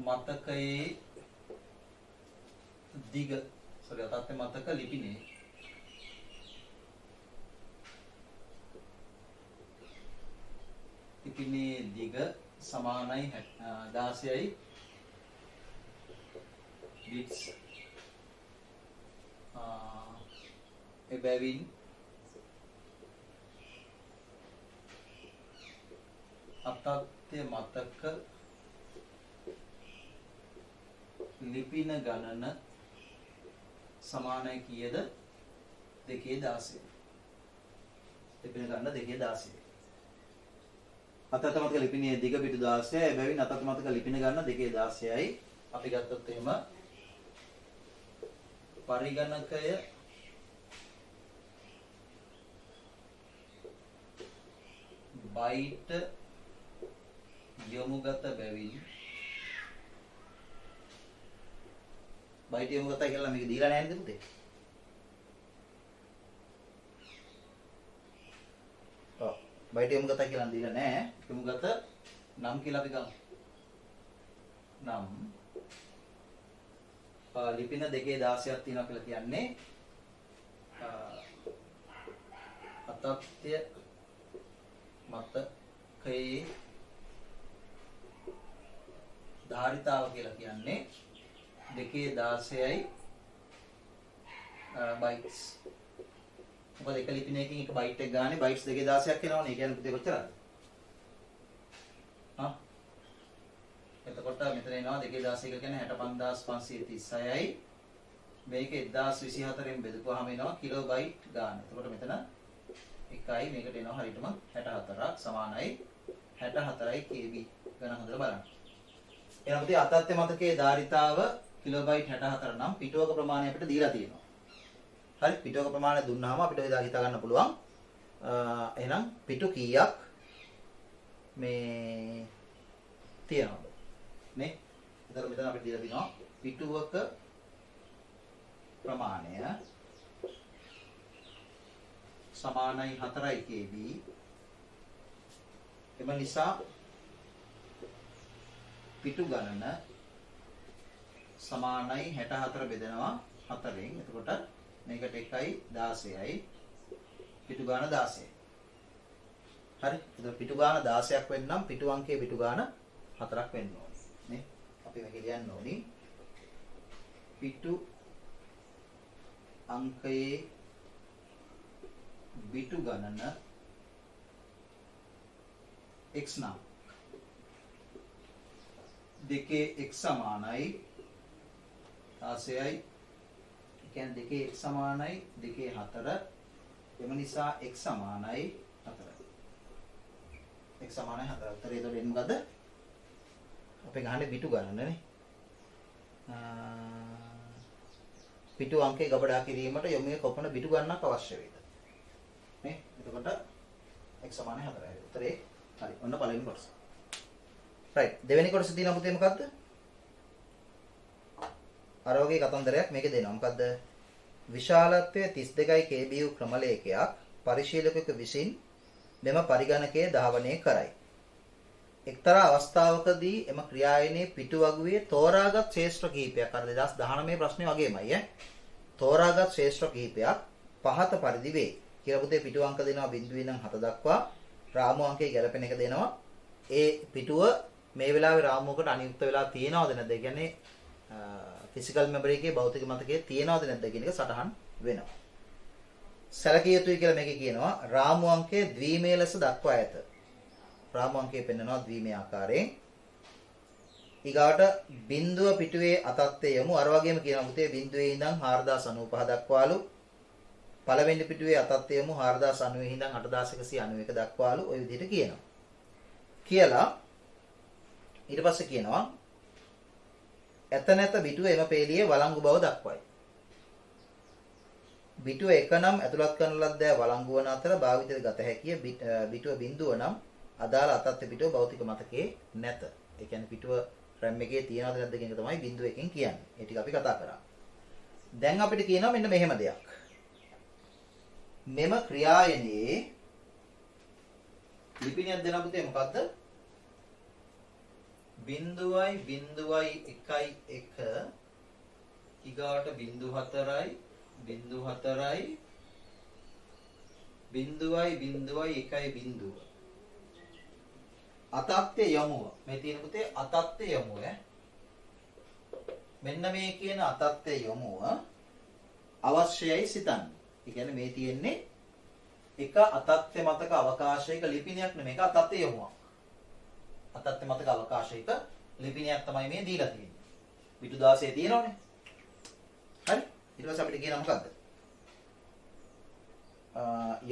මතකයේ දිග අතත්්‍ය මතක ලිපිනේ දිග සමානයි 16යි බිට්ස් එබැවින් අතත්්‍ය මතක ලිපින ගණන සමානයි කීයද? 216. ලිපින ගණන 216. අතත්්‍ය මතක ලිපිනේ දිග බිටු 16යි. එබැවින් අතත්්‍ය මතක ලිපින ගණන 216යි. අපි ගත්තොත් එහෙම පරිගණකය බයිට යොමුගත බැවින් බයිට යොමුගතයි කියලා මේක දීලා නැහැ නේද පුතේ? බයිට් යොමු ගත කියලා දීලා නැහැ. යොමු ගත නම් කියලා අපි ගමු. නම් ලිපින 2:16ක් තියෙනවා කියලා කියන්නේ අතත්ය මතකයේ ධාරිතාව කියලා කියන්නේ 2:16යි බයිට්ස්. මොකද එක ලිපිනයකින් එක බයිට් එක ගානේ බයිට්ස් 2:16ක් එනවනේ. ඒ කියන්නේ පුතේ කොච්චරද? හා එතකොට මෙතන එනවා 2:16 කියලා කියන්නේ 65536යි. මේක 1024න් බෙදපුවාම එනවා කිලෝබයිට් ගාන. එතකොට මෙතන 1යි මේකට එනවා හරියටම 64ක් සමානයි 64යි KB ගණන් හොඳට බලන්න. එහෙනම් පුතේ අතත්ය මතකයේ ධාරිතාව කිලෝබයිට් 64 නම් පිටුවක ප්‍රමාණය අපිට දීලා තියෙනවා. හරි පිටුවක ප්‍රමාණය දුන්නාම අපිට හිතා ගන්න පුළුවන්. එහෙනම් පිටු කීයක් මේ තියෙනවද? නේ? ඒතර මෙතන අපිට දීලා තිනවා පිටුවක ප්‍රමාණය සමානයි 4යි KB. එම නිසා පිටු ගණන සමානයි 64 බෙදෙනවා 4ෙන්. එතකොට මේකට 1යි 16යි පිටු ගාන 16යි. හරි. එතකොට පිටු ගාන 16ක් වෙන්නම් පිටු අංකයේ පිටු ගාන 4ක් වෙන්න ඕනේ. නේ? අපි මේක ලියන්න ඕනි. පිටු අංකයේ පිටු ගණන x නම් දෙකේ x සමානයි 16යි. කියන්නේ දෙකේ x සමානයි දෙකේ 4. එම නිසා x සමානයි 4යි. x සමානයි 4. උත්තරේ එතකොට එන්නේ මොකද්ද? අපි ගහන්නේ පිටු ගණනනේ. පිටු අංකේ ගබඩා කිරීමට යොමුවේ කොපමණ පිටු ගණනක් අවශ්‍ය වේද? නේ? එතකොට x සමානයි 4යි. උත්තරේ හරි. ඔන්න පළවෙනි කොටස. right. දෙවෙනි කොටස තියෙනවා පුතේ මොකද්ද? අර වගේ කතන්දරයක් මේකේ දෙනවා. මොකද්ද? විශාලත්වය 32යි KB වූ ක්‍රමලේඛයක් පරිශීලකයෙකු විසින් මෙම පරිගණකයේ ධාවනය කරයි. එක්තරා අවස්ථාවකදී එම ක්‍රියායනයේ පිටුවගුවේ තෝරාගත් ශේෂ්ත්‍ර කිහිපයක් අර 2019 ප්‍රශ්නේ වගේමයි තෝරාගත් ශේෂ්ත්‍ර කිහිපයක් පහත පරිදි වේ. කියලා පුතේ පිටු අංක දෙනවා 0 ඉඳන් 7 දක්වා. රාමු අංකයේ ගැලපෙන එක දෙනවා. ඒ පිටුව මේ වෙලාවේ රාමුවකට අනියුක්ත වෙලා තියෙනවද නැද්ද? ඒ කියන්නේ ෆිසිකල් මෙමරි එකේ භෞතික මතකයේ තියෙනවද නැද්ද කියන එක සටහන් වෙනවා. සැලකිය යුතුයි කියලා මේකේ කියනවා රාමු අංකයේ ද්විමේය ලෙස දක්වා ඇත. රාමු අංකයේ පෙන්වනවා ද්විමේය ආකාරයෙන්. ඊගාට බිඳුව පිටුවේ අතත්ය යමු. අර වගේම කියනවා පුතේ බිඳුවේ ඉඳන් 4095 දක්වාලු. පළවෙනි පිටුවේ අතත්ය යමු 4090 ඉඳන් 8191 දක්වාලු. ওই විදිහට කියනවා. කියලා ඊට පස්සේ කියනවා ඇතනැත පිටුව එම පේළියේ වළංගු බව දක්වයි. පිටුව 1 නම් ඇතුළත් කරන ලද්දෑ වළංගු වන අතර භාවිතයට ගත හැකිය. පිටුව බිඳුව නම් අදාළ අතත්ය පිටුව භෞතික මතකයේ නැත. ඒ කියන්නේ පිටුව RAM එකේ තියනවද නැද්ද කියන එක තමයි බිඳුව එකෙන් කියන්නේ. ඒ ටික අපි කතා කරා. දැන් අපිට කියනවා මෙන්න මෙහෙම දෙයක්. මෙම ක්‍රියායනයේ ලිපිනයක් දෙන පුතේ මොකද්ද? 0.01 ඊගාට 0.4යි 0.1 අතත්ය යමුව මේ තියෙන පුතේ අතත්ය යමුව මෙන්න මේ කියන අතත්ය යමුව අවශ්‍යයි සිතන්න. ඒ කියන්නේ මේ තියෙන්නේ එක අතත්ය මතක අවකාශයක ලිපිනයක් නෙමෙයි ඒක අතත්ය යමුවක්. අතත්ය මතක අවකාශයක ලිපිනයක් තමයි මේ දීලා තියෙන්නේ. පිටු 16 තියෙනවනේ. හරි? ඊට පස්සේ අපිට කියනවා මොකද්ද?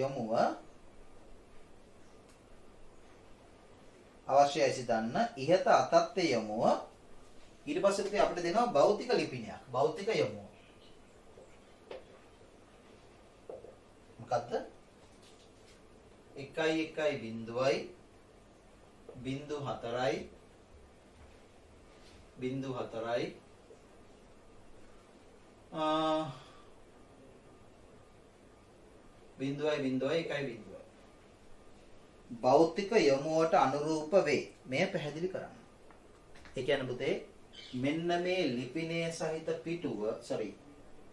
යමුව අවශ්‍යයි සිතන්න ඉහත අතත්ය යමුව ඊට පස්සේ අපිට දෙනවා භෞතික ලිපිනයක්. භෞතික යමුව. මොකද්ද? 1.1 බිඳුවයි 0.4යි 0.4යි 0.1 0.1 භෞතික යොමුවට අනුරූප වේ. මේ පැහැදිලි කරන්න. ඒ කියන්නේ පුතේ මෙන්න මේ ලිපිනය සහිත පිටුව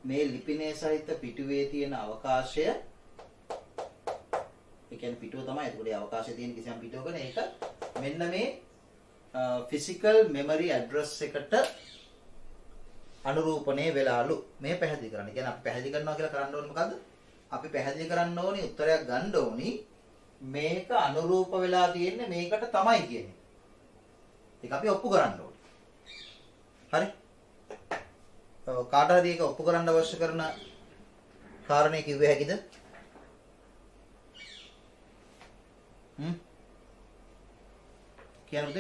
මේ ලිපිනය සහිත පිටුවේ තියෙන අවකාශය ඒ කියන්නේ පිටුව තමයි. ඒකට ඒ අවකාශයේ තියෙන කිසියම් පිටුවක නේ ඒක මෙන්න මේ ෆිසිකල් මෙමරි ඇඩ්‍රස් එකට අනුරූපණය වෙලාලු. මේ පැහැදිලි කරන්න. කියන්නේ අපි පැහැදිලි කරනවා කියලා කරන්න ඕනේ මොකද්ද? අපි පැහැදිලි කරන්න ඕනේ උත්තරයක් ගන්න ඕනි මේක අනුරූප වෙලා තියෙන්නේ මේකට තමයි කියන්නේ. ඒක අපි ඔප්පු කරන්න ඕනේ. හරි? කාට හරි ඒක ඔප්පු කරන්න අවශ්‍ය කරන කාරණේ කිව්වේ හැකිද? කියන්නද?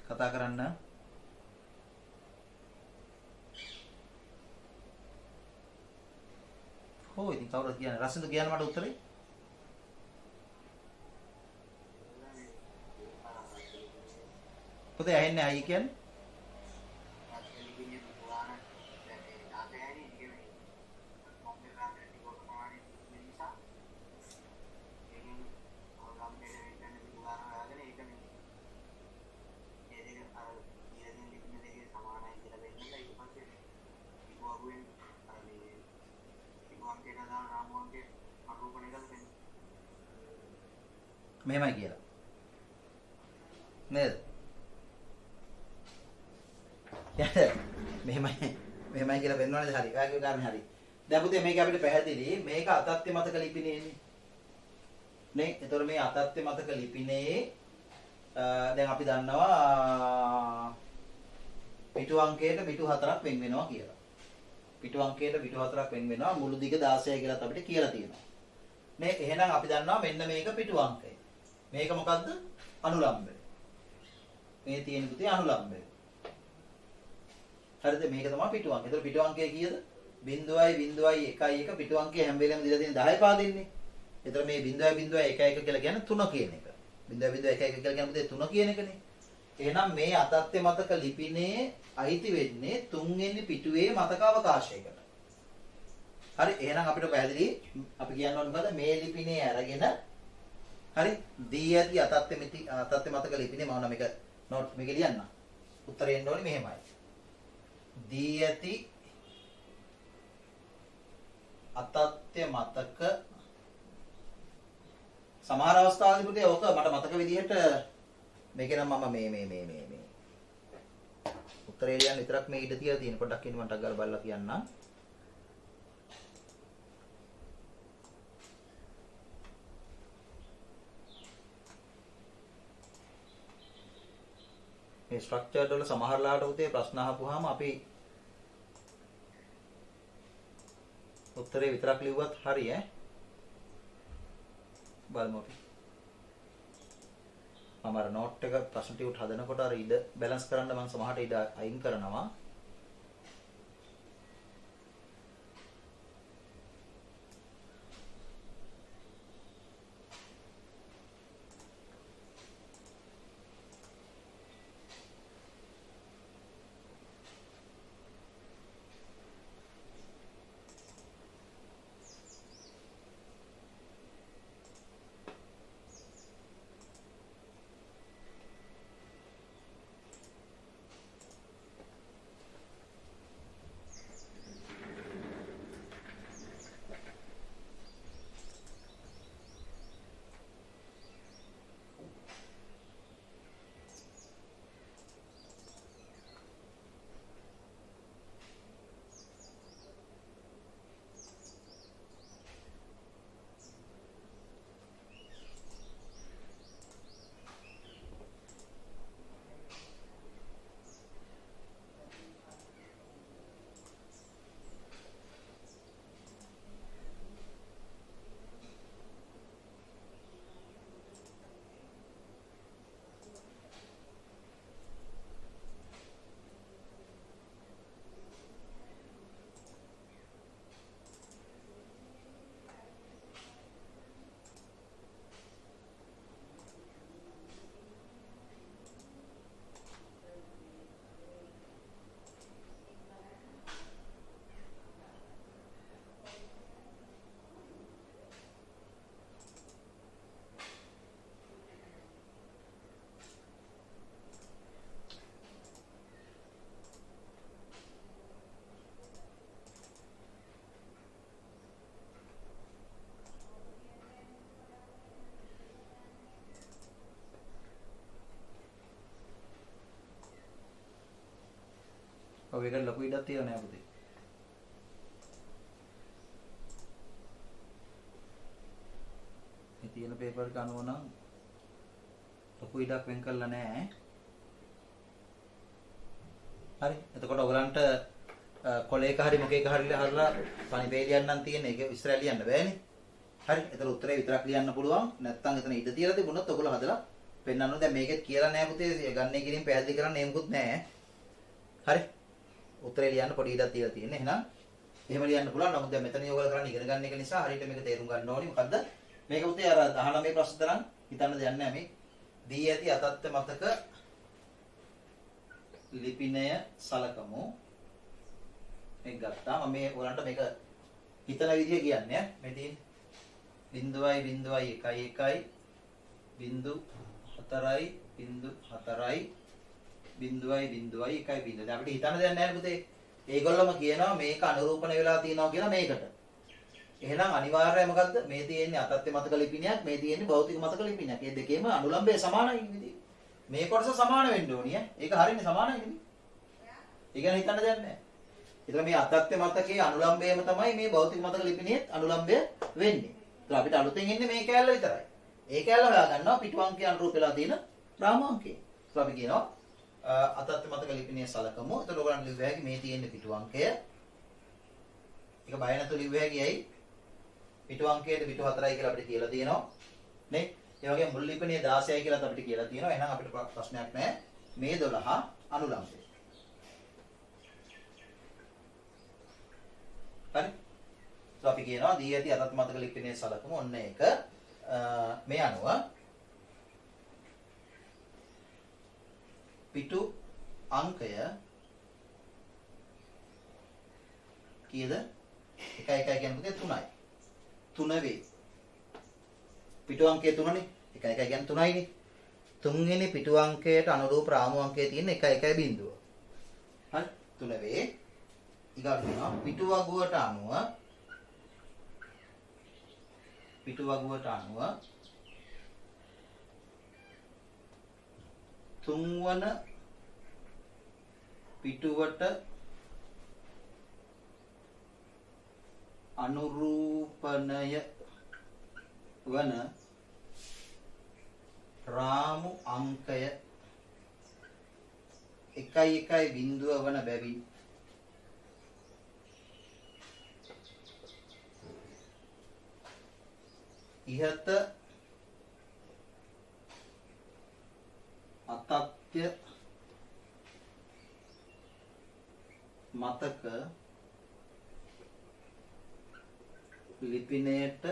කතා කරන්න. හොයි ඉතින් කවුරුද කියන්නේ? රසින්ද කියන්න මට උත්තරේ? පුතේ ඇහෙන්නේ අයිය කියන්නේ? මෙහෙමයි කියලා. නේද? මෙහෙමයි කියලා පෙන්වන්නේද හරි. ඔයාගේ කාරණේ හරි. දැන් පුතේ මේක අපිට පැහැදිලි. මේක අතත්ත්‍ය මතක ලිපිනේනේ. නේ? ඒතකොට මේ අතත්ත්‍ය මතක ලිපිනේ දැන් අපි දන්නවා පිටු අංකයට පිටු 4ක් වෙන් වෙනවා කියලා. පිටු අංකයට පිටු 4ක් වෙන් වෙනවා මුළු දිග 16යි කියලාත් අපිට කියලා තියෙනවා. මේ එහෙනම් අපි දන්නවා මෙන්න මේක පිටු අංකය. මේක මොකද්ද? අනුලම්බය. මේ තියෙන පුතේ අනුලම්බය. හරිද? මේක තමයි පිටු අංකය. ඒතර පිටු අංකය කීයද? 0.01 පිටු අංකය හැම වෙලේම දීලා තියෙන 10 පාදින්නේ. ඒතර මේ 0.01 කියලා කියන්නේ 3 කියන එක. 0.11 කියලා කියන්නේ පුතේ 3 කියන එකනේ. එහෙනම් මේ අතත්ත්‍ය මතක ලිපිනේ අයිති වෙන්නේ 3 වෙනි පිටුවේ මතක අවකාශයකට. හරි එහෙනම් අපිට පැහැදිලි අපි කියන්න ඕනේ මොකද මේ ලිපිනේ අරගෙන හරි දී ඇති අතත්ත්‍ය මතක ලිපිනේ මම නම් මේක නෝට් මේක ලියන්න. උත්තරේ එන්න ඕනේ මෙහෙමයි. දී ඇති අතත්ත්‍ය මතක සමහර අවස්ථාවලදී පුතේ ඕක මට මතක විදිහට මේක නම් මම මේ උත්තරේ ලියන්න විතරක් මේ ඉඩ තියලා තියෙන පොඩ්ඩක් ඉන්න මට අග්ගල බලලා කියන්නම්. මේ ස්ට්‍රක්චර්ඩ් වල සමහරලාට උතේ ප්‍රශ්න අහපුවාම අපි උත්තරේ විතරක් ලිව්වත් හරි ඈ බලමු අපි මම අර නෝට් එක ප්‍රශ්න ටික හදනකොට අර ඉඩ බැලන්ස් කරන්න මම සමහරට ඉඩ අයින් කරනවා ඔව් ඒකට ලොකු ඉඩක් තියෙනවා නෑ පුතේ. මේ තියෙන පේපර් එක අනුව නම් ලොකු ඉඩක් වෙන් කරලා නෑ. හරි. එතකොට ඔයගලන්ට කොලේක හරි මොකේක හරි හරලා පණිපේ ලියන්නම් තියෙන ඒක විස්තර ලියන්න බෑනේ. හරි. එතන උත්තරේ විතරක් ලියන්න පුළුවන්. නැත්නම් එතන ඉඩ තියලා තිබුණොත් ඔයගොල්ලෝ හදලා පෙන්නන්න ඕනේ. දැන් මේකෙත් කියලා නෑ පුතේ. ගන්නේ කිරීම පැහැදිලි කරන්න නෙමුකුත් නෑ. හරි. උත්තරේ ලියන්න පොඩි ඉඩක් තියලා තියෙන්නේ. එහෙනම් එහෙම ලියන්න පුළුවන්. නමුත් දැන් මෙතන ඔයගොල්ලෝ කරන්නේ ඉගෙන ගන්න එක නිසා හරියට මේක තේරුම් ගන්න ඕනේ. මොකද්ද? මේක පුතේ අර 19 ප්‍රශ්න තරම් හිතන්න දෙයක් නෑ මේ. දී ඇති අතත්ත මතක ලිපිනය සලකමු. මේක ගත්තා. මම මේ ඔයගලන්ට මේක හිතන විදිය කියන්නේ මේ තියෙන 0.01 0.4යි 0.4යි 0.1 දැන් අපිට හිතන්න දෙයක් නැහැ පුතේ. ඒගොල්ලොම කියනවා මේක අනුරූපණ වෙලා තියෙනවා කියලා මේකට. එහෙනම් අනිවාර්යයෙන් මොකද්ද? මේ තියෙන්නේ අතත්ත්‍ය මතක ලිපිනයක්, මේ තියෙන්නේ භෞතික මතක ලිපිනයක්. මේ දෙකේම අනුලම්බය සමානයි විදිහ. මේ කොටස සමාන වෙන්න ඕනිය. ඒක හරියන්නේ සමානයි නේ. ඒ ගැන හිතන්න දෙයක් නැහැ. ඒතර මේ අතත්ත්‍ය මතකයේ අනුලම්බයම තමයි මේ භෞතික මතක ලිපිනයේත් අනුලම්බය වෙන්නේ. ඒතර අපිට අලුතෙන් එන්නේ මේ කෑල්ල විතරයි. ඒ කෑල්ල හොයාගන්නවා පිටු අංකය අනුරූප වෙලා තියෙන රාමු අංකය. ඒතර අපි කියනවා අතත්ත්‍ය මතක ලිපිනය සලකමු. ඒතර ඔයගොල්ලන් ලිව්ව හැකි මේ තියෙන්නේ පිටු අංකය. ඒක බය නැතුව ලිව්ව හැකි ඇයි? පිටු අංකයේද පිටු 4යි කියලා අපිට කියලා තියෙනවා. නේ? ඒ වගේම මුල් ලිපිනයේ 16යි කියලාත් අපිට කියලා තියෙනවා. එහෙනම් අපිට ප්‍රශ්නයක් නැහැ. මේ 12 අනුලම්බය. හරි? අපි කියනවා දී ඇති අතත් මතක ලිපිනයේ සලකමු. ඔන්න ඒක මේ අනුව පිටු අංකය කීයද? 1 1 කියන්නේ 3යි. 3 වේ. පිටු අංකය 3නේ. 1 1 කියන්නේ 3යිනේ. තුන්වෙනි පිටු අංකයට අනුරූප රාමු අංකයේ තියෙන 1 1 බිඳුව. හරි? 3 වේ. ඊගාට කියනවා පිටු වගුවට අනුව තුන්වන පිටුවට අනුරූපණය වන රාමු අංකය 1 1 බිඳුව වන බැවින් ඉහත අතත්්‍ය මතක ලිපිනයට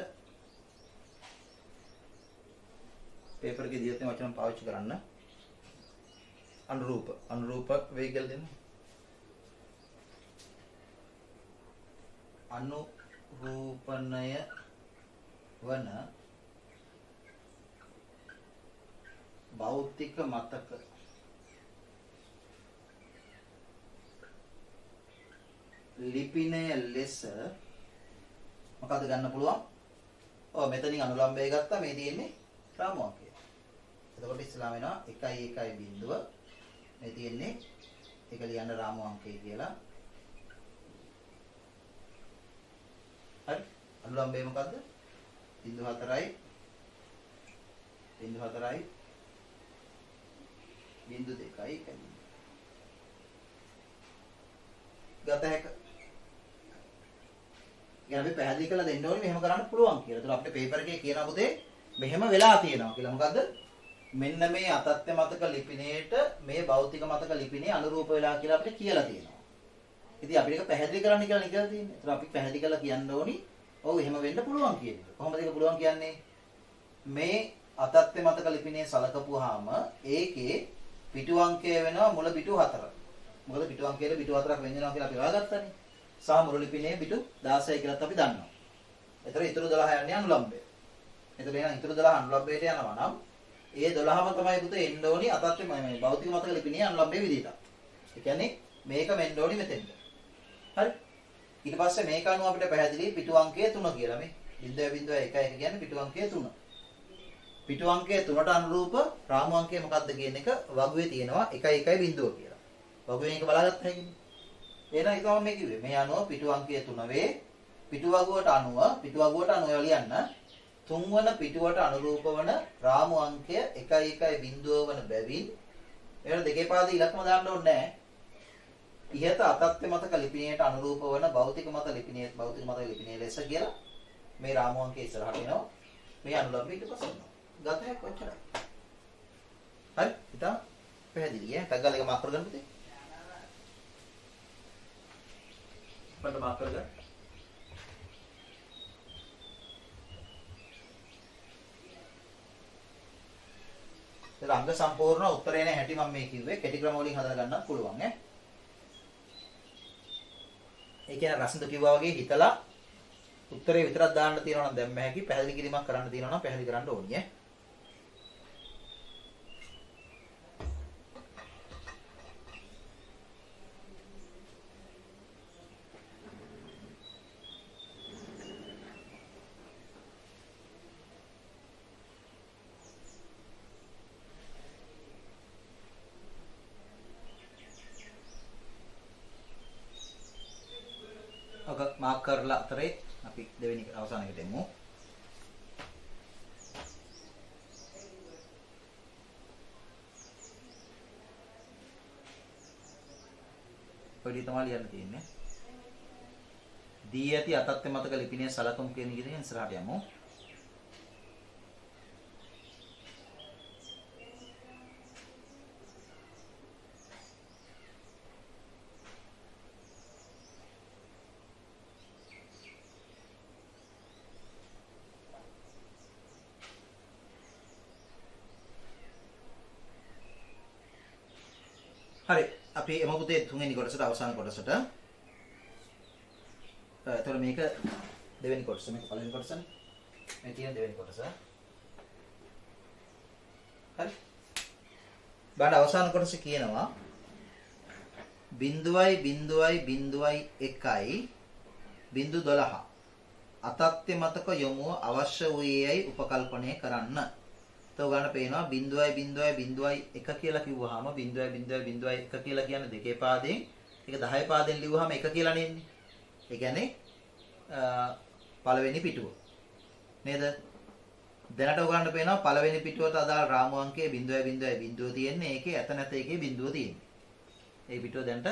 පේපර් එකේ දීලා තියෙන වචන පාවිච්චි කරන්න අනුරූප වෙයි කියලා දෙන්න අනුරූපණය වන භෞතික මතක ලිපිනය ලෙස මොකද ගන්න පුළුවන්? ඔව් මෙතනින් අනුලම්බය ගත්තා මේ තියෙන්නේ රාමු අංකය. එතකොට ඉස්සලා වෙනවා 1 1 බිඳුව මේ තියෙන්නේ ඒක ලියන්න රාමු අංකය කියලා. හරි අනුලම්බය මොකද්ද? 0.4යි 0.4යි 0.2යි ගත හැක. ඉතින් අපි පැහැදිලි කරලා දෙන්න ඕනේ මෙහෙම කරන්න පුළුවන් කියලා. ඒතර අපිට පේපර් එකේ කියනවා පුතේ මෙහෙම වෙලා තියෙනවා කියලා. මොකද්ද? මෙන්න මේ අතත්්‍ය මතක ලිපිනයේට මේ භෞතික මතක ලිපිනේ අනුරූප වෙලා කියලා අපිට කියලා තියෙනවා. ඉතින් අපිට ඒක පැහැදිලි කරන්න කියලා නේ කියලා තියෙන්නේ. ඒතර අපි පැහැදිලි කරලා කියන්න ඕනි ඔව් එහෙම වෙන්න පුළුවන් කියන එක. කොහොමද ඒක පුළුවන් කියන්නේ? මේ අතත්්‍ය මතක ලිපිනේ සලකපුවාම ඒකේ පිටු අංකය වෙනවා මුල පිටු 4. මොකද පිටු අංකයේ පිටු 4ක් වෙන්නවා කියලා අපි හොයාගත්තානේ. සහ මුල ලිපිනේ පිටු 16 කියලාත් අපි දන්නවා. ඒතර ඊටු 12 යන්නේ අනුලම්බය. ඒතර එහෙනම් ඊටු 12 අනුලම්බයට යනවා නම් ඒ 12ම තමයි පුතේ එන්න ඕනි අතත්්‍ය මේ භෞතික මතක ලිපිනේ අනුලම්බය විදිහට. ඒ කියන්නේ මේක වෙන්න ඕනි මෙතෙන්ට. හරි? ඊට පස්සේ මේක අනුව අපිට පැහැදිලි පිටු අංකය 3 කියලා මේ 0.1 කියන්නේ පිටු අංකය 3. පිටු අංකය 3ට අනුරූප රාමු අංකය මොකක්ද කියන එක වගුවේ තියෙනවා 1 1 බිඳුව කියලා. වගුවෙන් එක බලාගත්ත හැකිනේ. එහෙනම් ඒක තමයි මේ කිව්වේ. මේ අනුව පිටු අංකය 3 වේ. පිටු වගුවට අනුව ලියන්න. තුන්වන පිටුවට අනුරූප වන රාමු අංකය 1.1.0 වන බැවින් එවන දෙකේ පාද ඉලක්කම දාන්න ඕනේ නැහැ. ඉහත අතත්ත්ව මතක ලිපිණයට අනුරූප වන භෞතික මත ලිපිණයේ ලෙස කියලා මේ රාමු අංකය ඉස්සරහට එනවා. මේ අනුලම්බ ඊට පස්සේ එනවා. ගත හැක කොච්චරයි. හරි? ඉතින් පැහැදිලි ඈ. ටග් ගාලා එක මාක් කරගන්න පුතේ. පොඩ්ඩක් මාක් කරගන්න. ඒක අංග සම්පූර්ණ උත්තරේ නේ හැටි මම මේ කිව්වේ. කෙටි ක්‍රම වලින් හදලා ගන්නත් පුළුවන් ඈ. ඒ කියන්නේ රසඳ කිව්වා වගේ හිතලා උත්තරේ විතරක් දාන්න තියෙනවා නම් දැන් මහැකි පැහැදිලි කිරීමක් කරන්න තියෙනවා නම් පැහැදිලි කරන්න ඕනේ ඈ. ඔක මාක් කරලා අතරේ අපි දෙවෙනි අවසාන එකට එමු. පොඩි තමයි ලියන්න තියෙන්නේ. දී ඇති අතත්ත්ව මතක ලිපිණයේ සලකුණු කියන ඉගෙන ඉස්සරහට යමු. හරි අපි එමු පුතේ තුන්වෙනි කොටසට අවසාන කොටසට. එතකොට මේක දෙවෙනි කොටස මේක පළවෙනි කොටසනේ. මේ තියෙන දෙවෙනි කොටස. හරි. බාඩ අවසාන කොටස කියනවා 0.0.1.12 අතත්ත්ව මතක යොමුව අවශ්‍ය වූයේයි උපකල්පනය කරන්න. තව ගන්න පේනවා 0.0.1 කියලා කිව්වහම 0.0.1 කියලා කියන්නේ දෙකේ පාදයෙන් ඒක 10 පාදයෙන් ලිව්වහම 1 කියලා නෙන්නේ. ඒ කියන්නේ පළවෙනි පිටුව. නේද? දැනට ඔයගොල්ලන්ට පේනවා පළවෙනි පිටුවට අදාළ රාමු අංකයේ 0.0.0 තියෙන්නේ. ඒකේ ඇත නැත එකේ බිඳුව තියෙන්නේ. ඒ පිටුව දැනට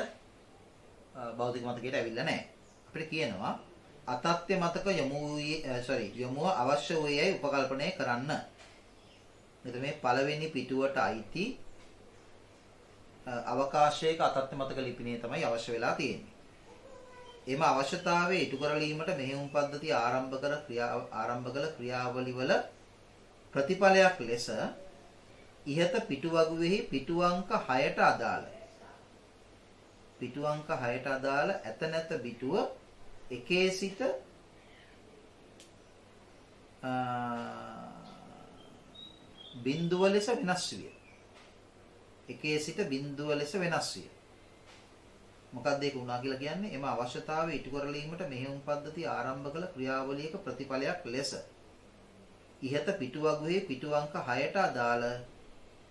භෞතික මතකයට ඇවිල්ලා නැහැ. අපිට කියනවා අතත්ත්ව මතක යොමුව අවශ්‍ය වූයේයි උපකල්පනය කරන්න. මෙතන මේ පළවෙනි පිටුවට අයිති අවකාශයක අතත්ත්ව මතක ලිපිණය තමයි අවශ්‍ය වෙලා තියෙන්නේ. එම අවශ්‍යතාවය ඉටු කරලීමට මෙහෙයුම් පද්ධතිය ආරම්භ කළ ක්‍රියාවලි වල ප්‍රතිඵලයක් ලෙස ඉහත පිටු වගුවේහි පිටු අංක 6ට අදාළ ඇත නැත පිටුව එකේ සිට බිඳුව ලෙස වෙනස් විය. එකේ සිට බිඳුව ලෙස වෙනස් විය. මොකක්ද ඒක වුණා කියලා කියන්නේ? එම අවශ්‍යතාවය ඉටු කරලීමට මෙහෙයුම් පද්ධතිය ආරම්භ කළ ක්‍රියාවලියක ප්‍රතිඵලයක් ලෙස ඉහත පිටු වගුවේ පිටු අංක 6ට අදාළ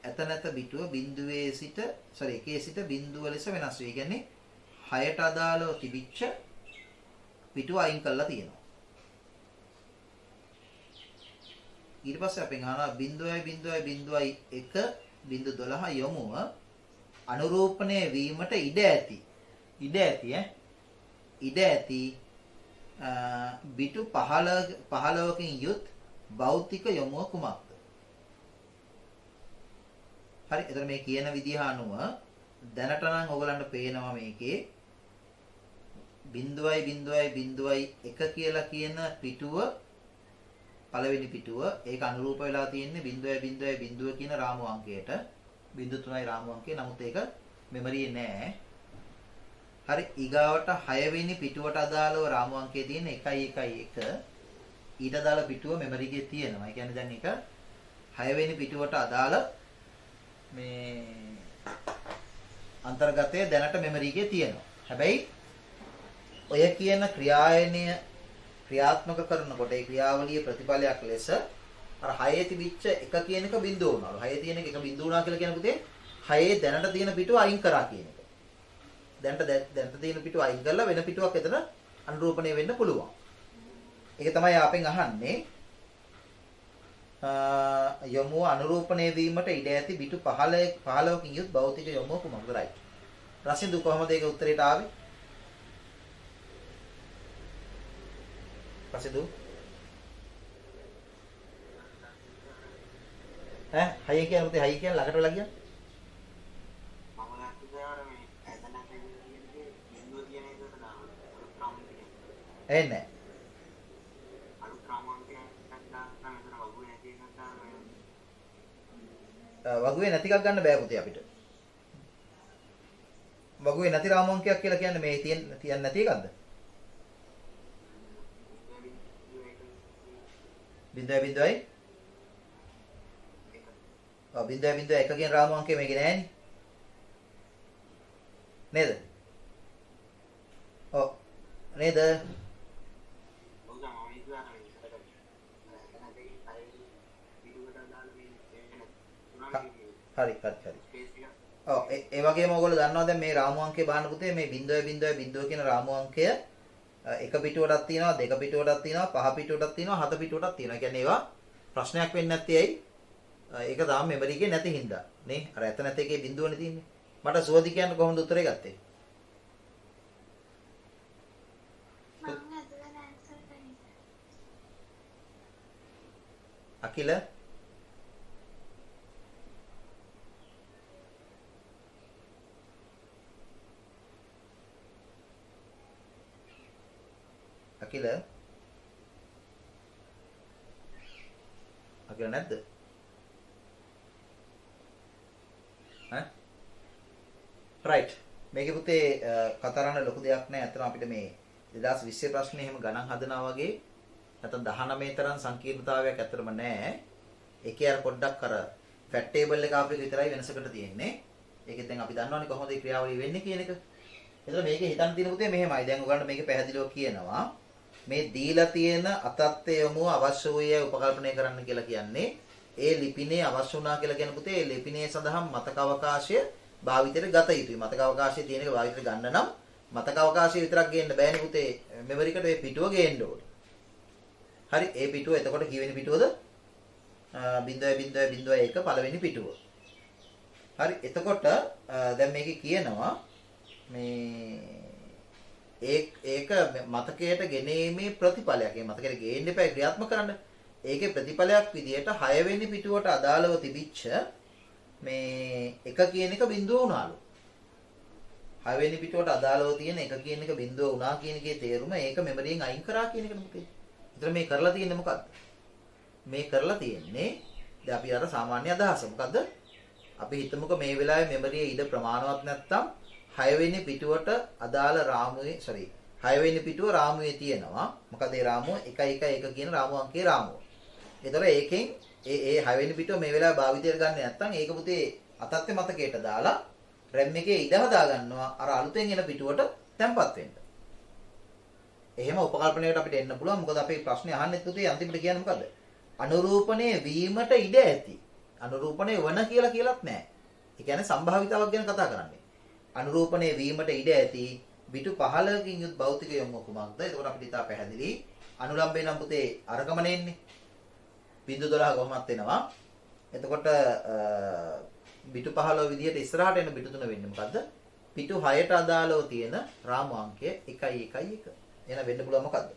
ඇත නැත පිටුව එකේ සිට බිඳුව ලෙස වෙනස් වේ. කියන්නේ 6ට අදාළව තිබිච්ච පිටුව අයින් කරලා තියෙනවා. ඊට පස්සේ අපෙන් අහනවා 0.0.1.12 යොමුව අනුරූපණය වීමට ඉඩ ඇති බිටු 15කින් යුත් භෞතික යොමුව කුමක්ද? හරි. එතන මේ කියන විදිහ අනුව දැනට නම් ඔයගලන්ට පේනවා මේකේ 0.0.1 කියලා කියන පිටුව පළවෙනි පිටුව ඒක අනුරූප වෙලා තියෙන්නේ 0.0.0 කියන රාමු අංකයට 0.3යි රාමු අංකය. නමුත් ඒක මෙමරියේ නෑ. හරි. ඊගාවට 6 වෙනි පිටුවට අදාළව රාමු අංකය තියෙන 1.1.1 ඊට අදාළ පිටුව මෙමරි එකේ තියෙනවා. ඒ කියන්නේ දැන් ඒක 6 වෙනි පිටුවට අදාළ මේ අන්තර්ගතය දැනට මෙමරි එකේ තියෙනවා. හැබැයි ඔය කියන ක්‍රියාත්මක කරනකොට ඒ ක්‍රියාවලියේ ප්‍රතිඵලයක් ලෙස අර 6 තිබිච්ච එක කියන එක බිඳුව වුණා. 6 තියෙන එක බිඳුව වුණා කියලා කියන පුතේ 6 දැනට තියෙන පිටුව අයින් කරා කියන එක. දැන්ට තියෙන පිටුව අයින් කරලා වෙන පිටුවක් එතන අනුරූපණය වෙන්න පුළුවන්. ඒක තමයි ආපෙන් අහන්නේ. යොමුව අනුරූපණය වීමට ඉඩ ඇති පිටු 15කින් යුත් භෞතික යොමුව කුමක්ද? රයිට්. රසින්දු කොහමද ඒක උත්තරේට ආවේ? රසින්දු හයිය කියන උතේ හයිය කියන ළඟට වෙලා ගියා. එන්නේ. වගුවේ නැති එකක් ගන්න බෑ පුතේ අපිට. වගුවේ නැති රාම අංකයක් කියලා කියන්නේ මේ තියන්නේ නැති එකක්ද? 0.0යි 0.1 කියන රාම අංකය මේකේ නෑනේ. නේද? ඔව්. නේද? හරි. ඔව් ඒ වගේම ඔයගොල්ලෝ දන්නවා දැන් මේ රාමු අංකය බලන්න පුතේ මේ 0.0 කියන රාමු අංකය එක පිටුවටක් තියෙනවා, දෙක පිටුවටක් තියෙනවා, පහ පිටුවටක් තියෙනවා, හත පිටුවටක් තියෙනවා. කියන්නේ ඒවා ප්‍රශ්නයක් වෙන්නේ නැත්තේ ඇයි? ඒක තාම මෙමරි එකේ නැති හින්දා. නේ? අර ඇත නැත එකේ බිඳුවනේ තියෙන්නේ. මට සුවදි කියන්න කොහොමද උත්තරේ ගත්තේ? අකිල නැද්ද? රයිට්. මේකේ පුතේ කතා කරන්න ලොකු දෙයක් නැහැ. අතන අපිට මේ 2020 ප්‍රශ්නේ එහෙම ගණන් හදනවා වගේ නැත්නම් 19 තරම් සංකීර්ණතාවයක් ඇත්තටම නැහැ. ඒකේ අර පොඩ්ඩක් අර ෆැට් ටේබල් එක අපිට විතරයි වෙනසකට තියෙන්නේ. ඒකෙන් දැන් අපි දන්නවනේ කොහොමද මේ ක්‍රියාවලිය වෙන්නේ කියන එක. එතකොට මේකේ හිතන්න තියෙන පුතේ මෙහෙමයි. දැන් ඔයගලන්ට මේක පැහැදිලිව කියනවා. මේ දීලා තියෙන අතත්ත්වය යොමුව අවශ්‍ය වූයේ උපකල්පනය කරන්න කියලා කියන්නේ ඒ ලිපිනේ අවශ්‍ය වුණා කියලා කියන පුතේ ඒ ලිපිනේ සඳහා මතක අවකාශය භාවිතයට ගත යුතුයි. මතක අවකාශය තියෙන එක භාවිතයට ගන්න නම් මතක අවකාශය විතරක් ගේන්න බෑනේ පුතේ. මෙමරි එකට මේ පිටුව ගේන්න ඕනේ. හරි ඒ පිටුව එතකොට කීවෙනි පිටුවද? 0.0.1 පළවෙනි පිටුව. හරි එතකොට දැන් මේකේ කියනවා මේ ඒක මතකයට ගෙනීමේ ප්‍රතිඵලයක්. ඒ මතකයට ගේන්න එපා ක්‍රියාත්මක කරන්න. ඒකේ ප්‍රතිඵලයක් විදියට 6 වෙනි පිටුවට අදාළව තිබිච්ච මේ එක කියන එක බිඳුව වුණාලු. 6 වෙනි පිටුවට අදාළව තියෙන එක කියන එක බිඳුව වුණා කියන එකේ තේරුම ඒක මෙමරියෙන් අයින් කරා කියන එකනේ මොකද? ඒතර මේ කරලා තියෙන්නේ මොකද්ද? මේ කරලා තියෙන්නේ දැන් අපි අර සාමාන්‍ය අදහස මොකද්ද? අපි හිතමුකෝ මේ වෙලාවේ මෙමරියේ ඉඩ ප්‍රමාණවත් නැත්තම් 6 වෙනි පිටුවට අදාළ රාමුවේ 6 වෙනි පිටුව රාමුවේ තියෙනවා. මොකද ඒ රාමුව 111 කියන රාමු අංකයේ රාමුව. ඒතර ඒකෙන් ඒ 6 වෙනි පිටුව මේ වෙලාවේ භාවිතයට ගන්න නැත්තම් ඒක පුතේ අතත්ත්ව මතකයට දාලා RAM එකේ ඉඩ හදා ගන්නවා අර අලුතෙන් එන පිටුවට තැම්පත් වෙන්න. එහෙම උපකල්පනයකට අපිට එන්න පුළුවන්. මොකද අපේ ප්‍රශ්නේ අහන්නේ පුතේ අන්තිමට කියන්නේ මොකද්ද? අනුරූපණය වීමට ඉඩ ඇති. අනුරූපණය වන කියලා කියලාත් නැහැ. ඒ කියන්නේ සම්භාවිතාවක් ගැන කතා කරන්නේ. අනුරූපණය වීමට ඉඩ ඇති පිටු 15කින් යුත් භෞතික යොමුව කුමක්ද? එතකොට අපිට ඉතා පැහැදිලි. අනුලම්බේ නම් පුතේ අරගමනේ එන්නේ. බිඳු 12 කොහොමත් එනවා. එතකොට පිටු 15 විදියට ඉස්සරහට එන පිටු 3 වෙන්නේ මොකද්ද? පිටු 6ට අදාළව තියෙන රාමු අංකය 111. එන වෙන්න පුළුවන් මොකද්ද?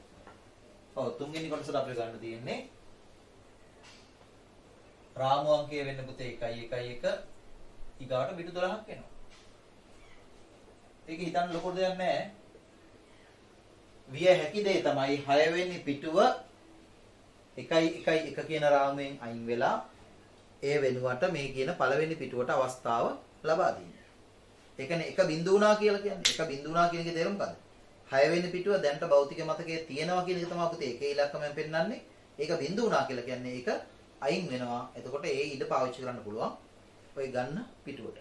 ඔව් තුන්වෙනි කොටසට අපිට ගන්න තියෙන්නේ රාමු අංකය වෙන්න පුතේ 111 ඊගාට පිටු 12ක් එනවා. ඒක හිතන්න ලොකු දෙයක් නැහැ. විය හැකි දේ තමයි 6 වෙනි පිටුව 111 කියන රාමුවෙන් අයින් වෙලා ඒ වෙනුවට මේ කියන පළවෙනි පිටුවට අවස්ථාව ලබා දෙන්නේ. ඒ කියන්නේ එක බිඳු වුණා කියලා කියන්නේ. එක බිඳු වුණා කියන එකේ තේරුම මොකද්ද? 6 වෙනි පිටුව දැන්ට භෞතික මතකයේ තියෙනවා කියන එක තමයි පුතේ ඒකේ ඉලක්කමෙන් පෙන්නන්නේ. ඒක බිඳු වුණා කියලා කියන්නේ ඒක අයින් වෙනවා. එතකොට ඒ ඉඩ පාවිච්චි කරන්න පුළුවන්. ඔය ගන්න පිටුවට.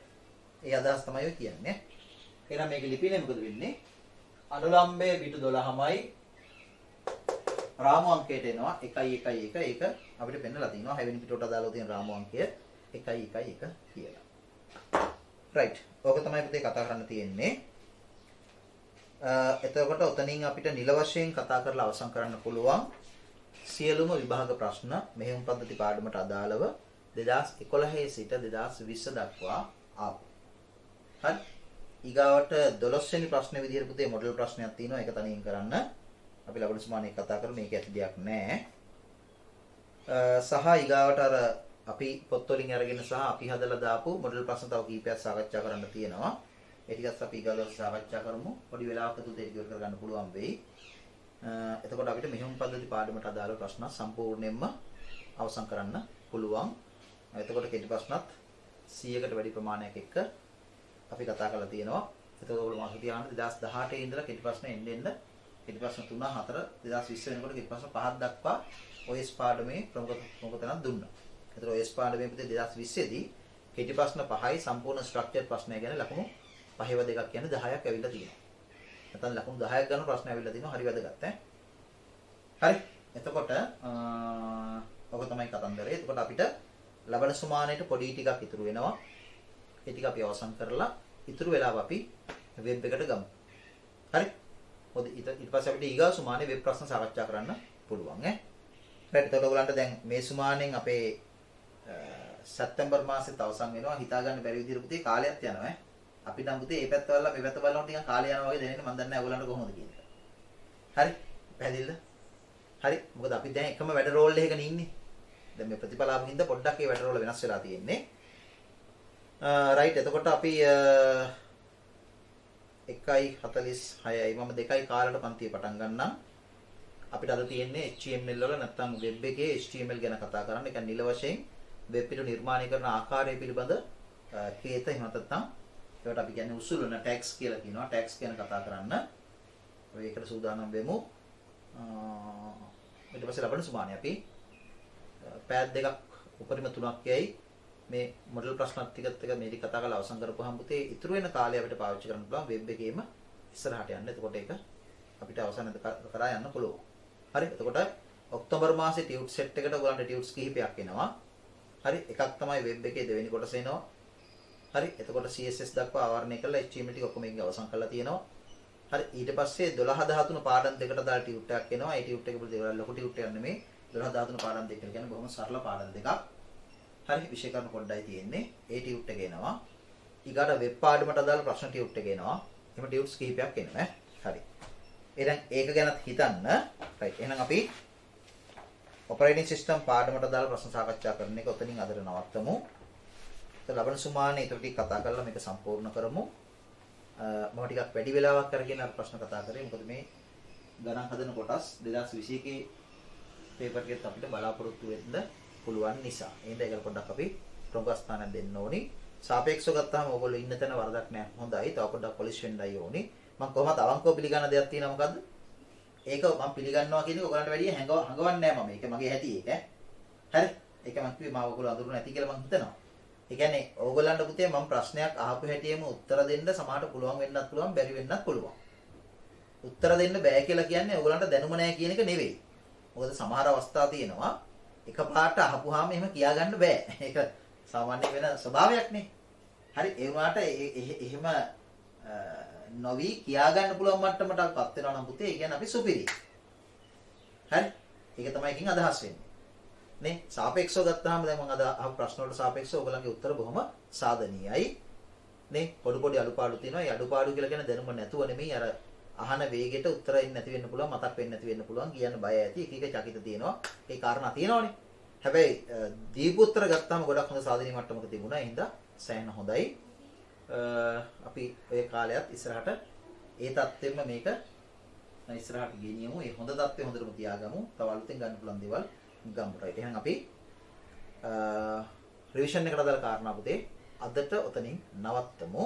ඒ අදහස් තමයි ඔය කියන්නේ. එහෙනම් මේක ලිපිනේ මොකද වෙන්නේ? අනුලම්බයේ පිටු 12මයි රාමු අංකයට එනවා 111. ඒක අපිට පෙන්නලා තිනවා 6 වෙනි පිටුවට අදාළව තියෙන රාමු අංකය 111 කියලා. රයිට්. ඕක තමයි පුතේ කතා කරන්න තියෙන්නේ. එතකොට උතනින් අපිට නිල වශයෙන් කතා කරලා අවසන් කරන්න පුළුවන් සියලුම විභාග ප්‍රශ්න මෙහෙයුම් පද්ධති පාඩමට අදාළව 2011 සිට 2020 දක්වා ආපු. හරි. ඊගාවට 12 වෙනි ප්‍රශ්නේ විදිහට පුතේ මොඩල් ප්‍රශ්නයක් තියෙනවා. ඒක තනියෙන් කරන්න. අපි ලබන සුමානේ කතා කරමු. මේක ඇති දෙයක් නෑ. සහ ඊගාවට අර අපි පොත් වලින් අරගෙන සහ අපි හදලා දාපු මොඩල් ප්‍රශ්න තව කීපයක් සාකච්ඡා කරන්න තියෙනවා. ඒ ටිකත් අපි ඊගාවට සාකච්ඡා කරමු. පොඩි වෙලාවක තුතේ ඉවර කරගන්න පුළුවන් වෙයි. එතකොට අපිට මෙහෙයුම් පද්ධති පාඩමට අදාළ ප්‍රශ්න සම්පූර්ණයෙන්ම අවසන් කරන්න පුළුවන්. එතකොට කෙටි ප්‍රශ්නත් 100කට වැඩි ප්‍රමාණයක් එක්ක අපි කතා කරලා තියෙනවා. එතකොට ඔයගොල්ලෝ මාස තියාගන්න 2018 ඉඳලා කෙටි ප්‍රශ්න එන්න කෙටි ප්‍රශ්න 3 4 2020 වෙනකොට කෙටි ප්‍රශ්න 5ක් දක්වා OS පාඩමේ ප්‍රමුඛ තැනක් දුන්නා. එතකොට OS පාඩමේ පුතේ 2020 දී කෙටි ප්‍රශ්න 5යි සම්පූර්ණ ස්ට්‍රක්චර්ඩ් ප්‍රශ්නය ගැන ලකුණු 5ව දෙකක් කියන්නේ 10ක් ඇවිල්ලා තියෙනවා. නැත්නම් ලකුණු 10ක් ගන්න ප්‍රශ්න ඇවිල්ලා තිනවා. හරි වැදගත් ඈ. හරි. එතකොට ඔක තමයි කතන්දරය. එතකොට අපිට ලබන සුමානයේට පොඩි ටිකක් ඉතුරු වෙනවා. ඒ ටික අපි අවසන් කරලා ඉතුරු වෙලාව අපි වෙබ් එකට ගමු. හරි. මොකද ඊට පස්සේ අපිට ඊගා සුමානේ වෙබ් ප්‍රශ්න සාකච්ඡා කරන්න පුළුවන් ඈ. හරි. එතකොට ඔයගලන්ට දැන් මේ සුමානෙන් අපේ සැප්තැම්බර් මාසෙත් අවසන් වෙනවා. හිතා ගන්න බැරි විදිහට පුතේ කාලයක් යනවා ඈ. අපි නම් පුතේ මේ පැත්ත බලලා මේ පැත්ත බලනකොට ටිකක් කාලය යනවා වගේ දැනෙන්නේ. මම දන්නේ නැහැ ඔයගලන්ට කොහොමද කියන එක. හරි. පැහැදිලිද? හරි. මොකද අපි දැන් එකම වැඩ රෝල් එකක ඉන්නේ. දැන් මේ ප්‍රතිපලාවෙන් හින්දා පොඩ්ඩක් ඒ වැඩ රෝල වෙනස් වෙලා තියෙන්නේ. රයිට්. එතකොට අපි 1:46යි මම 2යි කාලට පන්තිය පටන් ගන්නම්. අපිට අද තියෙන්නේ HTML වල නැත්නම් වෙබ් එකේ HTML ගැන කතා කරන්න. ඒ කියන්නේ නිල වශයෙන් වෙබ් පිටු නිර්මාණය කරන ආකාරය පිළිබඳ කේත එහෙම නැත්නම් ඒකට අපි කියන්නේ උසුලන ටැග්ස් කියලා කියනවා. ටැග්ස් ගැන කතා කරන්න. ඔය එකට සූදානම් වෙමු. ඊට පස්සේ ලබන සුමානේ අපි පෑඩ් දෙකක් උපරිම 3ක් යයි මේ මොඩල් ප්‍රශ්නත් ටිකත් එක මේ ටික කතා කරලා අවසන් කරපුවාම පුතේ ඉතුරු වෙන කාලය අපිට පාවිච්චි කරන්න පුළුවන් වෙබ් එකේම ඉස්සරහට යන්න. එතකොට ඒක අපිට අවසන් කරා යන්න පුළුවන්. හරි. එතකොට ඔක්තෝබර් මාසේ ටියුට් සෙට් එකට ඔයගලන්ට ටියුට්ස් කිහිපයක් එනවා. හරි. එකක් තමයි වෙබ් එකේ දෙවෙනි කොටස එනවා. හරි. එතකොට CSS දක්වා ආවරණය කරලා HTML ටික ඔක්කොම එකකින් අවසන් කරලා තියෙනවා. හරි. ඊට පස්සේ 12 13 පාඩම් දෙකට දාලා ටියුට් එකක් එනවා. ඒ ටියුට් එක පිළිබඳව ලොකු ටියුට් එකක් නෙමෙයි. 12 13 පාඩම් දෙක කියන්නේ බොහොම සරල පාඩම් දෙකක්. හරි. විශේෂ කරන පොඩ්ඩයි තියෙන්නේ. ඒ ටියුට් එක එනවා. ඊගාට වෙබ් පාඩමට අදාළ ප්‍රශ්න ටියුට් එක එනවා. එහෙම ටියුට්ස් කිහිපයක් එනවා ඈ. හරි. එහෙනම් ඒක ගැනත් හිතන්න. රයිට්. එහෙනම් අපි ඔපරේටින් සිස්ටම් පාඩමට අදාළ ප්‍රශ්න සාකච්ඡා කරන එක ඔතනින් අදට නවත්තමු. ලබන සුමානේ ඊට ටික කතා කරලා මේක සම්පූර්ණ කරමු. මම ටිකක් වැඩි වෙලාවක් අරගෙන අර ප්‍රශ්න කතා කරේ. මොකද මේ ගණන් හදන කොටස් 2021 පේපර් එකත් අපිට බලාපොරොත්තු වෙන්න පුළුවන් නිසා. එහෙනම් ඒක පොඩ්ඩක් අපි ප්‍රමුඛ ස්ථානයක් දෙන්න ඕනි. සාපේක්ෂව ගත්තාම ඕගොල්ලෝ ඉන්න තැන වරදක් නැහැ. හොඳයි. තව පොඩ්ඩක් පොලිෂ් වෙන්නයි ඕනි. මම කොහොමද අවංකව පිළිගන්න දෙයක් තියෙනවා මොකද්ද? ඒක මම පිළිගන්නවා කියන එක ඔයගලන්ට වැඩිය හංගවන්නේ නැහැ මම. ඒක මගේ හැටි ඒක ඈ. හරි. ඒක මම කිව්වේ මාව ඔයගොල්ලෝ අඳුරු නැති කියලා මම හිතනවා. ඒ කියන්නේ ඕගොල්ලන්ට පුතේ මම ප්‍රශ්නයක් අහපු හැටියෙම උත්තර දෙන්න සමහරට පුළුවන් වෙන්නත් පුළුවන් බැරි වෙන්නත් පුළුවන්. උත්තර දෙන්න බෑ කියලා කියන්නේ ඕගොල්ලන්ට දැනුම නැහැ කියන එක නෙවෙයි. මොකද සමහර අවස්ථා තියෙනවා එකපාරට අහපුවාම එහෙම කියාගන්න බෑ. ඒක සාමාන්‍ය වෙන ස්වභාවයක්නේ. හරි. ඒ වුණාට එහෙම නොවි කියාගන්න පුළුවන් මට්ටමටපත් වෙනවා නම් පුතේ ඒ කියන්නේ අපි සුපිරි. හරි. ඒක තමයි එකකින් අදහස් වෙන්නේ. නේ සාපේක්ෂව ගත්තාම දැන් මම අද අහපු ප්‍රශ්න වලට සාපේක්ෂව ඔයගලන්ගේ උත්තර බොහොම සාධනීයයි නේ පොඩි අඩුපාඩු තියෙනවා. ඒ අඩුපාඩු කියලා කියන දැනුම නැතුව නෙමෙයි අර අහන වේගෙට උත්තර එන්නේ නැති වෙන්න පුළුවන්, මතක් වෙන්නේ නැති වෙන්න පුළුවන්, කියන්න බය ඇති, එක චකිත තියෙනවා. ඒ කාරණා තියෙනවනේ. හැබැයි දීපු උත්තර ගත්තාම ගොඩක් හොඳ සාධනීය මට්ටමක තිබුණා. ඒ හින්දා සෑහෙන හොඳයි. අපි ඔය කාලයත් ඉස්සරහට ඒ தත්ත්වෙම මේක ඉස්සරහට ගෙනියමු. ඒ හොඳ தත්ත්වෙ හොඳටම තියාගමු. තව අලුතෙන් ගන්න පුළුවන් දේවල් ගමු. රයිට්. එහෙනම් අපි රිවිෂන් එකට අදාළ කාරණා පුතේ අදට ඔතනින් නවත්තමු.